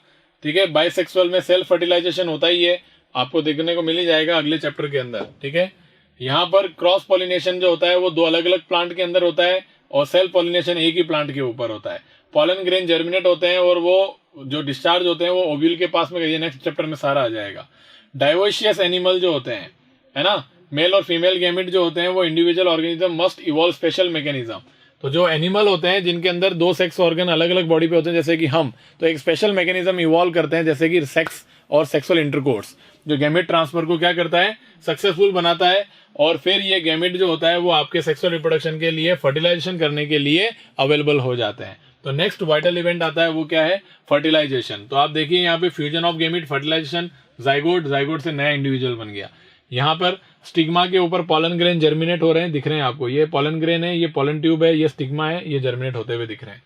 ठीक है, बाइसेक्सुअल में सेल्फ फर्टिलाइजेशन होता ही है, आपको देखने को मिल ही जाएगा अगले चैप्टर के अंदर। ठीक है, यहाँ पर क्रॉस पॉलिनेशन जो होता है वो दो अलग अलग प्लांट के अंदर होता है और सेल्फ पॉलिनेशन एक ही प्लांट के ऊपर होता है। पॉलन ग्रेन जर्मिनेट होते हैं और वो जो डिस्चार्ज होते हैं वो ओव्यूल के पास में, ये नेक्स्ट चैप्टर में सारा आ जाएगा। डाइवोशियस एनिमल जो होते हैं, है ना, मेल और फीमेल गैमेट जो होते हैं वो individual organism must evolve special mechanism. तो जो एनिमल होते हैं जिनके अंदर दो सेक्स ऑर्गन अलग अलग बॉडी पे होते हैं, जैसे कि हम, तो एक स्पेशल मैकेनिज्म इवॉल्व करते हैं, जैसे कि सेक्स और सेक्सुअल इंटरकोर्स, जो गैमेट ट्रांसफर को क्या करता है, सक्सेसफुल बनाता है। और फिर ये गैमेट जो होता है वो आपके सेक्सुअल रिप्रोडक्शन के लिए, फर्टिलाइजेशन करने के लिए अवेलेबल हो जाते हैं। तो नेक्स्ट वाइटल इवेंट आता है वो क्या है, फर्टिलाइजेशन। तो आप देखिए यहाँ पे fusion of gamete, fertilisation, zygote, zygote से नया इंडिविजुअल बन गया। यहाँ पर स्टिग्मा के ऊपर पॉलन ग्रेन जर्मिनेट हो रहे हैं, दिख रहे हैं आपको, ये पॉलन ग्रेन है, ये पॉलन ट्यूब है, ये स्टिग्मा है, ये जर्मिनेट होते हुए दिख रहे हैं।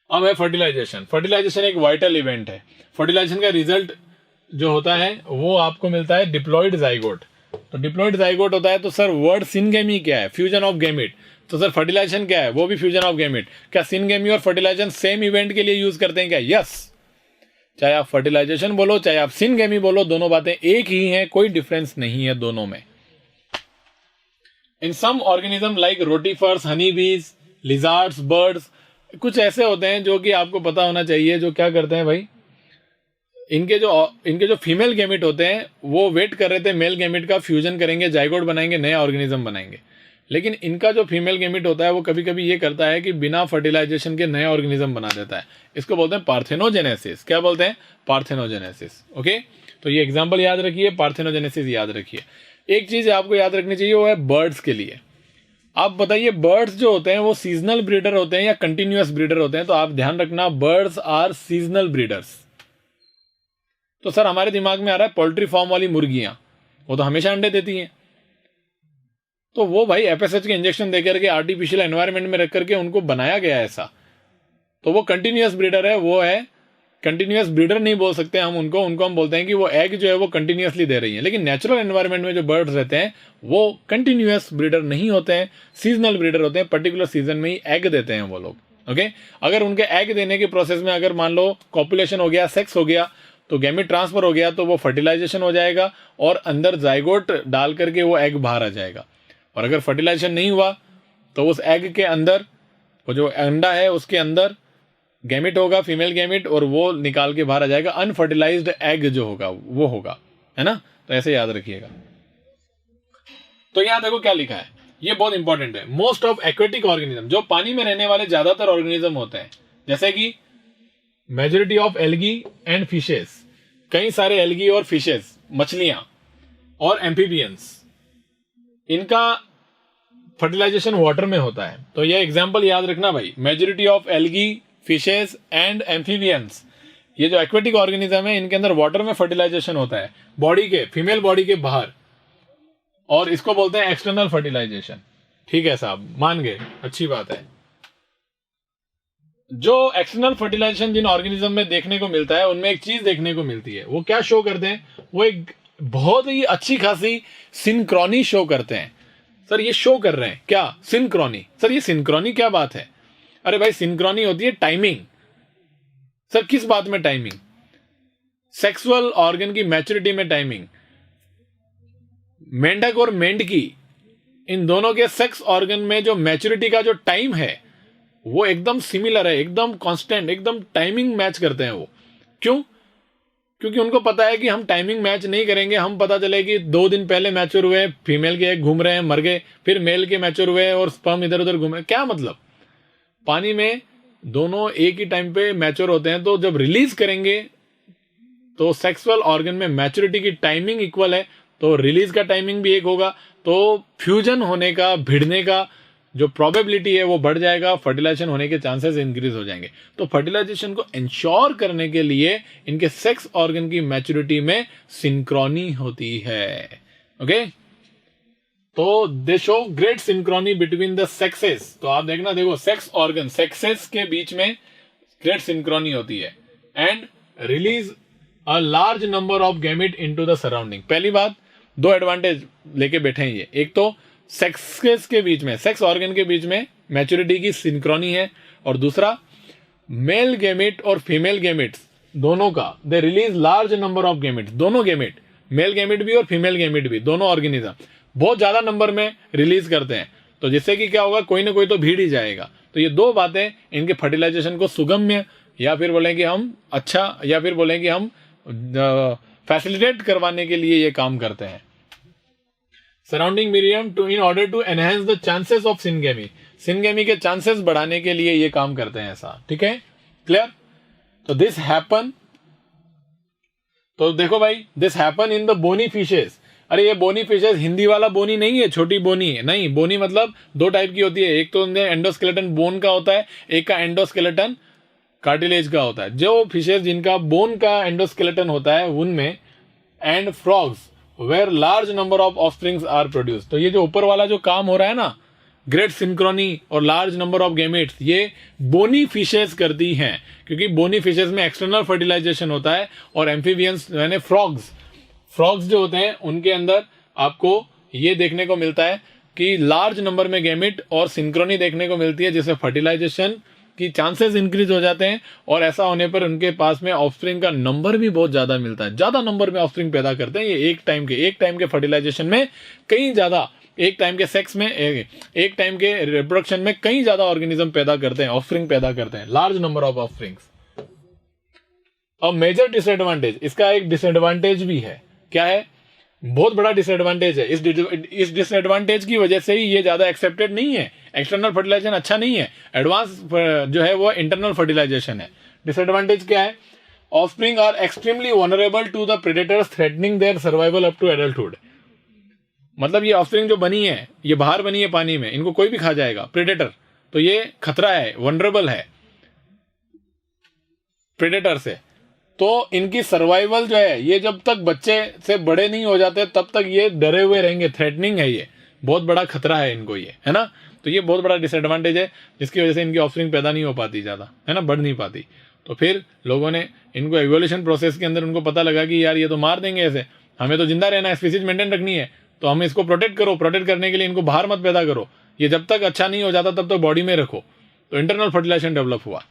अब है फर्टिलाइजेशन। फर्टिलाइजेशन एक वाइटल इवेंट है। फर्टिलाइजेशन का रिजल्ट जो होता है वो आपको मिलता है डिप्लॉइड जाइगोट। तो डिप्लॉइड जाइगोट होता है, तो सर वर्ड सिनगेमी क्या है, फ्यूजन ऑफ गैमेट। तो सर फर्टिलाइजेशन क्या है, वो भी फ्यूजन ऑफ गैमेट। क्या सिनगेमी और फर्टिलाइजेशन सेम इवेंट के लिए यूज करते हैं क्या? यस, चाहे आप फर्टिलाइजेशन बोलो चाहे आप सिनगेमी बोलो, दोनों बातें एक ही हैं, कोई डिफरेंस नहीं है दोनों में। In some organism like rotifers, honey bees, lizards, birds, कुछ ऐसे होते हैं जो कि आपको पता होना चाहिए, जो क्या करते हैं भाई, इनके जो फीमेल गैमेट होते हैं वो वेट कर रहे थे मेल गैमेट का फ्यूजन करेंगे, जाइगोट बनाएंगे, नया ऑर्गेनिज्म बनाएंगे। लेकिन इनका जो फीमेल गैमेट होता है वो कभी कभी ये करता है कि बिना फर्टिलाइजेशन के नए ऑर्गेनिज्म बना देता है। इसको बोलते हैं पार्थेनोजेनेसिस। क्या बोलते हैं? पार्थेनोजेनेसिस। ओके, तो ये एग्जांपल याद रखिए, पार्थेनोजेनेसिस याद रखिए। एक चीज आपको याद रखनी चाहिए, वो है बर्ड्स के लिए। आप बताइए, बर्ड्स जो होते हैं वो सीजनल ब्रीडर होते हैं या कंटिन्यूअस ब्रीडर होते हैं? तो आप ध्यान रखना, बर्ड्स आर सीजनल ब्रीडर्स। तो सर हमारे दिमाग में आ रहा है पोल्ट्री फार्म वाली मुर्गियां, वो तो हमेशा अंडे देती हैं, तो वो भाई एफएसएच के इंजेक्शन देकर के आर्टिफिशियल एनवायरनमेंट में रख करके उनको बनाया गया ऐसा, तो वो कंटिन्यूअस ब्रीडर है। वो है कंटिन्यूअस ब्रीडर नहीं बोल सकते हम उनको हम बोलते हैं कि वो एग जो है वो कंटिन्यूअसली दे रही है। लेकिन नेचुरल एनवायरनमेंट में जो बर्ड्स रहते हैं वो कंटिन्यूअस ब्रीडर नहीं होते हैं, सीजनल ब्रीडर होते हैं, पर्टिकुलर सीजन में ही एग देते हैं वो लोग। ओके, अगर उनके एग देने के प्रोसेस में अगर मान लो कॉपुलेशन हो गया, सेक्स हो गया, तो गैमेट ट्रांसफर हो गया, तो वो फर्टिलाइजेशन हो जाएगा और अंदर जाइगोट डाल करके वो एग बाहर आ जाएगा। और अगर फर्टिलाइजेशन नहीं हुआ तो उस एग के अंदर, वो जो अंडा है उसके अंदर गैमेट होगा, फीमेल गैमेट, और वो निकाल के बाहर आ जाएगा। अनफर्टिलाइज्ड एग जो होगा वो होगा, है ना। तो ऐसे याद रखिएगा। तो यहां देखो क्या लिखा है, ये बहुत इंपॉर्टेंट है। मोस्ट ऑफ एक्वेटिक ऑर्गेनिज्म, जो पानी में रहने वाले ज्यादातर ऑर्गेनिज्म होते हैं, जैसे कि majority of algae and fishes, कई सारे एल्गी और फिशेस, मछलियां और एम्फीबियंस, इनका फर्टिलाइजेशन वाटर में होता है। तो ये एग्जांपल याद रखना भाई, majority of algae, fishes and amphibians, ये जो एक्वेटिक ऑर्गेनिज्म है इनके अंदर वाटर में फर्टिलाइजेशन होता है बॉडी के, फीमेल बॉडी के बाहर, और इसको बोलते हैं एक्सटर्नल फर्टिलाइजेशन। ठीक है साहब, मान गए, अच्छी बात है। जो एक्सटर्नल फर्टिलाइजेशन जिन ऑर्गेनिज्म में देखने को मिलता है उनमें एक चीज देखने को मिलती है, वो क्या शो करते हैं, वो एक बहुत ही अच्छी खासी सिंक्रोनी शो करते हैं। सर ये शो कर रहे हैं क्या? सिंक्रोनी। सर ये सिंक्रोनी क्या बात है? अरे भाई सिंक्रोनी होती है टाइमिंग। सर किस बात में टाइमिंग? सेक्सुअल ऑर्गन की मैच्योरिटी में टाइमिंग। मेंढक और मेंढकी, इन दोनों के सेक्स ऑर्गन में जो मैच्योरिटी का जो टाइम है वो एकदम सिमिलर है, एकदम कांस्टेंट, एकदम टाइमिंग मैच करते हैं वो। क्यों? क्योंकि उनको पता है कि हम टाइमिंग मैच नहीं करेंगे, हम पता चले कि 2 दिन पहले मैच्योर हुए, फीमेल के एग घूम रहे हैं, मर गए, फिर मेल के मैच्योर हुए और स्पर्म इधर उधर घूमे, क्या मतलब? पानी में दोनों एक ही टाइम पे मैच्योर होते हैं, तो जब रिलीज करेंगे तो सेक्सुअल ऑर्गन में मैच्योरिटी की टाइमिंग इक्वल है, तो रिलीज का टाइमिंग भी एक होगा, तो फ्यूजन होने का, भिड़ने का जो प्रोबेबिलिटी है वो बढ़ जाएगा, फर्टिलाइजेशन होने के चांसेस इंक्रीज हो जाएंगे। तो फर्टिलाइजेशन को इंश्योर करने के लिए इनके सेक्स ऑर्गन की मैच्योरिटी में सिंक्रोनी होती है। ओके, तो दे show great Synchrony between the sexes. तो आप देखना, देखो सेक्स ऑर्गन, सेक्सेस के बीच में ग्रेट सिंक्रोनी होती है and release a large number of gamete into the surrounding. पहली बात, 2 एडवांटेज लेके बैठे हैं ये। एक तो सेक्सेस के बीच में, सेक्स ऑर्गन के बीच में मैच्योरिटी की सिंक्रोनी है, और दूसरा मेल गैमेट और फीमेल गैमेट्स दोनों का they release large number of gametes. दोनों गैमेट, मेल गैमेट भी और फीमेल गैमेट भी, दोनों ऑर्गेनिज्म बहुत ज्यादा नंबर में रिलीज करते हैं, तो जिससे कि क्या होगा, कोई ना कोई तो भीड़ ही जाएगा। तो ये 2 बातें इनके फर्टिलाइजेशन को सुगम्य, या फिर बोलें कि हम अच्छा, या फिर बोलें कि हम फैसिलिटेट करवाने के लिए ये काम करते हैं। Surrounding medium to in order to enhance the chances of syngamy, syngamy के चांसेस बढ़ाने के लिए ये काम करते हैं ऐसा। ठीक है, क्लियर? तो दिस हैपन, तो देखो भाई, this happen in the bony fishes. अरे ये बोनी फिशेस हिंदी वाला बोनी नहीं है, छोटी बोनी है, नहीं। बोनी मतलब 2 टाइप की होती है, एक तो एंडोस्केलेटन बोन का होता है, एक का एंडोस्केलेटन कार्टिलेज का होता है। जो फिशेस जिनका बोन का एंडोस्केलेटन होता है उनमें, and frogs where large number of offsprings are produce. तो ये जो ऊपर वाला जो काम हो रहा है ना, ग्रेट सिंक्रोनी और लार्ज नंबर ऑफ गैमेट्स, ये बोनी फिशेस करती हैं, क्योंकि बोनी फिशेस में एक्सटर्नल फर्टिलाइजेशन होता है, और एम्फीबियंस यानी फ्रॉग्स जो होते हैं उनके अंदर आपको ये देखने को मिलता है कि लार्ज नंबर में गैमेट और सिंक्रोनी देखने को मिलती है, जिससे फर्टिलाइजेशन की चांसेस इंक्रीज हो जाते हैं, और ऐसा होने पर उनके पास में ऑफस्प्रिंग का नंबर भी बहुत ज्यादा मिलता है, ज्यादा नंबर में ऑफस्प्रिंग पैदा करते हैं। ये एक टाइम के फर्टिलाइजेशन में कहीं ज्यादा, एक टाइम के सेक्स में, एक टाइम के रिप्रोडक्शन में कहीं ज्यादा ऑर्गेनिज्म पैदा करते हैं, ऑफस्प्रिंग पैदा करते हैं, लार्ज नंबर ऑफ ऑफस्प्रिंग्स। अब मेजर डिसएडवांटेज, इसका एक डिसएडवांटेज भी है। क्या है? बहुत बड़ा डिसएडवांटेज है। इस डिसएडवांटेज की वजह से ही ये ज्यादा एक्सेप्टेड नहीं है, एक्सटर्नल फर्टिलाइजेशन अच्छा नहीं है, एडवांस जो है वो इंटरनल फर्टिलाइजेशन है। डिसएडवांटेज क्या है? Offspring are extremely vulnerable to the predators threatening their survival up to adulthood. मतलब ये ऑफस्प्रिंग जो बनी है, ये बाहर बनी है पानी में, इनको कोई भी खा जाएगा, प्रेडेटर, तो ये खतरा है, वनरेबल है प्रेडेटर से। तो इनकी सर्वाइवल जो है, ये जब तक बच्चे से बड़े नहीं हो जाते तब तक ये डरे हुए रहेंगे, थ्रेटनिंग है, ये बहुत बड़ा खतरा है इनको, ये है ना। तो ये बहुत बड़ा डिसएडवांटेज है, जिसकी वजह से इनकी ऑफस्प्रिंग पैदा नहीं हो पाती ज्यादा, है ना, बढ़ नहीं पाती। तो फिर लोगों ने इनको एवोल्यूशन प्रोसेस के अंदर उनको पता लगा कि यार ये तो मार देंगे ऐसे, हमें तो जिंदा रहना है, स्पीसीज मेंटेन रखनी है, तो हम इसको प्रोटेक्ट करो, प्रोटेक्ट करने के लिए इनको बाहर मत पैदा करो, ये जब तक अच्छा नहीं हो जाता तब तक बॉडी में रखो। तो इंटरनल फर्टिलाइजेशन डेवलप हुआ।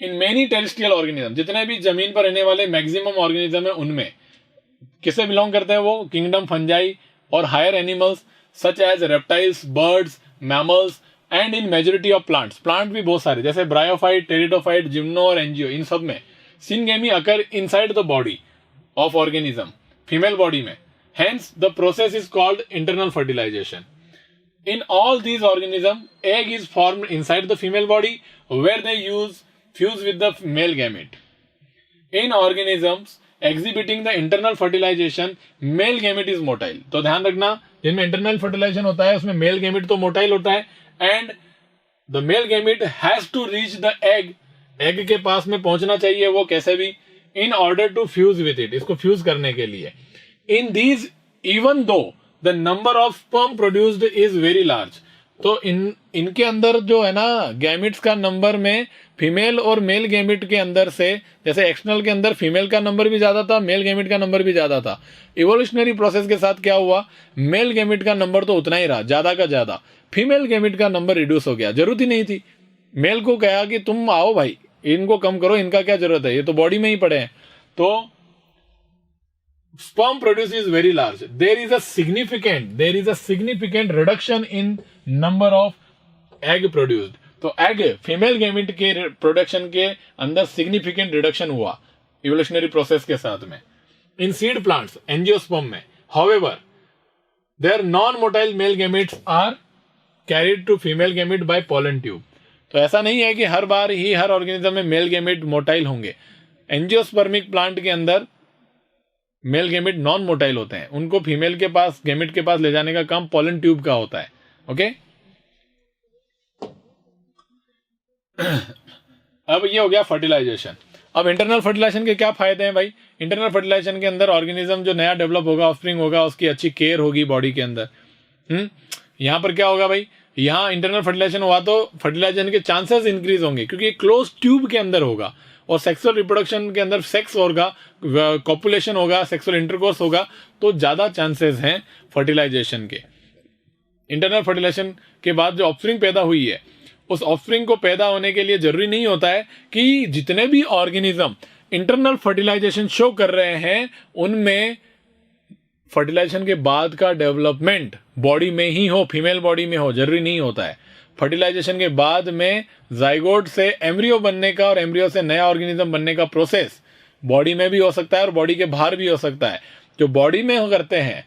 इन मेनी टेरेस्ट्रियल ऑर्गेनिज्म, जितने भी जमीन पर रहने वाले मैक्सिमम ऑर्गेनिज्म है, उनमें किसे बिलोंग करते हैं वो? किंगडम फंजाई और higher animals such as reptiles, birds, mammals, and in majority of plants. Plant भी बहुत सारे, जैसे ब्रायोफाइट, टेरिडोफाइट, जिम्नो और एंजियो, इन सब में syngamy occur inside the body of organism, female body में। Hence the process is called internal fertilisation. In all these organisms, egg is formed inside the female body where they fuse with the male gamete. In organisms exhibiting the internal fertilization, male gamete is motile. तो ध्यान रखना, जिनमें internal fertilisation होता है उसमें male gamete तो motile होता है, and the male gamete has to reach the egg egg के पास में पहुंचना चाहिए, वो कैसे भी, in order to fuse with it, इसको फ्यूज करने के लिए। In these even though the number of sperm produced is very large, तो इनके अंदर जो है ना गैमिट्स का नंबर में फीमेल और मेल गैमिट के अंदर से, जैसे एक्सटर्नल के अंदर फीमेल का नंबर भी ज्यादा था, मेल गैमिट का नंबर भी ज्यादा था, इवोल्यूशनरी प्रोसेस के साथ क्या हुआ, मेल गैमिट का नंबर तो उतना ही रहा, ज्यादा का ज्यादा, फीमेल गैमिट का नंबर रिड्यूस हो गया। जरूरत ही नहीं थी, मेल को कहा कि तुम आओ भाई, इनको कम करो, इनका क्या जरूरत है, ये तो बॉडी में ही पड़े हैं। तो sperm produce is very large. There is a significant reduction in number of egg produced. तो एग फीमेल गैमिट के प्रोडक्शन के अंदर सिग्निफिकेंट रिडक्शन हुआ इवोल्यूशनरी प्रोसेस के साथ में। इन सीड प्लांट्स एंजियोस्पर्म में, however, their non-motile male gametes are carried to female gamete by pollen tube. तो ऐसा नहीं है कि हर बार ही हर ऑर्गेनिज्म में मेल गैमेट मोटाइल होंगे। एंजियोस्पर्मिक प्लांट के अंदर मेल गैमेट नॉन मोटाइल होते हैं, उनको फीमेल के पास गैमेट के पास ले जाने का काम पॉलन ट्यूब का होता है। ओके, अब ये हो गया फर्टिलाइजेशन। अब इंटरनल फर्टिलाइजेशन के क्या फायदे हैं भाई? इंटरनल फर्टिलाइजेशन के अंदर ऑर्गेनिज्म जो नया डेवलप होगा, ऑफस्प्रिंग होगा, उसकी अच्छी केयर होगी बॉडी के अंदर। यहां पर क्या होगा भाई, यहां इंटरनल फर्टिलाइजेशन हुआ तो फर्टिलाइजेशन के चांसेस इंक्रीज होंगे, क्योंकि क्लोज ट्यूब के अंदर होगा और सेक्सुअल रिप्रोडक्शन के अंदर सेक्स होगा, कॉपुलेशन होगा, सेक्सुअल इंटरकोर्स होगा, तो ज्यादा चांसेस हैं फर्टिलाइजेशन के। इंटरनल फर्टिलाइजेशन के बाद जो ऑफस्प्रिंग पैदा हुई है, उस ऑफस्प्रिंग को पैदा होने के लिए जरूरी नहीं होता है कि जितने भी ऑर्गेनिज्म इंटरनल फर्टिलाइजेशन शो कर रहे हैं उनमें फर्टिलाइजेशन के बाद का डेवलपमेंट बॉडी में ही हो, फीमेल बॉडी में हो, जरूरी नहीं होता है। फर्टिलाइजेशन के बाद में जाइगोट से एम्ब्रियो बनने का और एम्ब्रियो से नया ऑर्गेनिज्म बनने का प्रोसेस बॉडी में भी हो सकता है और बॉडी के बाहर भी हो सकता है। जो बॉडी में करते हैं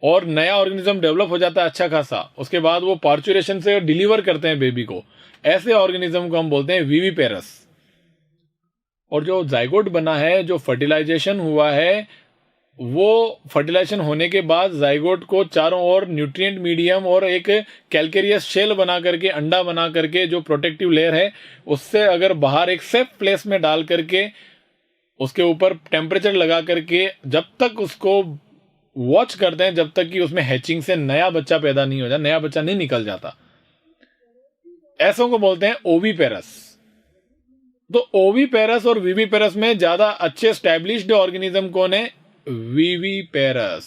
और नया ऑर्गेनिज्म डेवलप हो जाता है अच्छा खासा, उसके बाद वो पार्चुरेशन से डिलीवर करते हैं बेबी को, ऐसे ऑर्गेनिज्म को हम बोलते हैं विविपेरस। और जो जाइगोट बना है, जो फर्टिलाइजेशन हुआ है, वो फर्टिलाइजेशन होने के बाद जाइगोट को चारों ओर न्यूट्रिएंट मीडियम और एक कैल्केरियस शेल बना करके, अंडा बना करके, जो प्रोटेक्टिव लेयर है उससे अगर बाहर एक सेफ प्लेस में डाल करके उसके ऊपर टेम्परेचर लगा करके जब तक उसको वॉच करते हैं, जब तक कि उसमें हैचिंग से नया बच्चा पैदा नहीं हो जाता, नया बच्चा नहीं निकल जाता, ऐसों को बोलते हैं ओविपेरस। तो ओविपेरस और विविपेरस में ज्यादा अच्छे स्टैब्लिश्ड ऑर्गेनिज्म कौन है? विविपेरस,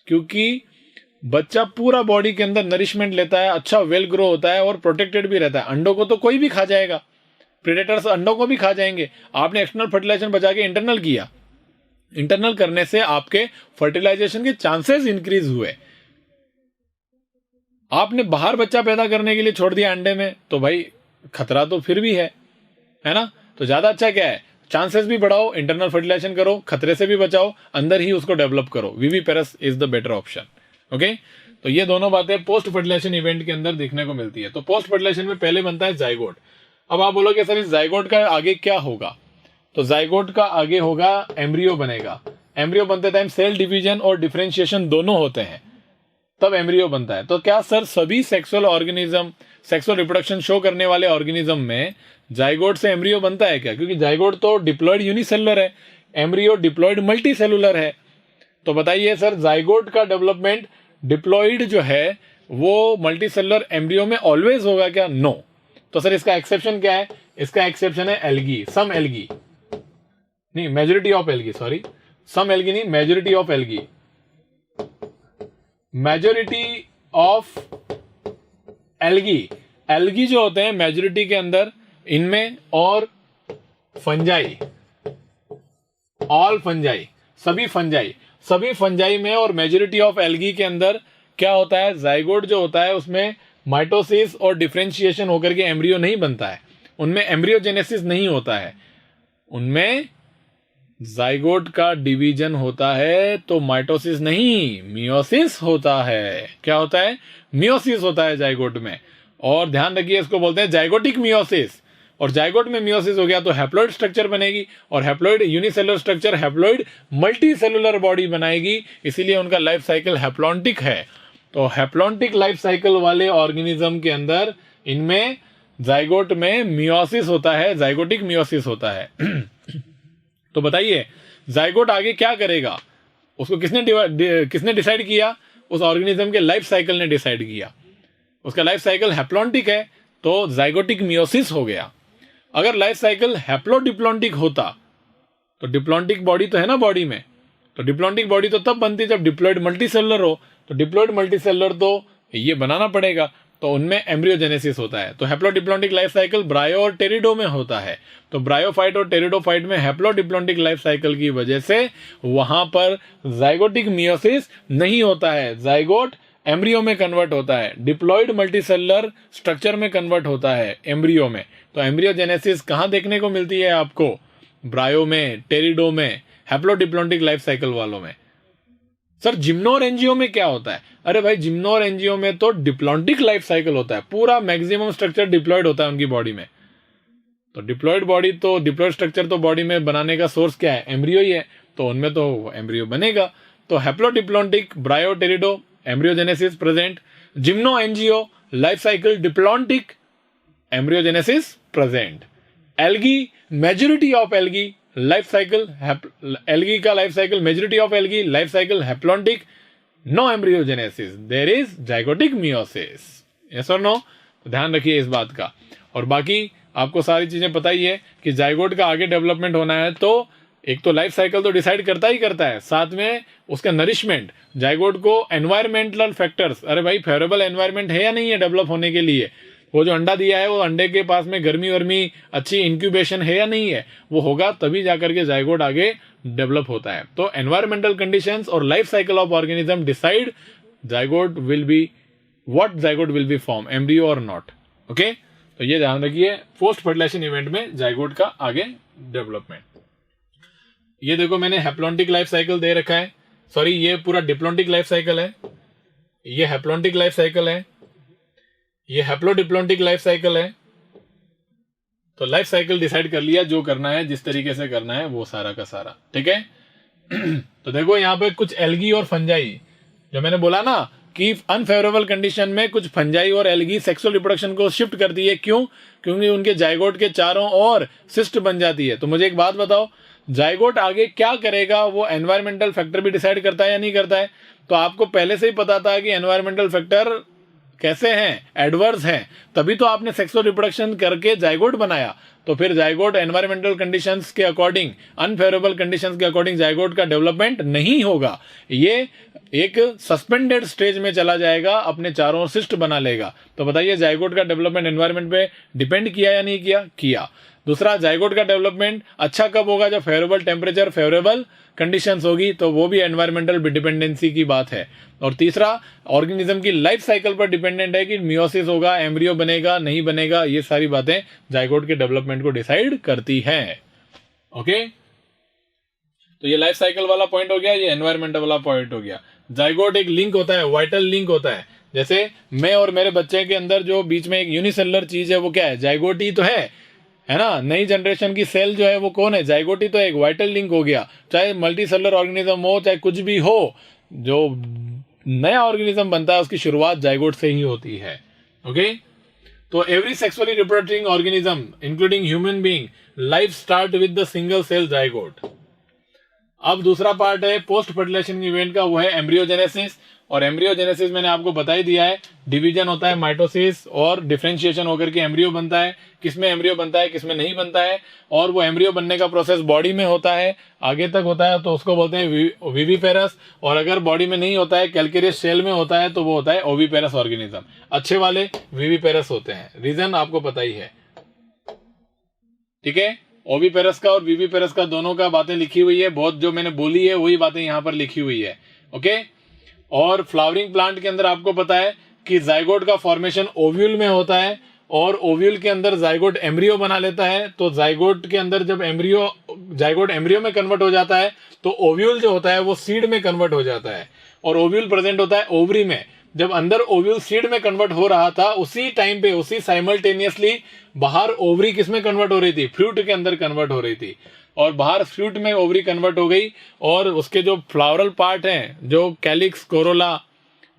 क्योंकि बच्चा पूरा बॉडी के अंदर नरिशमेंट लेता है, अच्छा वेल ग्रो होता है और प्रोटेक्टेड भी रहता है। अंडों को तो कोई भी खा जाएगा, प्रेडेटर्स अंडों को भी खा जाएंगे। आपने एक्सटर्नल फर्टिलाइजेशन बचा के इंटरनल किया, इंटरनल करने से आपके फर्टिलाइजेशन के चांसेस इंक्रीज हुए। आपने बाहर बच्चा पैदा करने के लिए छोड़ दिया अंडे में, तो भाई खतरा तो फिर भी है ना। तो ज्यादा अच्छा क्या है, चांसेस भी बढ़ाओ, इंटरनल फर्टिलाइजेशन करो, खतरे से भी बचाओ, अंदर ही उसको डेवलप करो। Viviparous is the better option. Okay, तो ये दोनों बातें पोस्ट फर्टिलाइजेशन इवेंट के अंदर देखने को मिलती है। तो पोस्ट फर्टिलाइजेशन में पहले बनता है जाइगोट। अब आप बोलोगे सर इस जाइगोट का आगे क्या होगा? तो जाइगोट का आगे होगा एम्ब्रियो बनेगा। एम्ब्रियो बनते टाइम सेल डिवीजन और डिफरेंशिएशन दोनों होते हैं, तब एम्ब्रियो बनता है। तो क्या सर सभी sexual organism, sexual reproduction show करने वाले ऑर्गेनिज्म में जाइगोट से एम्ब्रियो बनता है क्या? क्योंकि जाइगोट तो डिप्लॉयड यूनिसेलुलर है, एम्ब्रियो डिप्लॉयड मल्टीसेलुलर है। तो बताइए सर जाइगोट का डेवलपमेंट डिप्लॉयड जो है वो मल्टीसेलुलर एम्ब्रियो में ऑलवेज होगा क्या? नो। तो सर इसका एक्सेप्शन क्या है? इसका एक्सेप्शन है एल्गी, सम एल्गी, नहीं majority of algae, sorry some algae नहीं, majority of algae. Majority of algae, algae जो होते हैं मेजोरिटी के अंदर, इनमें और फंजाई, ऑल फंजाई, सभी फंजाई में और मेजोरिटी ऑफ एल्गी के अंदर क्या होता है? जाइगोट जो होता है उसमें माइटोसिस और डिफरेंशिएशन होकर के एम्ब्रियो नहीं बनता है, उनमें एम्ब्रियोजेनेसिस नहीं होता है, उनमें जाइगोट का डिवीजन होता है। तो माइटोसिस नहीं, मियोसिस होता है। क्या होता है? मियोसिस होता है जाइगोट में। और ध्यान रखिए इसको बोलते हैं जाइगोटिक मियोसिस। और जाइगोट में मियोसिस हो गया तो हैप्लॉइड स्ट्रक्चर बनेगी, और haploid unicellular structure haploid multicellular body बनाएगी, इसीलिए उनका लाइफ साइकिल हैप्लॉन्टिक है। तो हैप्लॉन्टिक लाइफ साइकिल वाले ऑर्गेनिज्म के अंदर इनमें जाइगोट में मियोसिस होता है, जाइगोटिक मियोसिस होता है। तो बताइए जाइगोट आगे क्या करेगा, उसको किसने डिसाइड किया? उस ऑर्गेनिज्म के लाइफ साइकिल ने डिसाइड किया। उसका लाइफ साइकिल हैप्लॉन्टिक है तो जाइगोटिक मियोसिस हो गया। अगर लाइफ साइकिल हैप्लोडिप्लॉन्टिक होता तो डिप्लॉन्टिक बॉडी तो है ना बॉडी में, तो डिप्लॉन्टिक बॉडी तो तब बनती जब डिप्लॉयड मल्टीसेलुलर हो, तो डिप्लॉयड मल्टीसेलुलर तो ये बनाना पड़ेगा, तो उनमें एम्ब्रियोजेनेसिस होता है। तो हैप्लोडिप्लॉन्टिक लाइफ साइकिल ब्रायो और टेरिडो में होता है। तो ब्रायोफाइट और टेरिडोफाइट में हैप्लोडिप्लॉन्टिक लाइफ साइकिल की वजह से वहां पर जाइगोटिक मियोसिस नहीं होता है, जाइगोट एम्ब्रियो में कन्वर्ट होता है, डिप्लॉयड मल्टीसेलुलर स्ट्रक्चर में कन्वर्ट होता है एम्ब्रियो में। तो एम्ब्रियोजेनेसिस कहां देखने को मिलती है आपको? ब्रायो में, टेरिडो में, हैप्लोडिप्लॉन्टिक लाइफ साइकिल वालों में। सर जिम्नो और एंजियो में क्या होता है? अरे भाई जिम्नो और एंजियो में तो डिप्लॉन्टिक लाइफ साइकिल होता है, पूरा मैक्सिमम स्ट्रक्चर डिप्लॉयड होता है उनकी बॉडी में। तो डिप्लॉयड बॉडी तो डिप्लॉयड स्ट्रक्चर तो बॉडी में बनाने का सोर्स क्या है? एम्ब्रियो ही है, तो उनमें तो एम्ब्रियो बनेगा। तो haplodiplontic bryo pterido embryogenesis present, gymno angio life cycle diplontic embryogenesis present. Algae majority of algae life cycle, algae का life cycle, majority of algae life cycle haplontic, no embryogenesis, there is zygotic meiosis. Yes और no? ध्यान रखिए इस बात का। और बाकी आपको सारी चीजें पता ही है कि जाइगोट का आगे डेवलपमेंट होना है तो एक तो लाइफ साइकिल तो डिसाइड करता ही करता है, साथ में उसका नरिशमेंट, जाइगोट को एनवायरमेंटल फैक्टर्स, अरे भाई फेवरेबल एनवायरमेंट है या नहीं है डेवलप होने के लिए? वो जो अंडा दिया है वो अंडे के पास में गर्मी वर्मी अच्छी इंक्यूबेशन है या नहीं है? वो होगा तभी जाकर के जाइगोट आगे डेवलप होता है। तो एनवायरमेंटल कंडीशंस और life cycle of organism decide zygote will be what zygote will be form, embryo और नॉट। ओके, तो ये ध्यान रखिए पोस्ट फर्टिलाइजेशन इवेंट में जाइगोट का आगे डेवलपमेंट। ये देखो मैंने हैप्लॉन्टिक लाइफ साइकिल दे रखा है, सॉरी ये पूरा डिप्लॉन्टिक लाइफ साइकिल है, ये हैप्लॉन्टिक लाइफ साइकिल है, ये हैप्लोडिप्लॉन्टिक लाइफ साइकिल है। तो लाइफ साइकिल डिसाइड कर लिया, जो करना है जिस तरीके से करना है वो सारा का सारा, ठीक है। तो देखो यहाँ पे कुछ एल्गी और फंजाई, जो मैंने बोला ना कि अनफेवरेबल कंडीशन में कुछ फंजाई और एल्गी सेक्सुअल रिप्रोडक्शन को शिफ्ट करती है। क्यों? क्योंकि उनके जाइगोट के चारों ओर सिस्ट बन जाती है। तो मुझे एक बात बताओ, जाइगोट आगे क्या करेगा वो एनवायरमेंटल फैक्टर भी डिसाइड करता है या नहीं करता है? तो आपको पहले से ही पता था कि एनवायरमेंटल फैक्टर कैसे हैं, एडवर्स हैं, तभी तो आपने सेक्सुअल रिप्रोडक्शन करके जाइगोट बनाया। तो फिर जाइगोट एनवायरमेंटल कंडीशंस के अकॉर्डिंग, अनफेवरेबल कंडीशंस के अकॉर्डिंग जाइगोट का डेवलपमेंट नहीं होगा, ये एक सस्पेंडेड स्टेज में चला जाएगा, अपने चारों ओर सिस्ट बना लेगा। तो बताइए जाइगोट का डेवलपमेंट एनवायरमेंट पे डिपेंड किया या नहीं किया? किया। दूसरा, जाइगोट का डेवलपमेंट अच्छा कब होगा? जब फेवरेबल टेम्परेचर, फेवरेबल कंडीशंस होगी, तो वो भी एनवायरमेंटल डिपेंडेंसी की बात है। और तीसरा, ऑर्गेनिज्म की लाइफ साइकिल पर डिपेंडेंट है कि मियोसिस होगा, एम्ब्रियो बनेगा, नहीं बनेगा, ये सारी बातें जाइगोट के डेवलपमेंट को डिसाइड करती हैं। ओके, तो ये लाइफ साइकिल वाला पॉइंट हो गया, ये एनवायरमेंटल वाला पॉइंट हो गया। जाइगोट एक लिंक होता है, वाइटल लिंक होता है। जैसे मैं और मेरे बच्चे के अंदर जो बीच में एक यूनिसेलुलर चीज है वो क्या है? जाइगोट ही तो है ना। नई जनरेशन की सेल जो है वो कौन है? जाइगोट ही तो एक वाइटल लिंक हो गया। चाहे मल्टी सेलुलर ऑर्गेनिज्म हो, चाहे कुछ भी हो, जो नया ऑर्गेनिज्म बनता है उसकी शुरुआत जाइगोट से ही होती है। ओके, तो every sexually reproducing organism including human being life start with the single cell zygote. अब दूसरा पार्ट है पोस्ट फर्टिलाइजेशन इवेंट का, वो है एम्ब्रियोजेनेसिस। और एम्ब्रियोजेनेसिस मैंने आपको बता ही दिया है, डिवीजन होता है माइटोसिस और डिफरेंशिएशन होकर के एम्ब्रियो बनता है। किसमें एम्ब्रियो बनता है, किसमें नहीं बनता है, और वो एम्ब्रियो बनने का प्रोसेस बॉडी में होता है, आगे तक होता है, तो उसको बोलते हैं विविपेरस। और अगर बॉडी में नहीं होता है, कैल्केरियस शेल में होता है, तो वो होता है ओविपेरस ऑर्गेनिज्म। अच्छे वाले विविपेरस होते हैं, रीजन आपको पता ही है, ठीक है। ओविपेरस का और विविपेरस का दोनों का बातें लिखी हुई है, बहुत जो मैंने बोली है वही बातें यहाँ पर लिखी हुई है। ओके, और फ्लावरिंग प्लांट के अंदर आपको पता है कि जाइगोट का फॉर्मेशन ओव्यूल में होता है, और ओव्यूल के अंदर जाइगोट एम्ब्रियो बना लेता है। तो जाइगोट के अंदर जब जाइगोट एम्ब्रियो में कन्वर्ट हो जाता है, तो ओव्यूल जो होता है वो सीड में कन्वर्ट हो जाता है। और ओव्यूल प्रेजेंट होता है ओवरी में। जब अंदर ओव्यूल सीड में कन्वर्ट हो रहा था, उसी टाइम पे, उसी साइमल्टेनियसली बाहर ओवरी किस में कन्वर्ट हो रही थी? फ्रूट के अंदर कन्वर्ट हो रही थी। और बाहर फ्रूट में ओवरी कन्वर्ट हो गई, और उसके जो फ्लावरल पार्ट हैं, जो कैलिक्स, कोरोला,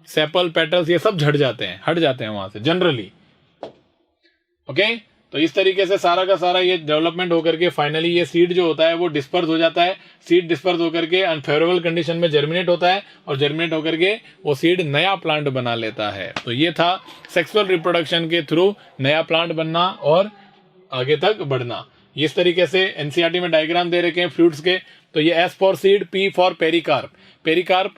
सेपल, पेटल्स, ये सब झड़ जाते हैं, हट जाते हैं वहां से जनरली। ओके, तो इस तरीके से सारा का सारा ये डेवलपमेंट होकर के फाइनली ये सीड जो होता है वो डिस्पर्स हो जाता है। सीड डिस्पर्स होकर के अनफेवरेबल कंडीशन में जर्मिनेट होता है और जर्मिनेट होकर के वो सीड नया प्लांट बना लेता है। तो ये था सेक्सुअल रिप्रोडक्शन के थ्रू नया प्लांट बनना और आगे तक बढ़ना। इस तरीके से एनसीईआरटी में डायग्राम दे रखे हैं फ्रूट्स के। तो ये S for seed, P for pericarp. Pericarp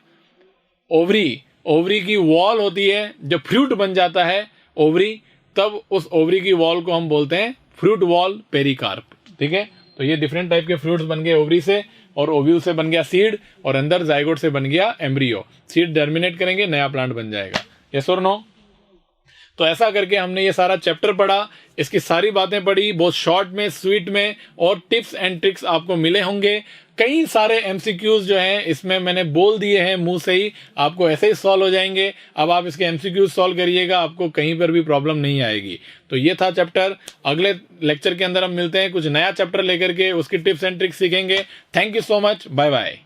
ovary की वॉल होती है, जब फ्रूट बन जाता है ओवरी, तब उस ओवरी की वॉल को हम बोलते हैं फ्रूट वॉल पेरिकार्प। ठीक है, तो ये डिफरेंट टाइप के फ्रूट्स बन गए ओवरी से, और ओव्यूल से बन गया सीड, और अंदर जाइगोट से बन गया एम्ब्रियो। सीड टर्मिनेट करेंगे, नया प्लांट बन जाएगा। यस और नो? तो ऐसा करके हमने ये सारा चैप्टर पढ़ा, इसकी सारी बातें पढ़ी, बहुत शॉर्ट में, स्वीट में, और टिप्स एंड ट्रिक्स आपको मिले होंगे। कई सारे एमसीक्यूज जो हैं इसमें मैंने बोल दिए हैं मुंह से ही, आपको ऐसे ही सॉल्व हो जाएंगे। अब आप इसके एमसीक्यूज सॉल्व करिएगा, आपको कहीं पर भी प्रॉब्लम नहीं आएगी। तो ये था चैप्टर। अगले लेक्चर के अंदर हम मिलते हैं कुछ नया चैप्टर लेकर के, उसकी टिप्स एंड ट्रिक्स सीखेंगे। Thank you so much, bye bye.